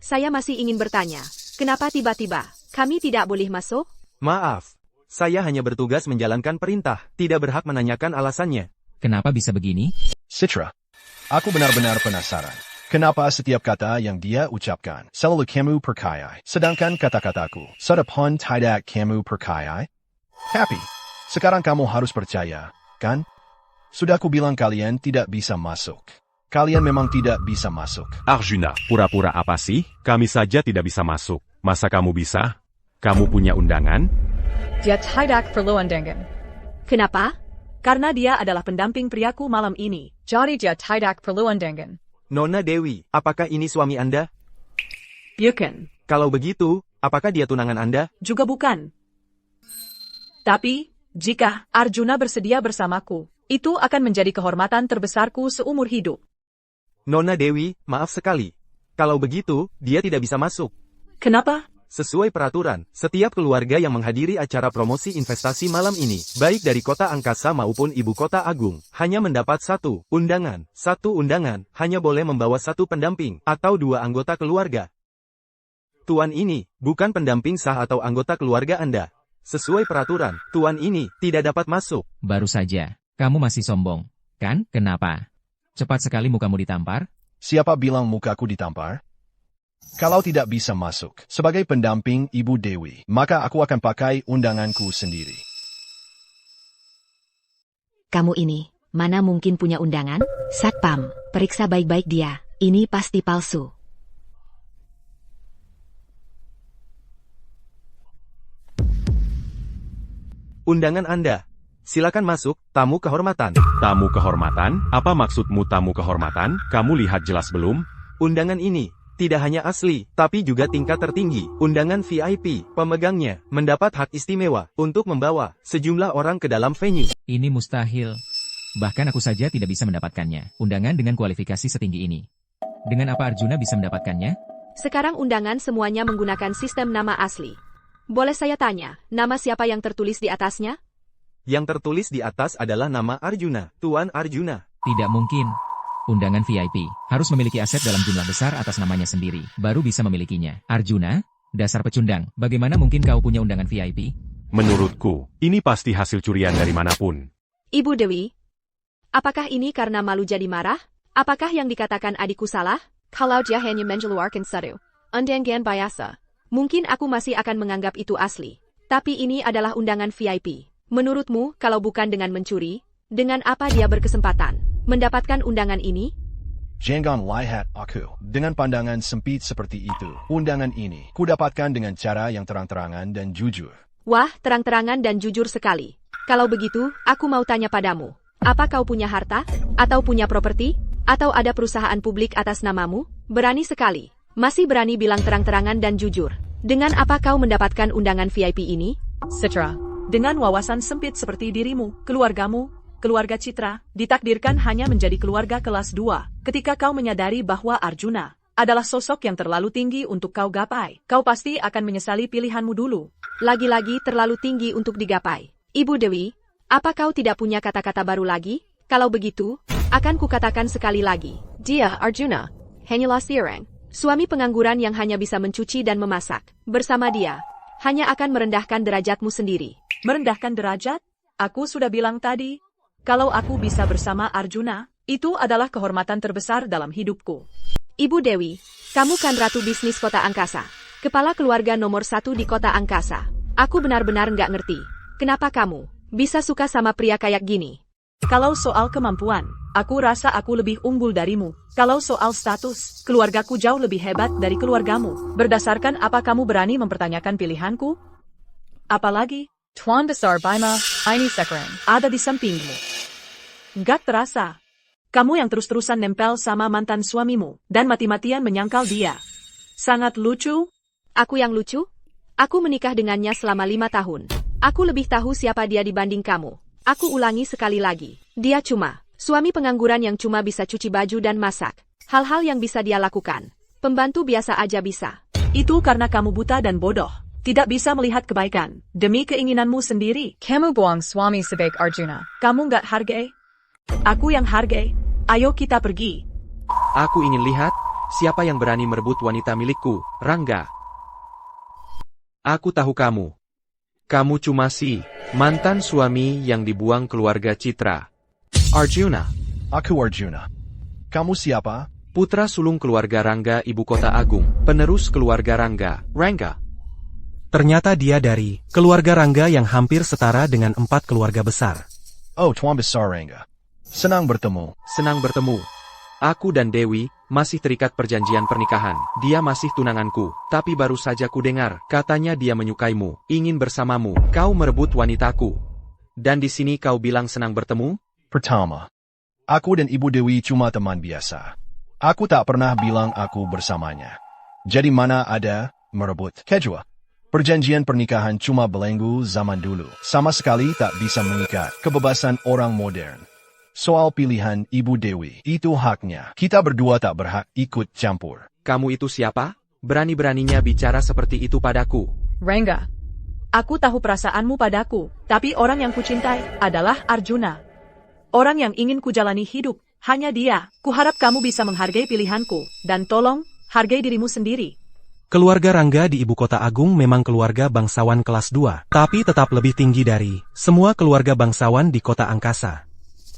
Saya masih ingin bertanya, kenapa tiba-tiba kami tidak boleh masuk? Maaf, saya hanya bertugas menjalankan perintah, tidak berhak menanyakan alasannya. Kenapa bisa begini? Citra, aku benar-benar penasaran. Kenapa setiap kata yang dia ucapkan selalu kamu percayai, sedangkan kata-kataku sedapun tidak kamu percayai? Happy, sekarang kamu harus percaya, kan? Sudah aku bilang kalian tidak bisa masuk. Kalian memang tidak bisa masuk. Arjuna, pura-pura apa sih? Kami saja tidak bisa masuk. Masa kamu bisa? Kamu punya undangan? Dia tidak perlu undangan. Kenapa? Karena dia adalah pendamping priaku malam ini. Jadi dia tidak perlu undangan. Nona Dewi, apakah ini suami Anda? Bukan. Kalau begitu, apakah dia tunangan Anda? Juga bukan. Tapi, jika Arjuna bersedia bersamaku, itu akan menjadi kehormatan terbesarku seumur hidup. Nona Dewi, maaf sekali. Kalau begitu, dia tidak bisa masuk. Kenapa? Sesuai peraturan, setiap keluarga yang menghadiri acara promosi investasi malam ini, baik dari kota angkasa maupun ibu kota agung, hanya mendapat satu undangan. Satu undangan, hanya boleh membawa satu pendamping, atau dua anggota keluarga. Tuan ini, bukan pendamping sah atau anggota keluarga Anda. Sesuai peraturan, tuan ini tidak dapat masuk. Baru saja, kamu masih sombong, kan? Kenapa? Cepat sekali mukamu ditampar? Siapa bilang mukaku ditampar? Kalau tidak bisa masuk sebagai pendamping Ibu Dewi, maka aku akan pakai undanganku sendiri. Kamu ini, mana mungkin punya undangan? Satpam, periksa baik-baik dia. Ini pasti palsu. Undangan Anda. Silakan masuk, tamu kehormatan. Tamu kehormatan? Apa maksudmu tamu kehormatan? Kamu lihat jelas belum? Undangan ini tidak hanya asli, tapi juga tingkat tertinggi. Undangan VIP, pemegangnya mendapat hak istimewa untuk membawa sejumlah orang ke dalam venue. Ini mustahil. Bahkan aku saja tidak bisa mendapatkannya. Undangan dengan kualifikasi setinggi ini. Dengan apa Arjuna bisa mendapatkannya? Sekarang undangan semuanya menggunakan sistem nama asli. Boleh saya tanya, nama siapa yang tertulis di atasnya? Yang tertulis di atas adalah nama Arjuna, Tuan Arjuna. Tidak mungkin. Undangan VIP harus memiliki aset dalam jumlah besar atas namanya sendiri, baru bisa memilikinya. Arjuna, dasar pecundang, bagaimana mungkin kau punya undangan VIP? Menurutku, ini pasti hasil curian dari manapun. Ibu Dewi, apakah ini karena malu jadi marah? Apakah yang dikatakan adikku salah? Kalau dia hanya mengeluarkan satu undangan biasa, mungkin aku masih akan menganggap itu asli. Tapi ini adalah undangan VIP. Menurutmu, kalau bukan dengan mencuri, dengan apa dia berkesempatan mendapatkan undangan ini? Jangan lihat aku dengan pandangan sempit seperti itu. Undangan ini kudapatkan dengan cara yang terang-terangan dan jujur. Wah, terang-terangan dan jujur sekali. Kalau begitu, aku mau tanya padamu. Apa kau punya harta? Atau punya properti? Atau ada perusahaan publik atas namamu? Berani sekali. Masih berani bilang terang-terangan dan jujur. Dengan apa kau mendapatkan undangan VIP ini? Citra, dengan wawasan sempit seperti dirimu, keluargamu, keluarga Citra, ditakdirkan hanya menjadi keluarga kelas 2. Ketika kau menyadari bahwa Arjuna adalah sosok yang terlalu tinggi untuk kau gapai, kau pasti akan menyesali pilihanmu dulu. Lagi-lagi terlalu tinggi untuk digapai. Ibu Dewi, apa kau tidak punya kata-kata baru lagi? Kalau begitu, akan kukatakan sekali lagi. dia Arjuna hanyalah seorang suami pengangguran yang hanya bisa mencuci dan memasak. Bersama dia, hanya akan merendahkan derajatmu sendiri. Merendahkan derajat? Aku sudah bilang tadi, kalau aku bisa bersama Arjuna, itu adalah kehormatan terbesar dalam hidupku. Ibu Dewi, kamu kan ratu bisnis kota angkasa. Kepala keluarga nomor 1 di kota angkasa. Aku benar-benar nggak ngerti. Kenapa kamu bisa suka sama pria kayak gini? Kalau soal kemampuan, aku rasa aku lebih unggul darimu. Kalau soal status, keluargaku jauh lebih hebat dari keluargamu. Berdasarkan apa kamu berani mempertanyakan pilihanku? Apalagi, Tuan Besar Bima, ini sekarang ada di sampingmu. Nggak terasa. Kamu yang terus-terusan nempel sama mantan suamimu, dan mati-matian menyangkal dia. Sangat lucu. Aku yang lucu? Aku menikah dengannya selama 5 tahun. Aku lebih tahu siapa dia dibanding kamu. Aku ulangi sekali lagi. Dia cuma suami pengangguran yang cuma bisa cuci baju dan masak. Hal-hal yang bisa dia lakukan, pembantu biasa aja bisa. Itu karena kamu buta dan bodoh. Tidak bisa melihat kebaikan, demi keinginanmu sendiri. kamu buang suami sebaik Arjuna. Kamu nggak hargai? Aku yang hargai. Ayo kita pergi. Aku ingin lihat, siapa yang berani merebut wanita milikku, Rangga. Aku tahu kamu. Kamu cuma si mantan suami yang dibuang keluarga Citra. Arjuna. Aku Arjuna. Kamu siapa? Putra sulung keluarga Rangga ibu kota agung, penerus keluarga Rangga, Rangga. Ternyata dia dari keluarga Rangga yang hampir setara dengan 4 keluarga besar. Oh, Tuan Besar Rangga. Senang bertemu. Senang bertemu. Aku dan Dewi masih terikat perjanjian pernikahan. Dia masih tunanganku, tapi baru saja ku dengar, katanya dia menyukaimu, ingin bersamamu, kau merebut wanitaku. Dan di sini kau bilang senang bertemu? Pertama, aku dan Ibu Dewi cuma teman biasa. Aku tak pernah bilang aku bersamanya. Jadi mana ada merebut? Kedua, perjanjian pernikahan cuma belenggu zaman dulu. Sama sekali tak bisa mengikat kebebasan orang modern. Soal pilihan Ibu Dewi, itu haknya. Kita berdua tak berhak ikut campur. Kamu itu siapa? berani-beraninya bicara seperti itu padaku. Rangga, aku tahu perasaanmu padaku, tapi orang yang kucintai adalah Arjuna. Orang yang ingin kujalani hidup, hanya dia. Kuharap kamu bisa menghargai pilihanku, dan tolong, hargai dirimu sendiri. Keluarga Rangga di Ibu Kota Agung memang keluarga bangsawan kelas 2, tapi tetap lebih tinggi dari semua keluarga bangsawan di Kota Angkasa.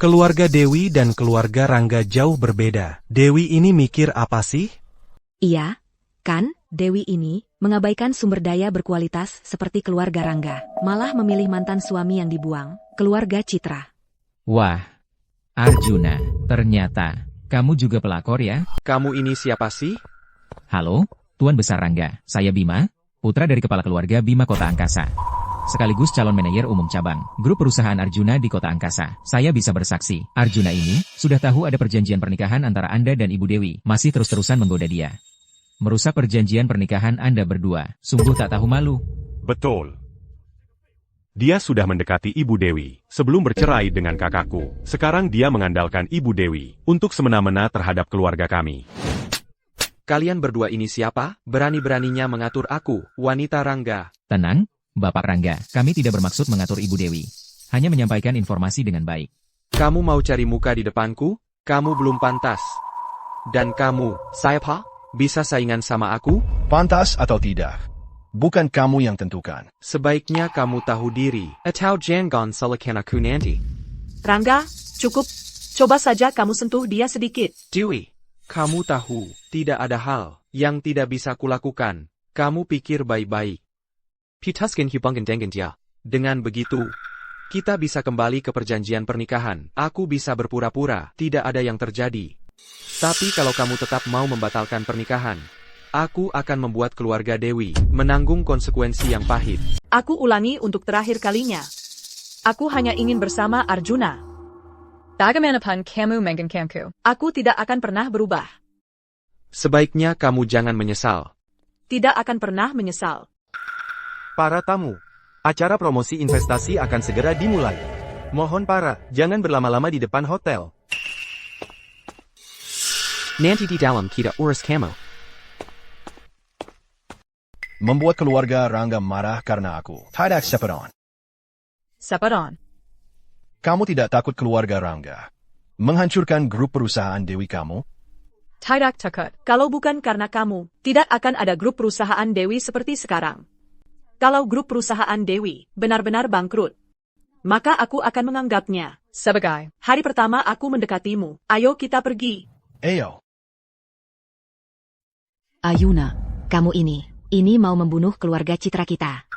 Keluarga Dewi dan keluarga Rangga jauh berbeda. Dewi ini mikir apa sih? Iya, kan, Dewi ini mengabaikan sumber daya berkualitas seperti keluarga Rangga, malah memilih mantan suami yang dibuang, keluarga Citra. Wah, Arjuna, ternyata kamu juga pelakor ya? Kamu ini siapa sih? Halo, Tuan Besar Rangga, saya Bima, putra dari Kepala Keluarga Bima Kota Angkasa. Sekaligus calon manajer umum cabang, grup perusahaan Arjuna di Kota Angkasa. Saya bisa bersaksi, Arjuna ini sudah tahu ada perjanjian pernikahan antara Anda dan Ibu Dewi, masih terus-terusan menggoda dia. Merusak perjanjian pernikahan Anda berdua, sungguh tak tahu malu. Betul. Dia sudah mendekati Ibu Dewi sebelum bercerai dengan kakakku. Sekarang dia mengandalkan Ibu Dewi untuk semena-mena terhadap keluarga kami. Kalian berdua ini siapa? Berani-beraninya mengatur aku, wanita Rangga. Tenang, Bapak Rangga, kami tidak bermaksud mengatur Ibu Dewi. Hanya menyampaikan informasi dengan baik. Kamu mau cari muka di depanku? Kamu belum pantas. Dan kamu, siapa? Bisa saingan sama aku? Pantas atau tidak? Bukan kamu yang tentukan. Sebaiknya kamu tahu diri. Atau jangan salahkan aku nanti. Rangga, cukup. Coba saja kamu sentuh dia sedikit. Dewi, kamu tahu, tidak ada hal yang tidak bisa kulakukan. Kamu pikir baik-baik. Pitaskin hubungan dengan dia. Dengan begitu, kita bisa kembali ke perjanjian pernikahan. Aku bisa berpura-pura, tidak ada yang terjadi. Tapi kalau kamu tetap mau membatalkan pernikahan, aku akan membuat keluarga Dewi menanggung konsekuensi yang pahit. Aku ulangi untuk terakhir kalinya. Aku hanya ingin bersama Arjuna. Bagaimana kamu menginginkanku? Aku tidak akan pernah berubah. Sebaiknya kamu jangan menyesal. Tidak akan pernah menyesal. Para tamu, acara promosi investasi akan segera dimulai. Mohon para, jangan berlama-lama di depan hotel. Nanti di dalam kita urus kamu. Membuat keluarga Rangga marah karena aku. Tidak sepadan. Sepadan. Kamu tidak takut keluarga Rangga menghancurkan grup perusahaan Dewi kamu? Tidak takut. Kalau bukan karena kamu, tidak akan ada grup perusahaan Dewi seperti sekarang. Kalau grup perusahaan Dewi benar-benar bangkrut, maka aku akan menganggapnya sebagai hari pertama aku mendekatimu. Ayo kita pergi. Ayo. Ayuna, kamu ini mau membunuh keluarga Citra kita.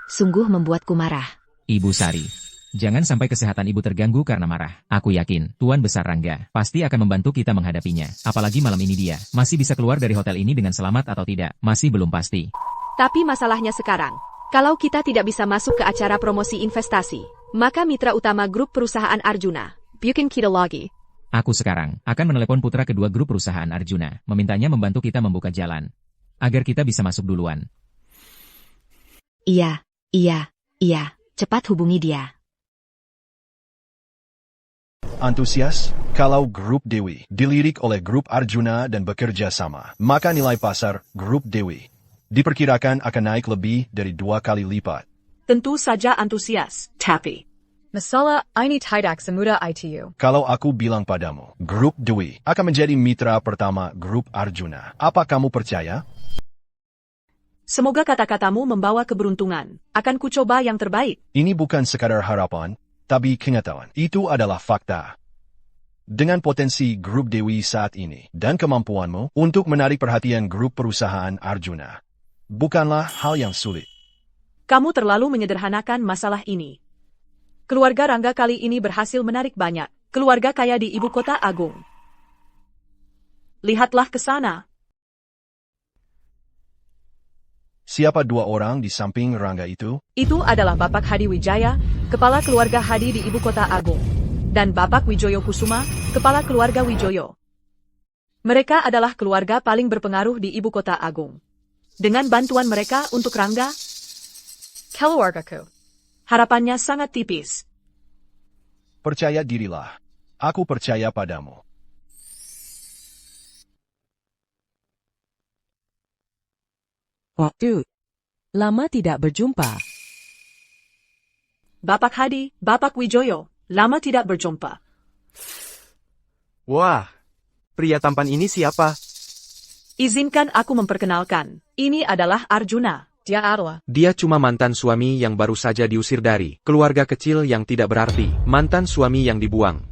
Sungguh membuatku marah. Ibu Sari, jangan sampai kesehatan ibu terganggu karena marah. Aku yakin, Tuan Besar Rangga pasti akan membantu kita menghadapinya. Apalagi malam ini dia masih bisa keluar dari hotel ini dengan selamat atau tidak, masih belum pasti. Tapi masalahnya sekarang, kalau kita tidak bisa masuk ke acara promosi investasi, maka mitra utama grup perusahaan Arjuna, bukan kita lagi. Aku sekarang akan menelepon putra kedua grup perusahaan Arjuna, memintanya membantu kita membuka jalan, agar kita bisa masuk duluan. Iya, cepat hubungi dia. Antusias, kalau grup Dewi dilirik oleh grup Arjuna dan bekerja sama, maka nilai pasar grup Dewi diperkirakan akan naik lebih dari 2 kali lipat. Tentu saja antusias, tapi masalah ini tidak semudah itu. Kalau aku bilang padamu, grup Dewi akan menjadi mitra pertama grup Arjuna, apa kamu percaya? Semoga kata-katamu membawa keberuntungan. Akan kucoba yang terbaik. Ini bukan sekadar harapan, tapi kenyataan. Itu adalah fakta. Dengan potensi grup Dewi saat ini, dan kemampuanmu untuk menarik perhatian grup perusahaan Arjuna, bukanlah hal yang sulit. Kamu terlalu menyederhanakan masalah ini. Keluarga Rangga kali ini berhasil menarik banyak keluarga kaya di Ibu Kota Agung. Lihatlah ke sana. Siapa 2 orang di samping Rangga itu? Itu adalah Bapak Hadi Wijaya, Kepala Keluarga Hadi di Ibu Kota Agung, dan Bapak Wijoyo Kusuma, Kepala Keluarga Wijoyo. Mereka adalah keluarga paling berpengaruh di Ibu Kota Agung. Dengan bantuan mereka untuk Rangga, Keluargaku, harapannya sangat tipis. Percaya dirilah. Aku percaya padamu. Waktu. Lama tidak berjumpa. Bapak Hadi, Bapak Wijoyo, lama tidak berjumpa. Wah, pria tampan ini siapa? Izinkan aku memperkenalkan. Ini adalah Arjuna. Dia adalah. Dia cuma mantan suami yang baru saja diusir dari keluarga kecil yang tidak berarti. Mantan suami yang dibuang.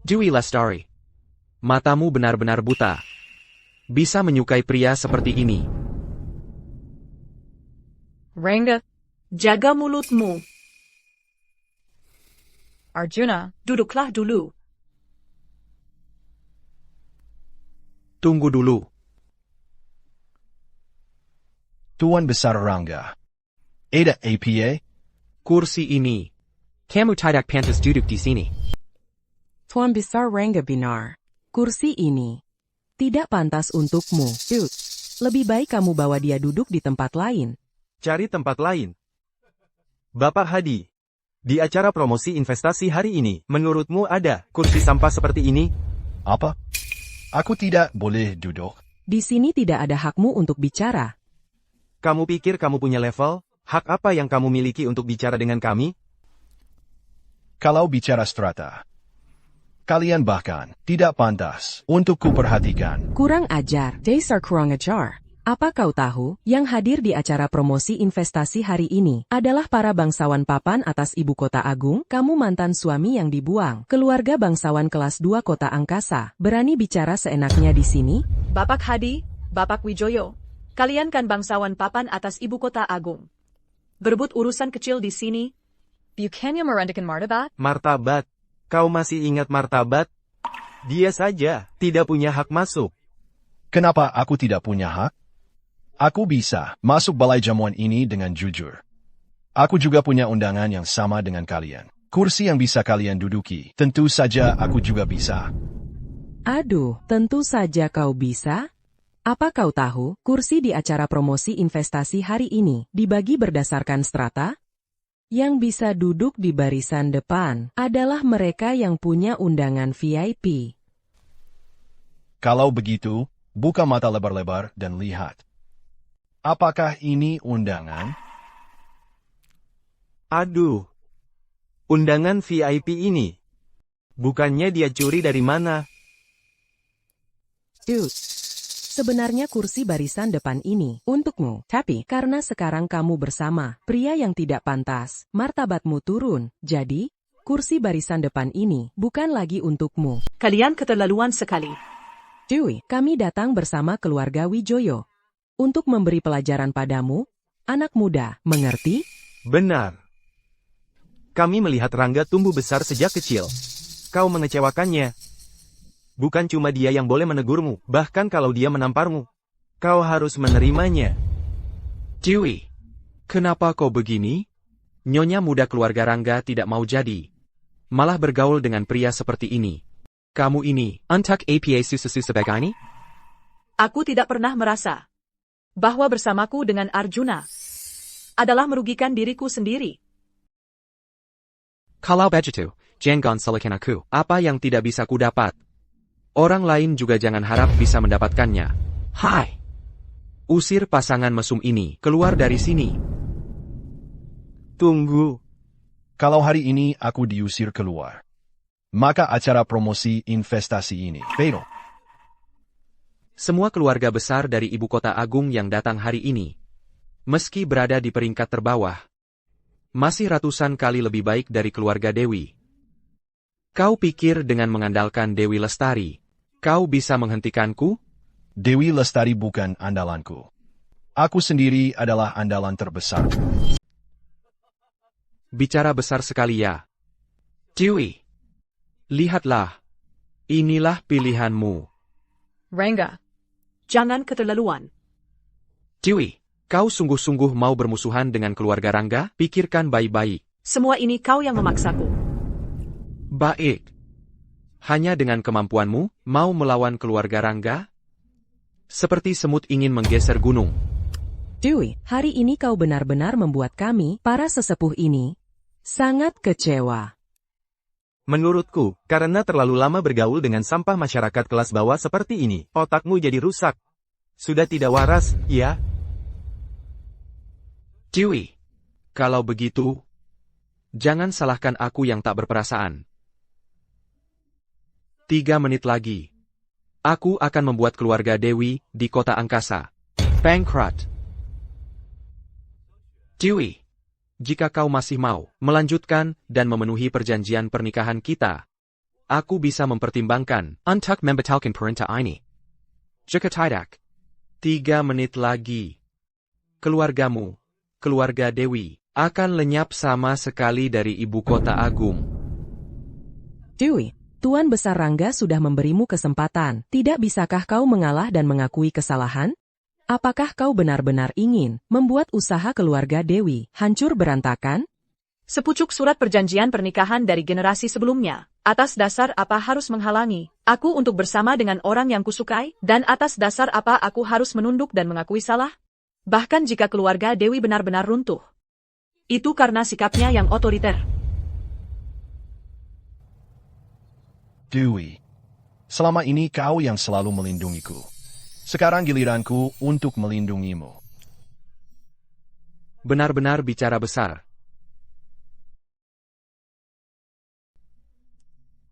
Dewi Lestari. Matamu benar-benar buta. Bisa menyukai pria seperti ini. Rangga. Jaga mulutmu. Arjuna. Duduklah dulu. Tunggu dulu. Tuan Besar Rangga. Ada APA? Kursi ini. Kamu tidak pantas duduk di sini. Tuan Besar Rangga Binar. Kursi ini tidak pantas untukmu. Dude, lebih baik kamu bawa dia duduk di tempat lain. Cari tempat lain. Bapak Hadi. Di acara promosi investasi hari ini, menurutmu ada kursi sampah seperti ini? Apa? Aku tidak boleh duduk. Di sini tidak ada hakmu untuk bicara. Kamu pikir kamu punya level? Hak apa yang kamu miliki untuk bicara dengan kami? Kalau bicara strata, kalian bahkan tidak pantas untuk kuperhatikan. Kurang ajar, dasar kurang ajar. Apa kau tahu, yang hadir di acara promosi investasi hari ini adalah para bangsawan papan atas ibu kota agung, kamu mantan suami yang dibuang, keluarga bangsawan kelas 2 kota angkasa, berani bicara seenaknya di sini? Bapak Hadi, Bapak Wijoyo, kalian kan bangsawan papan atas ibu kota agung. Berebut urusan kecil di sini. Bukannya merendahkan martabat? Martabat? Kau masih ingat martabat? Dia saja tidak punya hak masuk. Kenapa aku tidak punya hak? Aku bisa masuk balai jamuan ini dengan jujur. Aku juga punya undangan yang sama dengan kalian. Kursi yang bisa kalian duduki, tentu saja aku juga bisa. Aduh, tentu saja kau bisa? Apa kau tahu, kursi di acara promosi investasi hari ini dibagi berdasarkan strata? Yang bisa duduk di barisan depan adalah mereka yang punya undangan VIP. Kalau begitu, buka mata lebar-lebar dan lihat. Apakah ini undangan? Aduh. Undangan VIP ini. Bukannya dia curi dari mana? Dude. Sebenarnya kursi barisan depan ini untukmu, tapi karena sekarang kamu bersama pria yang tidak pantas, martabatmu turun, jadi kursi barisan depan ini bukan lagi untukmu. Kalian keterlaluan sekali. Dewi, kami datang bersama keluarga Wijoyo untuk memberi pelajaran padamu, anak muda, mengerti? Benar. Kami melihat Rangga tumbuh besar sejak kecil. Kau mengecewakannya. Bukan cuma dia yang boleh menegurmu, bahkan kalau dia menamparmu. Kau harus menerimanya. Dewi, kenapa kau begini? Nyonya muda keluarga Rangga tidak mau jadi. Malah bergaul dengan pria seperti ini. Kamu ini, antak APA susah-susah begini? Aku tidak pernah merasa bahwa bersamaku dengan Arjuna adalah merugikan diriku sendiri. Kalau begitu, jangan salahkan aku. Apa yang tidak bisa ku dapat? Orang lain juga jangan harap bisa mendapatkannya. Hai! Usir pasangan mesum ini keluar dari sini. Tunggu. Kalau hari ini aku diusir keluar, maka acara promosi investasi ini fail. Semua keluarga besar dari ibu kota agung yang datang hari ini, meski berada di peringkat terbawah, masih ratusan kali lebih baik dari keluarga Dewi. Kau pikir dengan mengandalkan Dewi Lestari, kau bisa menghentikanku? Dewi Lestari bukan andalanku. Aku sendiri adalah andalan terbesar. Bicara besar sekali ya. Dewi, lihatlah. Inilah pilihanmu. Rangga. Jangan keterlaluan. Dewi, kau sungguh-sungguh mau bermusuhan dengan keluarga Rangga? Pikirkan baik-baik. Semua ini kau yang memaksaku. Baik. Hanya dengan kemampuanmu, mau melawan keluarga Rangga? Seperti semut ingin menggeser gunung. Dewi, hari ini kau benar-benar membuat kami, para sesepuh ini, sangat kecewa. Menurutku, karena terlalu lama bergaul dengan sampah masyarakat kelas bawah seperti ini, otakmu jadi rusak. Sudah tidak waras, ya? Dewi, kalau begitu, jangan salahkan aku yang tak berperasaan. 3 menit lagi. Aku akan membuat keluarga Dewi di kota angkasa bankrupt. Dewi, jika kau masih mau melanjutkan dan memenuhi perjanjian pernikahan kita, aku bisa mempertimbangkan untuk membatalkan perintah ini. Jika tidak, 3 menit lagi. Keluargamu, keluarga Dewi, akan lenyap sama sekali dari ibu kota agung. Dewi, Tuan Besar Rangga sudah memberimu kesempatan. Tidak bisakah kau mengalah dan mengakui kesalahan? Apakah kau benar-benar ingin membuat usaha keluarga Dewi hancur berantakan? Sepucuk surat perjanjian pernikahan dari generasi sebelumnya. Atas dasar apa harus menghalangi aku untuk bersama dengan orang yang kusukai? Dan atas dasar apa aku harus menunduk dan mengakui salah? Bahkan jika keluarga Dewi benar-benar runtuh. Itu karena sikapnya yang otoriter. Dewi, selama ini kau yang selalu melindungiku. Sekarang giliranku untuk melindungimu. Benar-benar bicara besar.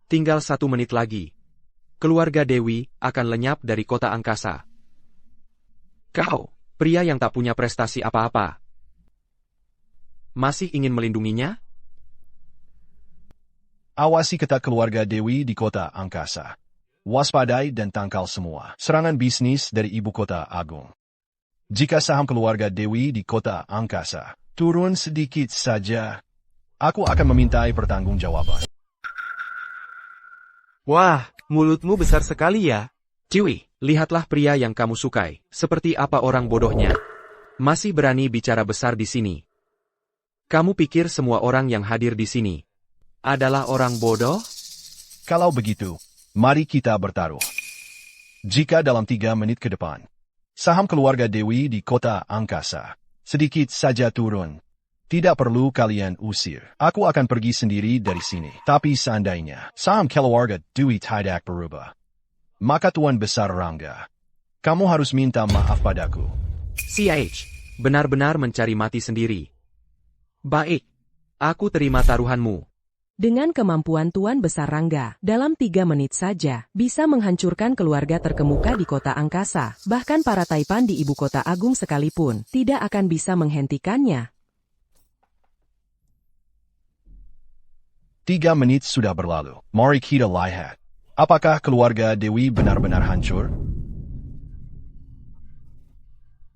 Tinggal 1 menit lagi. Keluarga Dewi akan lenyap dari kota angkasa. Kau, pria yang tak punya prestasi apa-apa, masih ingin melindunginya? Awasi ketat keluarga Dewi di kota angkasa. Waspadai dan tangkal semua serangan bisnis dari ibu kota agung. Jika saham keluarga Dewi di kota angkasa turun sedikit saja, aku akan memintai pertanggungjawaban. Wah, mulutmu besar sekali ya. Dewi, lihatlah pria yang kamu sukai. Seperti apa orang bodohnya. Masih berani bicara besar di sini. Kamu pikir semua orang yang hadir di sini adalah orang bodoh? Kalau begitu, mari kita bertaruh. Jika dalam 3 menit ke depan, saham keluarga Dewi di kota angkasa sedikit saja turun, tidak perlu kalian usir. Aku akan pergi sendiri dari sini. Tapi seandainya saham keluarga Dewi tidak berubah, maka Tuan Besar Rangga, kamu harus minta maaf padaku. CH, benar-benar mencari mati sendiri. Baik, aku terima taruhanmu. Dengan kemampuan Tuan Besar Rangga, dalam 3 menit saja, bisa menghancurkan keluarga terkemuka di kota angkasa. Bahkan para taipan di ibu kota agung sekalipun, tidak akan bisa menghentikannya. 3 menit sudah berlalu. Mari kita lihat. Apakah keluarga Dewi benar-benar hancur?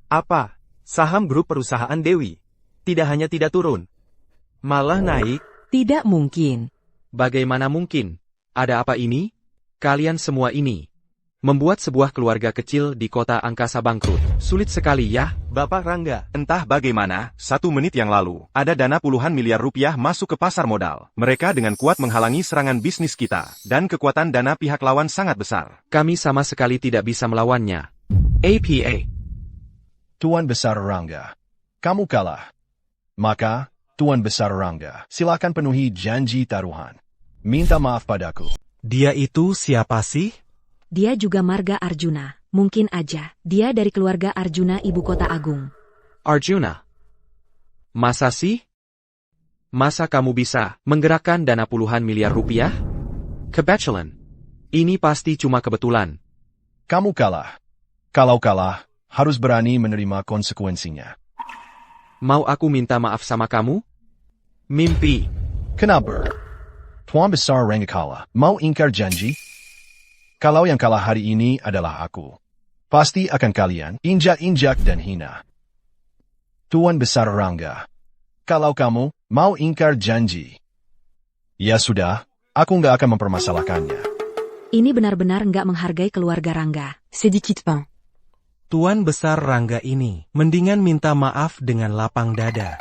Apa? Saham grup perusahaan Dewi tidak hanya tidak turun, malah naik. Tidak mungkin. Bagaimana mungkin? Ada apa ini? Kalian semua ini membuat sebuah keluarga kecil di kota angkasa bangkrut. Sulit sekali ya, Bapak Rangga. Entah bagaimana, 1 menit yang lalu, ada dana puluhan miliar rupiah masuk ke pasar modal. Mereka dengan kuat menghalangi serangan bisnis kita, dan kekuatan dana pihak lawan sangat besar. Kami sama sekali tidak bisa melawannya. APA. Tuan Besar Rangga, kamu kalah. Maka, Tuan Besar Rangga, silakan penuhi janji taruhan. Minta maaf padaku. Dia itu siapa sih? Dia juga marga Arjuna. Mungkin aja, dia dari keluarga Arjuna ibu kota agung. Arjuna? Masa sih? Masa kamu bisa menggerakkan dana puluhan miliar rupiah? Kebetulan. Ini pasti cuma kebetulan. Kamu kalah. Kalau kalah, harus berani menerima konsekuensinya. Mau aku minta maaf sama kamu? Mimpi. Kenapa? Tuan Besar Rangga kalah. Mau ingkar janji? Kalau yang kalah hari ini adalah aku, pasti akan kalian injak-injak dan hina. Tuan Besar Rangga, kalau kamu mau ingkar janji, ya sudah, aku nggak akan mempermasalahkannya. Ini benar-benar nggak menghargai keluarga Rangga. Sedikit bang. Tuan Besar Rangga ini mendingan minta maaf dengan lapang dada.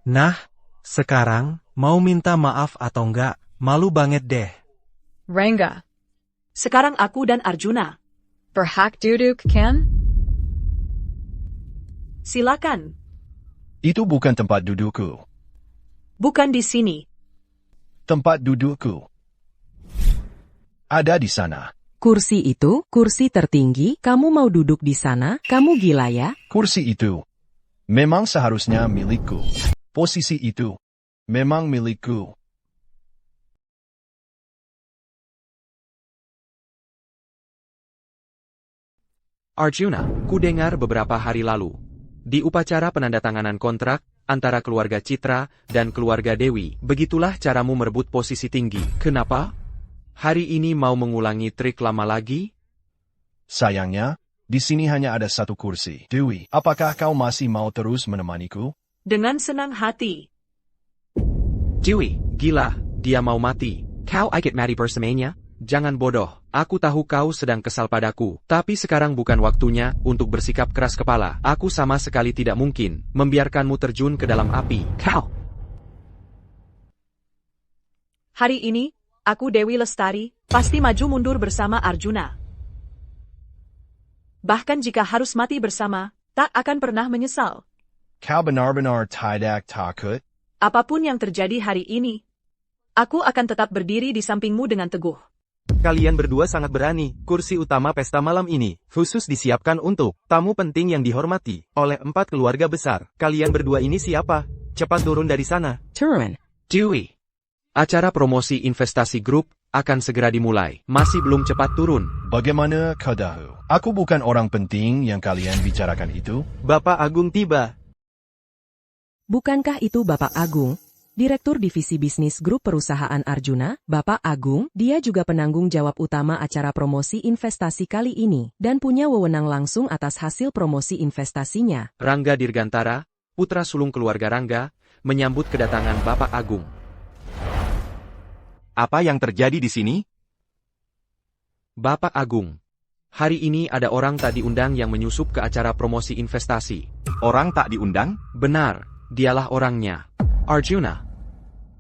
Nah, sekarang mau minta maaf atau enggak, malu banget deh. Rangga. Sekarang aku dan Arjuna. Berhak duduk, kan? Silakan. Itu bukan tempat dudukku. Bukan di sini. Tempat dudukku ada di sana. Kursi itu, kursi tertinggi, kamu mau duduk di sana? Kamu gila ya? Kursi itu Memang seharusnya milikku. Posisi itu memang milikku. Arjuna, ku dengar beberapa hari lalu. Di upacara penandatanganan kontrak antara keluarga Citra dan keluarga Dewi, begitulah caramu merebut posisi tinggi. Kenapa? Hari ini mau mengulangi trik lama lagi? Sayangnya, di sini hanya ada satu kursi. Dewi, apakah kau masih mau terus menemaniku? Dengan senang hati. Dewi, gila, dia mau mati. Kau ikut mati bersamanya? Jangan bodoh, aku tahu kau sedang kesal padaku, tapi sekarang bukan waktunya untuk bersikap keras kepala. Aku sama sekali tidak mungkin membiarkanmu terjun ke dalam api. Kau! Hari ini, aku Dewi Lestari, pasti maju mundur bersama Arjuna. Bahkan jika harus mati bersama, tak akan pernah menyesal. Kau benar-benar tidak takut? Apapun yang terjadi hari ini, aku akan tetap berdiri di sampingmu dengan teguh. Kalian berdua sangat berani. Kursi utama pesta malam ini khusus disiapkan untuk tamu penting yang dihormati oleh 4 keluarga besar. Kalian berdua ini siapa? Cepat turun dari sana. Turun. Dewi. Acara promosi investasi grup akan segera dimulai. Masih belum cepat turun. Bagaimana kau tahu? Aku bukan orang penting yang kalian bicarakan itu. Bapak Agung tiba. Bukankah itu Bapak Agung? Direktur Divisi Bisnis Grup Perusahaan Arjuna, Bapak Agung, dia juga penanggung jawab utama acara promosi investasi kali ini, dan punya wewenang langsung atas hasil promosi investasinya. Rangga Dirgantara, putra sulung keluarga Rangga, menyambut kedatangan Bapak Agung. Apa yang terjadi di sini? Bapak Agung, hari ini ada orang tak diundang yang menyusup ke acara promosi investasi. Orang tak diundang? Benar, dialah orangnya. Arjuna,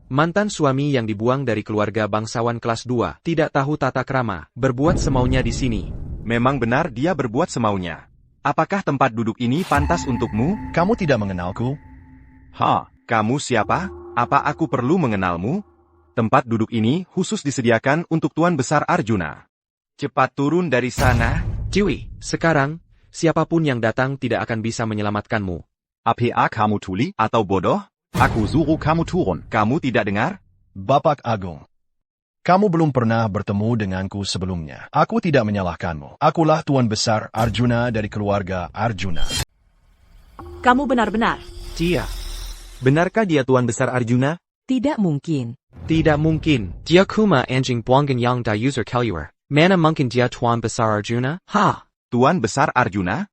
mantan suami yang dibuang dari keluarga bangsawan kelas 2, tidak tahu tata krama, berbuat semaunya di sini. Memang benar dia berbuat semaunya. Apakah tempat duduk ini pantas untukmu? Kamu tidak mengenalku? Kamu siapa? Apa aku perlu mengenalmu? Tempat duduk ini khusus disediakan untuk Tuan Besar Arjuna. Cepat turun dari sana. Dewi, sekarang, siapapun yang datang tidak akan bisa menyelamatkanmu. APA kamu tuli atau bodoh? Aku suruh kamu turun. Kamu tidak dengar? Bapak Agung, kamu belum pernah bertemu denganku sebelumnya. Aku tidak menyalahkanmu. Akulah Tuan Besar Arjuna dari keluarga Arjuna. Kamu benar-benar. Dia. Benarkah dia Tuan Besar Arjuna? Tidak mungkin. Tidak mungkin. Dia kuma anjing buangan yang da user keluar. Mana mungkin dia Tuan Besar Arjuna? Tuan Besar Arjuna?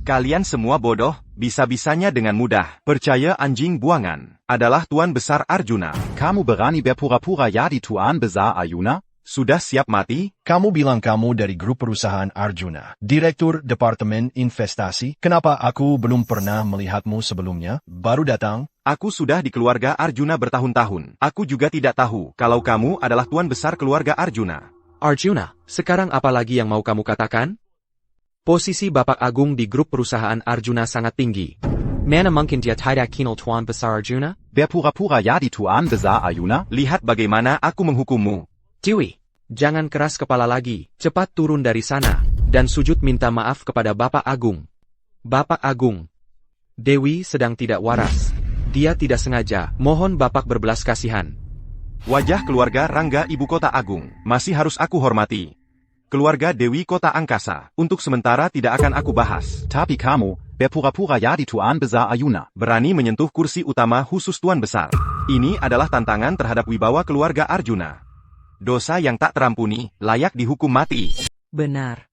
Kalian semua bodoh, bisa-bisanya dengan mudah percaya anjing buangan adalah Tuan Besar Arjuna. Kamu berani berpura-pura jadi Tuan Besar Arjuna? Sudah siap mati? Kamu bilang kamu dari grup perusahaan Arjuna, Direktur Departemen Investasi. Kenapa aku belum pernah melihatmu sebelumnya? Baru datang? Aku sudah di keluarga Arjuna bertahun-tahun. Aku juga tidak tahu kalau kamu adalah Tuan Besar keluarga Arjuna. Arjuna, sekarang apa lagi yang mau kamu katakan? Posisi Bapak Agung di grup perusahaan Arjuna sangat tinggi. Mana mungkin dia tidak kenal Tuan Besar Arjuna? Berpura-pura jadi Tuan Besar Arjuna? Lihat bagaimana aku menghukummu. Dewi, jangan keras kepala lagi. Cepat turun dari sana dan sujud minta maaf kepada Bapak Agung. Bapak Agung, Dewi sedang tidak waras. Dia tidak sengaja. Mohon Bapak berbelas kasihan. Wajah keluarga Rangga Ibu Kota Agung masih harus aku hormati. Keluarga Dewi Kota Angkasa, untuk sementara tidak akan aku bahas. Tapi kamu, berpura-pura jadi Tuan Besar Arjuna. Berani menyentuh kursi utama khusus Tuan Besar. Ini adalah tantangan terhadap wibawa keluarga Arjuna. Dosa yang tak terampuni, layak dihukum mati. Benar.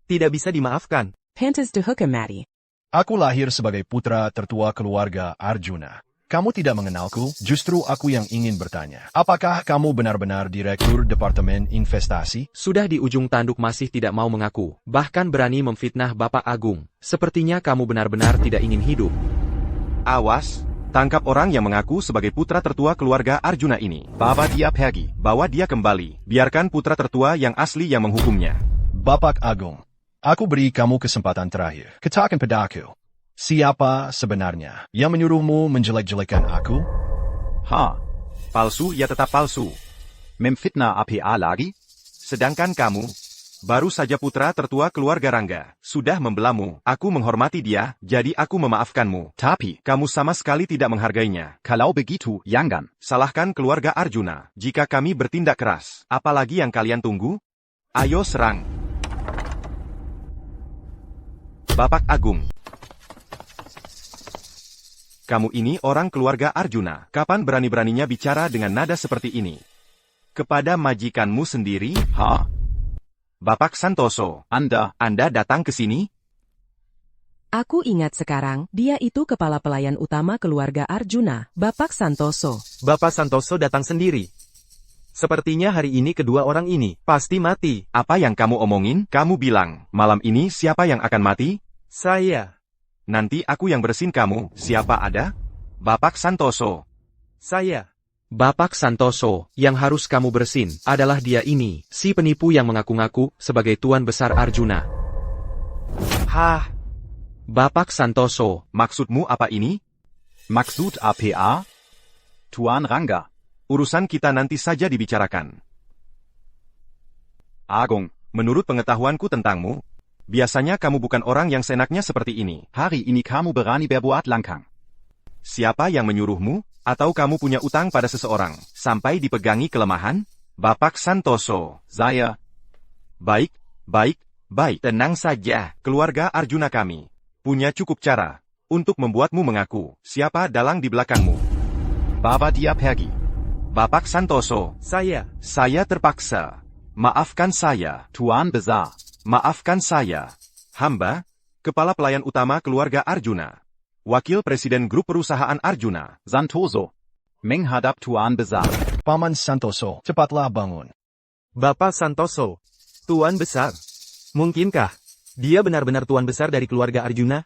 Tidak bisa dimaafkan. Pantas dihukum mati. Aku lahir sebagai putra tertua keluarga Arjuna. Kamu tidak mengenalku, justru aku yang ingin bertanya. Apakah kamu benar-benar Direktur Departemen Investasi? Sudah di ujung tanduk masih tidak mau mengaku, bahkan berani memfitnah Bapak Agung. Sepertinya kamu benar-benar tidak ingin hidup. Awas, tangkap orang yang mengaku sebagai putra tertua keluarga Arjuna ini. Bawa dia pergi. Bawa dia kembali. Biarkan putra tertua yang asli yang menghukumnya. Bapak Agung, aku beri kamu kesempatan terakhir. Katakan padaku. Siapa sebenarnya yang menyuruhmu menjelek-jelekan aku? Palsu ya tetap palsu. Memfitnah APA lagi? Sedangkan kamu, Baru saja putra tertua keluarga Rangga sudah membelamu. Aku menghormati dia, jadi aku memaafkanmu. Tapi, Kamu sama sekali tidak menghargainya. kalau begitu, jangan. Salahkan keluarga Arjuna jika kami bertindak keras. Apalagi yang kalian tunggu? Ayo serang. Bapak Agung. Kamu ini orang keluarga Arjuna. Kapan berani-beraninya bicara dengan nada seperti ini? Kepada majikanmu sendiri? Hah? Bapak Santoso, Anda datang ke sini? Aku ingat sekarang, dia itu kepala pelayan utama keluarga Arjuna, Bapak Santoso. Bapak Santoso datang sendiri. Sepertinya hari ini kedua orang ini pasti mati. Apa yang kamu omongin? Kamu bilang, malam ini siapa yang akan mati? Saya. Nanti aku yang bersin kamu. Siapa ada? Bapak Santoso. Saya. Bapak Santoso, yang harus kamu bersin adalah dia ini, si penipu yang mengaku-ngaku sebagai Tuan Besar Arjuna. Hah? Bapak Santoso, maksudmu apa ini? Maksud APA? Tuan Rangga. Urusan kita nanti saja dibicarakan. Agung, menurut pengetahuanku tentangmu, biasanya kamu bukan orang yang seenaknya seperti ini. Hari ini kamu berani berbuat langkang. Siapa yang menyuruhmu? Atau kamu punya utang pada seseorang, sampai dipegangi kelemahan? Bapak Santoso, Saya. Baik, tenang saja. Keluarga Arjuna kami punya cukup cara untuk membuatmu mengaku siapa dalang di belakangmu. Bawa dia pergi. Bapak Santoso, saya terpaksa. Maafkan saya. Tuan Besar. Maafkan saya. Hamba, kepala pelayan utama keluarga Arjuna. Wakil Presiden Grup Perusahaan Arjuna, Santoso. Menghadap Tuan Besar. Paman Santoso, cepatlah bangun. Bapak Santoso, Tuan Besar. Mungkinkah dia benar-benar Tuan Besar dari keluarga Arjuna?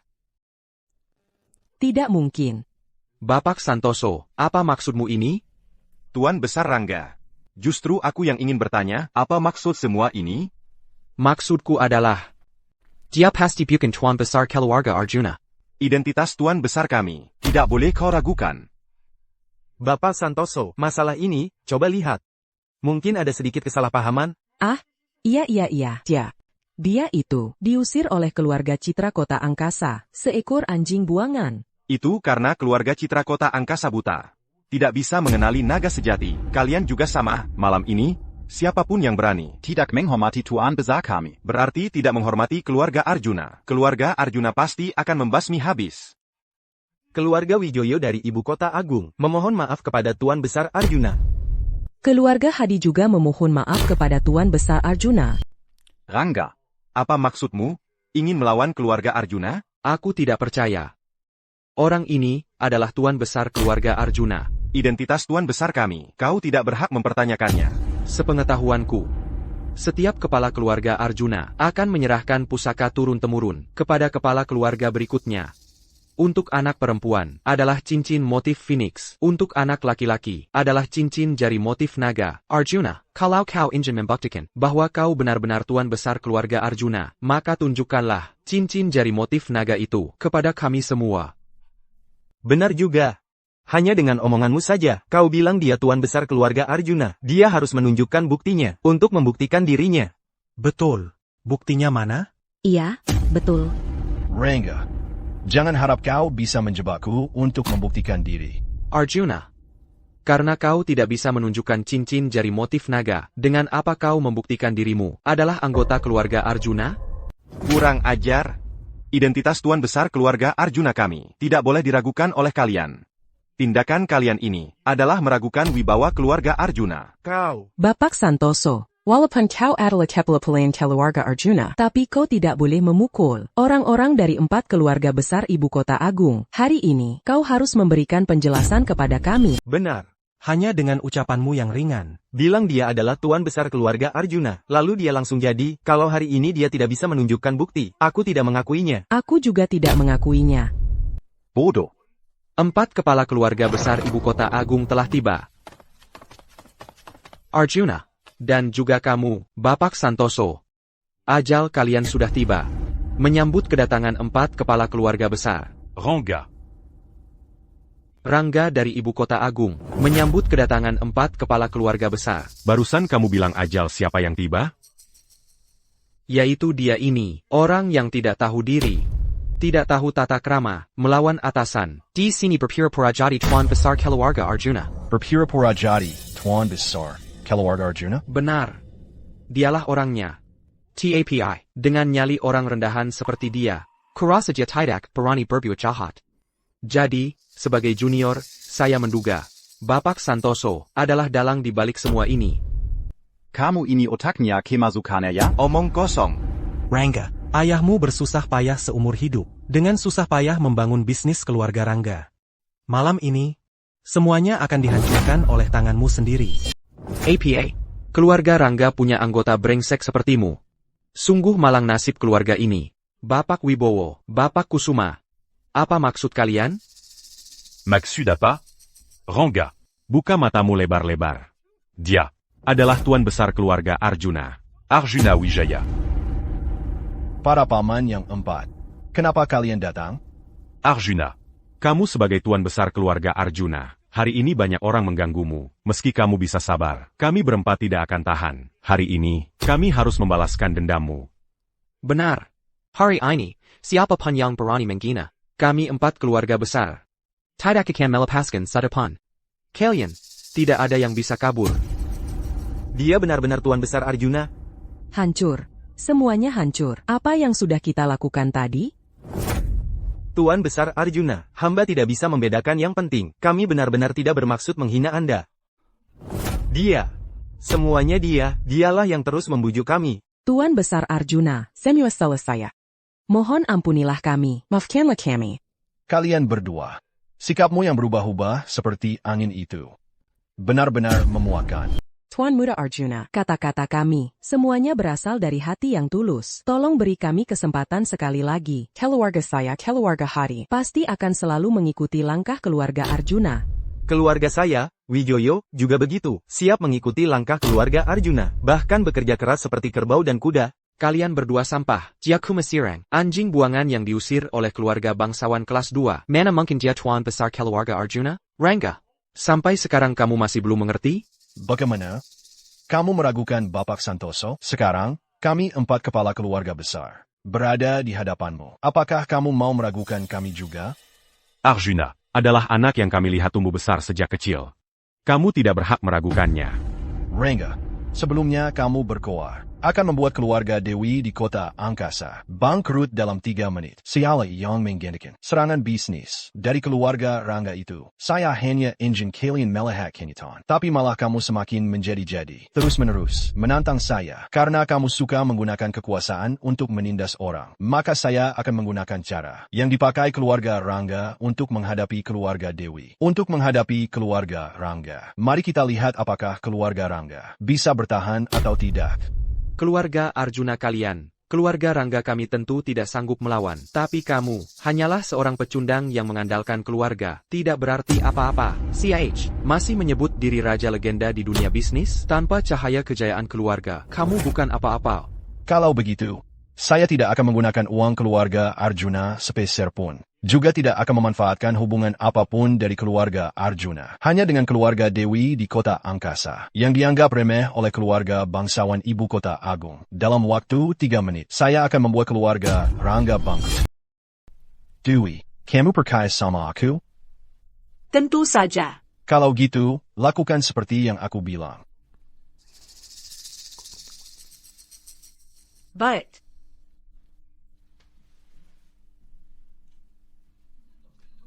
Tidak mungkin. Bapak Santoso, apa maksudmu ini? Tuan Besar Rangga. Justru aku yang ingin bertanya, apa maksud semua ini? Maksudku adalah, dia pasti bukan Tuan Besar keluarga Arjuna. Identitas Tuan Besar kami tidak boleh kau ragukan. Bapak Santoso, masalah ini, coba lihat. Mungkin ada sedikit kesalahpahaman. Iya. Dia itu diusir oleh keluarga Citra Kota Angkasa, seekor anjing buangan. Itu karena keluarga Citra Kota Angkasa buta. Tidak bisa mengenali naga sejati. Kalian juga sama. Malam ini, siapapun yang berani tidak menghormati Tuan Besar kami, berarti tidak menghormati keluarga Arjuna. Keluarga Arjuna pasti akan membasmi habis. Keluarga Wijoyo dari Ibu Kota Agung memohon maaf kepada Tuan Besar Arjuna. Keluarga Hadi juga memohon maaf kepada Tuan Besar Arjuna. Rangga, apa maksudmu? Ingin melawan keluarga Arjuna? Aku tidak percaya. Orang ini adalah Tuan Besar keluarga Arjuna. Identitas Tuan Besar kami, kau tidak berhak mempertanyakannya. Sepengetahuanku, setiap kepala keluarga Arjuna akan menyerahkan pusaka turun-temurun kepada kepala keluarga berikutnya. Untuk anak perempuan adalah cincin motif phoenix. Untuk anak laki-laki adalah cincin jari motif naga. Arjuna, kalau kau ingin membuktikan bahwa kau benar-benar Tuan Besar keluarga Arjuna, maka tunjukkanlah cincin jari motif naga itu kepada kami semua. Benar juga. Hanya dengan omonganmu saja, kau bilang dia Tuan Besar keluarga Arjuna. Dia harus menunjukkan buktinya untuk membuktikan dirinya. Betul. Buktinya mana? Iya, betul. Rangga, jangan harap kau bisa menjebakku untuk membuktikan diri. Arjuna, karena kau tidak bisa menunjukkan cincin jari motif naga, dengan apa kau membuktikan dirimu adalah anggota keluarga Arjuna? Kurang ajar. Identitas Tuan Besar keluarga Arjuna kami tidak boleh diragukan oleh kalian. Tindakan kalian ini adalah meragukan wibawa keluarga Arjuna. Bapak Santoso, walaupun kau adalah kepala pelayan keluarga Arjuna, tapi kau tidak boleh memukul orang-orang dari 4 keluarga besar Ibu Kota Agung. Hari ini, kau harus memberikan penjelasan kepada kami. Benar. Hanya dengan ucapanmu yang ringan. Bilang dia adalah Tuan Besar keluarga Arjuna. Lalu dia langsung jadi, kalau hari ini dia tidak bisa menunjukkan bukti, aku tidak mengakuinya. Aku juga tidak mengakuinya. Bodoh. 4 kepala keluarga besar Ibu Kota Agung telah tiba. Arjuna, dan juga kamu, Bapak Santoso. Ajal kalian sudah tiba. Menyambut kedatangan 4 kepala keluarga besar. Rangga dari Ibu Kota Agung, menyambut kedatangan 4 kepala keluarga besar. Barusan kamu bilang ajal siapa yang tiba? Yaitu dia ini, orang yang tidak tahu diri. Tidak tahu tata krama, melawan atasan. Di sini berpura-pura jadi tuan besar keluarga Arjuna. Berpura-pura jadi tuan besar keluarga Arjuna? Benar. Dialah orangnya. TAPI. Dengan nyali orang rendahan seperti dia. Kurasa dia tidak berani berbuat jahat. Jadi, sebagai junior, saya menduga, Bapak Santoso adalah dalang di balik semua ini. Kamu ini otaknya kemasukannya ya? Omong kosong. Rangga, ayahmu bersusah payah seumur hidup, dengan susah payah membangun bisnis keluarga Rangga. Malam ini, semuanya akan dihancurkan oleh tanganmu sendiri. APA. Keluarga Rangga punya anggota brengsek sepertimu. Sungguh malang nasib keluarga ini. Bapak Wibowo, Bapak Kusuma. Apa maksud kalian? Maksud apa? Rangga. Buka matamu lebar-lebar. Dia adalah tuan besar keluarga Arjuna. Arjuna Wijaya. Para paman yang 4. Kenapa kalian datang? Arjuna. Kamu sebagai tuan besar keluarga Arjuna. Hari ini banyak orang mengganggumu. Meski kamu bisa sabar, kami berempat tidak akan tahan. Hari ini, kami harus membalaskan dendammu. Benar. Hari ini, siapa pun yang berani menghina. Kami 4 keluarga besar. Tidak akan melepaskan sadapan. Kalian, tidak ada yang bisa kabur. Dia benar-benar tuan besar Arjuna. Hancur. Semuanya hancur. Apa yang sudah kita lakukan tadi? Tuan besar Arjuna, hamba tidak bisa membedakan yang penting. Kami benar-benar tidak bermaksud menghina Anda. Dia. Semuanya dialah yang terus membujuk kami. Tuan besar Arjuna, semua salah saya. Mohon ampunilah kami. Maafkanlah kami. Kalian berdua. Sikapmu yang berubah-ubah seperti angin itu benar-benar memuakkan. Tuan Muda Arjuna, kata-kata kami, semuanya berasal dari hati yang tulus. Tolong beri kami kesempatan sekali lagi. Keluarga saya, keluarga Hari, pasti akan selalu mengikuti langkah keluarga Arjuna. Keluarga saya, Wijoyo, juga begitu. Siap mengikuti langkah keluarga Arjuna. Bahkan bekerja keras seperti kerbau dan kuda. Kalian berdua sampah. Jiaku Mesirang. Anjing buangan yang diusir oleh keluarga bangsawan kelas 2. Mana mungkin dia tuan besar keluarga Arjuna? Rangga. Sampai sekarang kamu masih belum mengerti? Bagaimana? Kamu meragukan Bapak Santoso? Sekarang, kami 4 kepala keluarga besar berada di hadapanmu. Apakah kamu mau meragukan kami juga? Arjuna adalah anak yang kami lihat tumbuh besar sejak kecil. Kamu tidak berhak meragukannya. Rangga, sebelumnya kamu berkoar akan membuat keluarga Dewi di kota angkasa bangkrut dalam 3 menit. Siapa yang menggantikan serangan bisnis dari keluarga Rangga itu? Saya hanya ingin kalian melihat kenyataan. Tapi malah kamu semakin menjadi-jadi. Terus-menerus menantang saya. Karena kamu suka menggunakan kekuasaan untuk menindas orang. Maka saya akan menggunakan cara yang dipakai keluarga Rangga untuk menghadapi keluarga Dewi. Untuk menghadapi keluarga Rangga. Mari kita lihat apakah keluarga Rangga bisa bertahan atau tidak. Keluarga Arjuna kalian, keluarga Rangga kami tentu tidak sanggup melawan. Tapi kamu, hanyalah seorang pecundang yang mengandalkan keluarga. Tidak berarti apa-apa. CH, masih menyebut diri raja legenda di dunia bisnis? Tanpa cahaya kejayaan keluarga, kamu bukan apa-apa. Kalau begitu, saya tidak akan menggunakan uang keluarga Arjuna sepeser pun. Juga tidak akan memanfaatkan hubungan apapun dari keluarga Arjuna. Hanya dengan keluarga Dewi di kota angkasa, yang dianggap remeh oleh keluarga bangsawan ibu kota agung. Dalam waktu 3 menit, saya akan membuat keluarga Rangga bangkrut. Dewi, kamu percaya sama aku? Tentu saja. Kalau gitu, lakukan seperti yang aku bilang. Baik.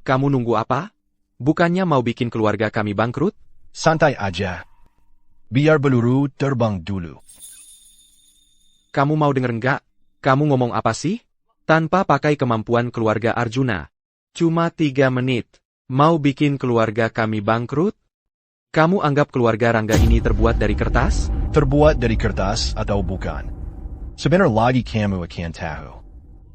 Kamu nunggu apa? Bukannya mau bikin keluarga kami bangkrut? Santai aja. Biar peluru terbang dulu. Kamu mau denger nggak? Kamu ngomong apa sih? Tanpa pakai kemampuan keluarga Arjuna. Cuma 3 menit. Mau bikin keluarga kami bangkrut? Kamu anggap keluarga Rangga ini terbuat dari kertas? Terbuat dari kertas atau bukan? Sebentar lagi kamu akan tahu.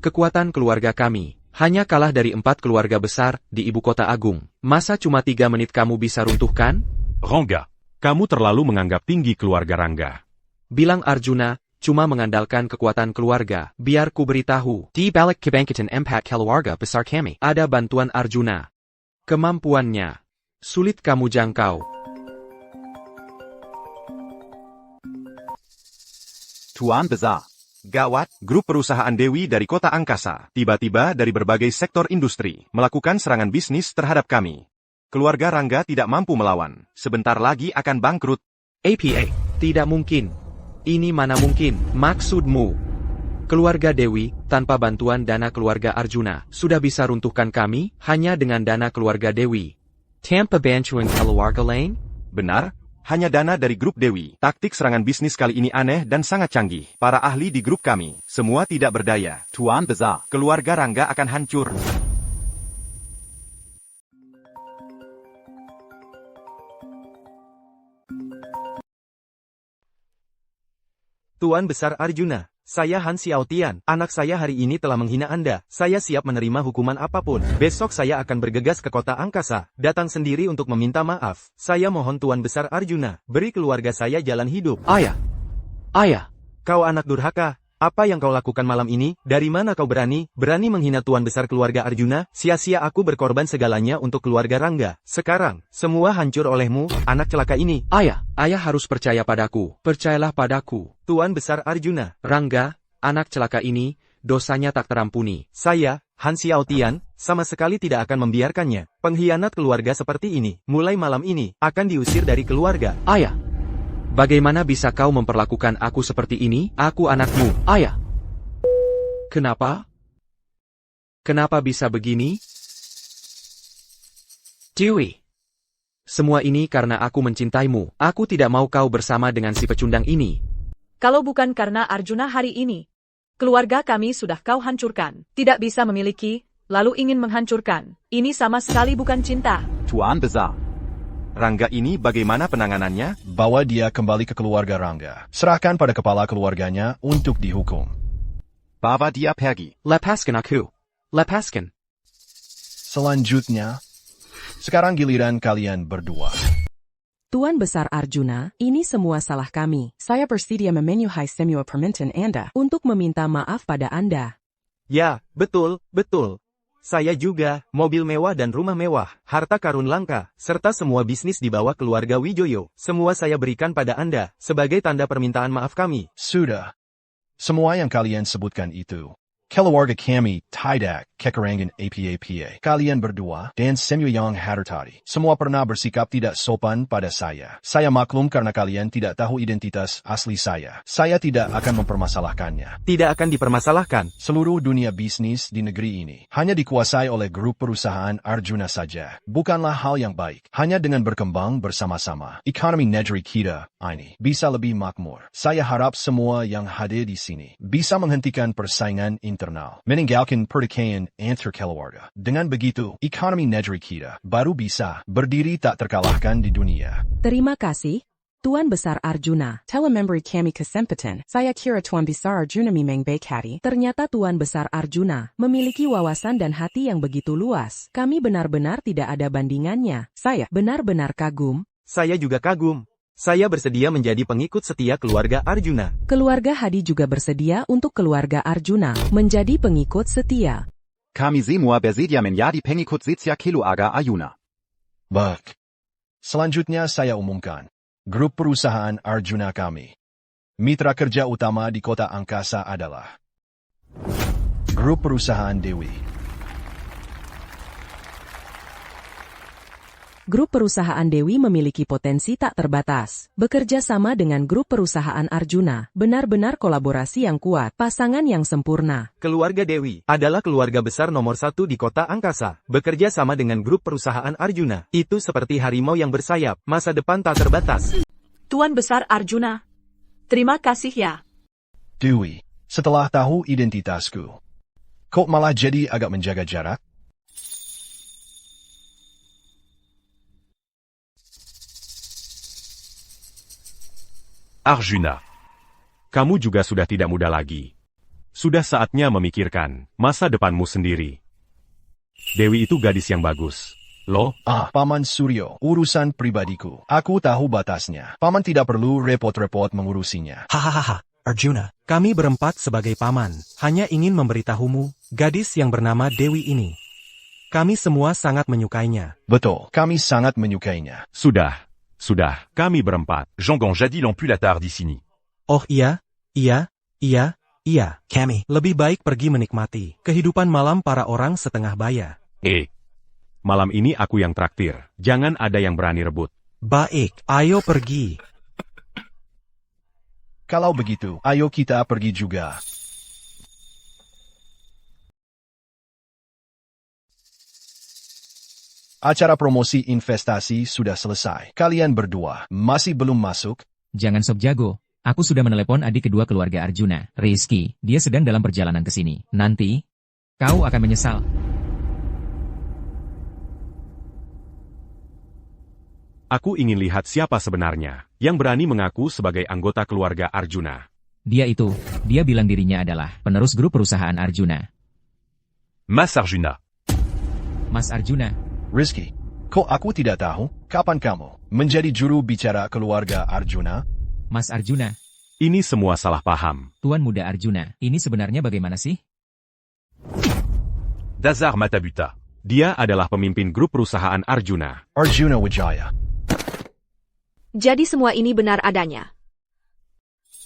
Kekuatan keluarga kami hanya kalah dari 4 keluarga besar di ibu kota agung. Masa cuma 3 menit kamu bisa runtuhkan? Rangga, kamu terlalu menganggap tinggi keluarga Rangga. Bilang Arjuna, cuma mengandalkan kekuatan keluarga. Biar ku beritahu, di balik kebangkitan 4 keluarga besar kami, ada bantuan Arjuna. Kemampuannya sulit kamu jangkau. Tuan besar, Gawat, grup perusahaan Dewi dari kota angkasa, tiba-tiba dari berbagai sektor industri, melakukan serangan bisnis terhadap kami. Keluarga Rangga tidak mampu melawan, sebentar lagi akan bangkrut. APA, tidak mungkin. Ini mana mungkin, maksudmu? Keluarga Dewi, tanpa bantuan dana keluarga Arjuna, sudah bisa runtuhkan kami, hanya dengan dana keluarga Dewi. Tanpa bantuan keluarga lain? Benar, hanya dana dari grup Dewi. Taktik serangan bisnis kali ini aneh dan sangat canggih. Para ahli di grup kami, semua tidak berdaya. Tuan Besar, keluarga Rangga akan hancur. Tuan Besar Arjuna, saya Han Xiaotian. Anak saya hari ini telah menghina Anda. Saya siap menerima hukuman apapun. Besok saya akan bergegas ke kota angkasa, datang sendiri untuk meminta maaf. Saya mohon Tuan Besar Arjuna, beri keluarga saya jalan hidup. Ayah! Ayah! Kau anak durhaka. Apa yang kau lakukan malam ini? Dari mana kau berani menghina Tuan Besar keluarga Arjuna? Sia-sia aku berkorban segalanya untuk keluarga Rangga. Sekarang, semua hancur olehmu, anak celaka ini. Ayah harus percaya padaku. Percayalah padaku. Tuan Besar Arjuna. Rangga, anak celaka ini, dosanya tak terampuni. Saya, Han Xiaotian, sama sekali tidak akan membiarkannya. Pengkhianat keluarga seperti ini, mulai malam ini, akan diusir dari keluarga. Ayah! Bagaimana bisa kau memperlakukan aku seperti ini? Aku anakmu, ayah. Kenapa? Kenapa bisa begini? Dewi. Semua ini karena aku mencintaimu. Aku tidak mau kau bersama dengan si pecundang ini. Kalau bukan karena Arjuna hari ini, keluarga kami sudah kau hancurkan. Tidak bisa memiliki, lalu ingin menghancurkan. Ini sama sekali bukan cinta. Tuan Besar. Rangga ini bagaimana penanganannya? Bawa dia kembali ke keluarga Rangga. Serahkan pada kepala keluarganya untuk dihukum. Bawa dia pergi. Lepaskan aku. Lepaskan. Selanjutnya, sekarang giliran kalian berdua. Tuan Besar Arjuna, ini semua salah kami. Saya bersedia memenuhi semua permintaan Anda untuk meminta maaf pada Anda. Ya, betul. Saya juga, mobil mewah dan rumah mewah, harta karun langka, serta semua bisnis di bawah keluarga Wijoyo. Semua saya berikan pada Anda, sebagai tanda permintaan maaf kami. Sudah. Semua yang kalian sebutkan itu. Keluarga kami, tidak, kekurangan apa-apa. Kalian berdua, dan semua yang hadir tadi, semua pernah bersikap tidak sopan pada saya. Saya maklum karena kalian tidak tahu identitas asli saya. Saya tidak akan mempermasalahkannya. Tidak akan dipermasalahkan. Seluruh dunia bisnis di negeri ini hanya dikuasai oleh grup perusahaan Arjuna saja. Bukanlah hal yang baik. Hanya dengan berkembang bersama-sama, ekonomi negeri kita ini bisa lebih makmur. Saya harap semua yang hadir di sini bisa menghentikan persaingan internal, meninggalkan pertikaian antar keluarga. Dengan begitu, ekonomi negeri kita baru bisa berdiri tak terkalahkan di dunia. Terima kasih, Tuan Besar Arjuna. Telah memberi kami kesempatan. Saya kira Tuan Besar Arjuna memang baik hati. Ternyata Tuan Besar Arjuna memiliki wawasan dan hati yang begitu luas. Kami benar-benar tidak ada bandingannya. Saya benar-benar kagum. Saya juga kagum. Saya bersedia menjadi pengikut setia keluarga Arjuna. Keluarga Hadi juga bersedia untuk keluarga Arjuna menjadi pengikut setia. Kami semua bersedia menjadi pengikut setia keluarga Arjuna. Baik. Selanjutnya saya umumkan. Grup perusahaan Arjuna kami. Mitra kerja utama di kota angkasa adalah Grup Perusahaan Dewi. Grup perusahaan Dewi memiliki potensi tak terbatas. Bekerja sama dengan grup perusahaan Arjuna, benar-benar kolaborasi yang kuat, pasangan yang sempurna. Keluarga Dewi adalah keluarga besar nomor 1 di kota angkasa. Bekerja sama dengan grup perusahaan Arjuna, itu seperti harimau yang bersayap, masa depan tak terbatas. Tuan Besar Arjuna, terima kasih ya. Dewi, setelah tahu identitasku, kok malah jadi agak menjaga jarak? Arjuna, kamu juga sudah tidak muda lagi. Sudah saatnya memikirkan masa depanmu sendiri. Dewi itu gadis yang bagus. Loh? Paman Suryo, urusan pribadiku. Aku tahu batasnya. Paman tidak perlu repot-repot mengurusinya. Hahaha, Arjuna, kami berempat sebagai paman, hanya ingin memberitahumu, gadis yang bernama Dewi ini. Kami semua sangat menyukainya. Betul, kami sangat menyukainya. Sudah, kami berempat. Jean Ganjadi l'empule la tard d'ici. Oh iya, Iya, Cammy. Lebih baik pergi menikmati kehidupan malam para orang setengah baya. Malam ini aku yang traktir. Jangan ada yang berani rebut. Baik, ayo pergi. Kalau begitu, ayo kita pergi juga. Acara promosi investasi sudah selesai. Kalian berdua masih belum masuk? Jangan sok jago. Aku sudah menelepon adik kedua keluarga Arjuna, Rizky. Dia sedang dalam perjalanan ke sini. Nanti, kau akan menyesal. Aku ingin lihat siapa sebenarnya yang berani mengaku sebagai anggota keluarga Arjuna. Dia bilang dirinya adalah penerus grup perusahaan Arjuna. Mas Arjuna. Mas Arjuna. Rizky, kok aku tidak tahu? Kapan kamu menjadi juru bicara keluarga Arjuna? Mas Arjuna. Ini semua salah paham. Tuan Muda Arjuna, ini sebenarnya bagaimana sih? Dazar Matabuta. Dia adalah pemimpin grup perusahaan Arjuna. Arjuna Wijaya. Jadi semua ini benar adanya.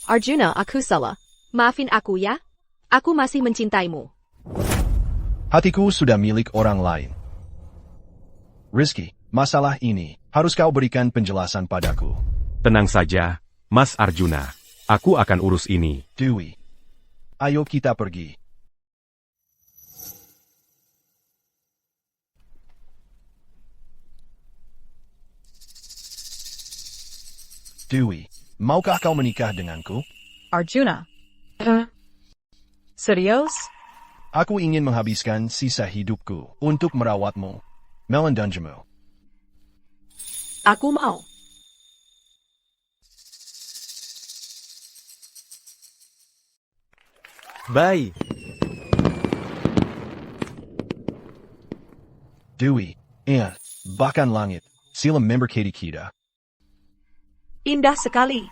Arjuna, aku salah. Maafin aku ya. Aku masih mencintaimu. Hatiku sudah milik orang lain. Rizky, masalah ini harus kau berikan penjelasan padaku. Tenang saja, Mas Arjuna. Aku akan urus ini. Dewi, ayo kita pergi. Dewi, maukah kau menikah denganku? Arjuna. Serius? Aku ingin menghabiskan sisa hidupku untuk merawatmu, melandanjamu. Aku mau. Baik. Dewi, bahkan langit, sila memberkati kita. Indah sekali.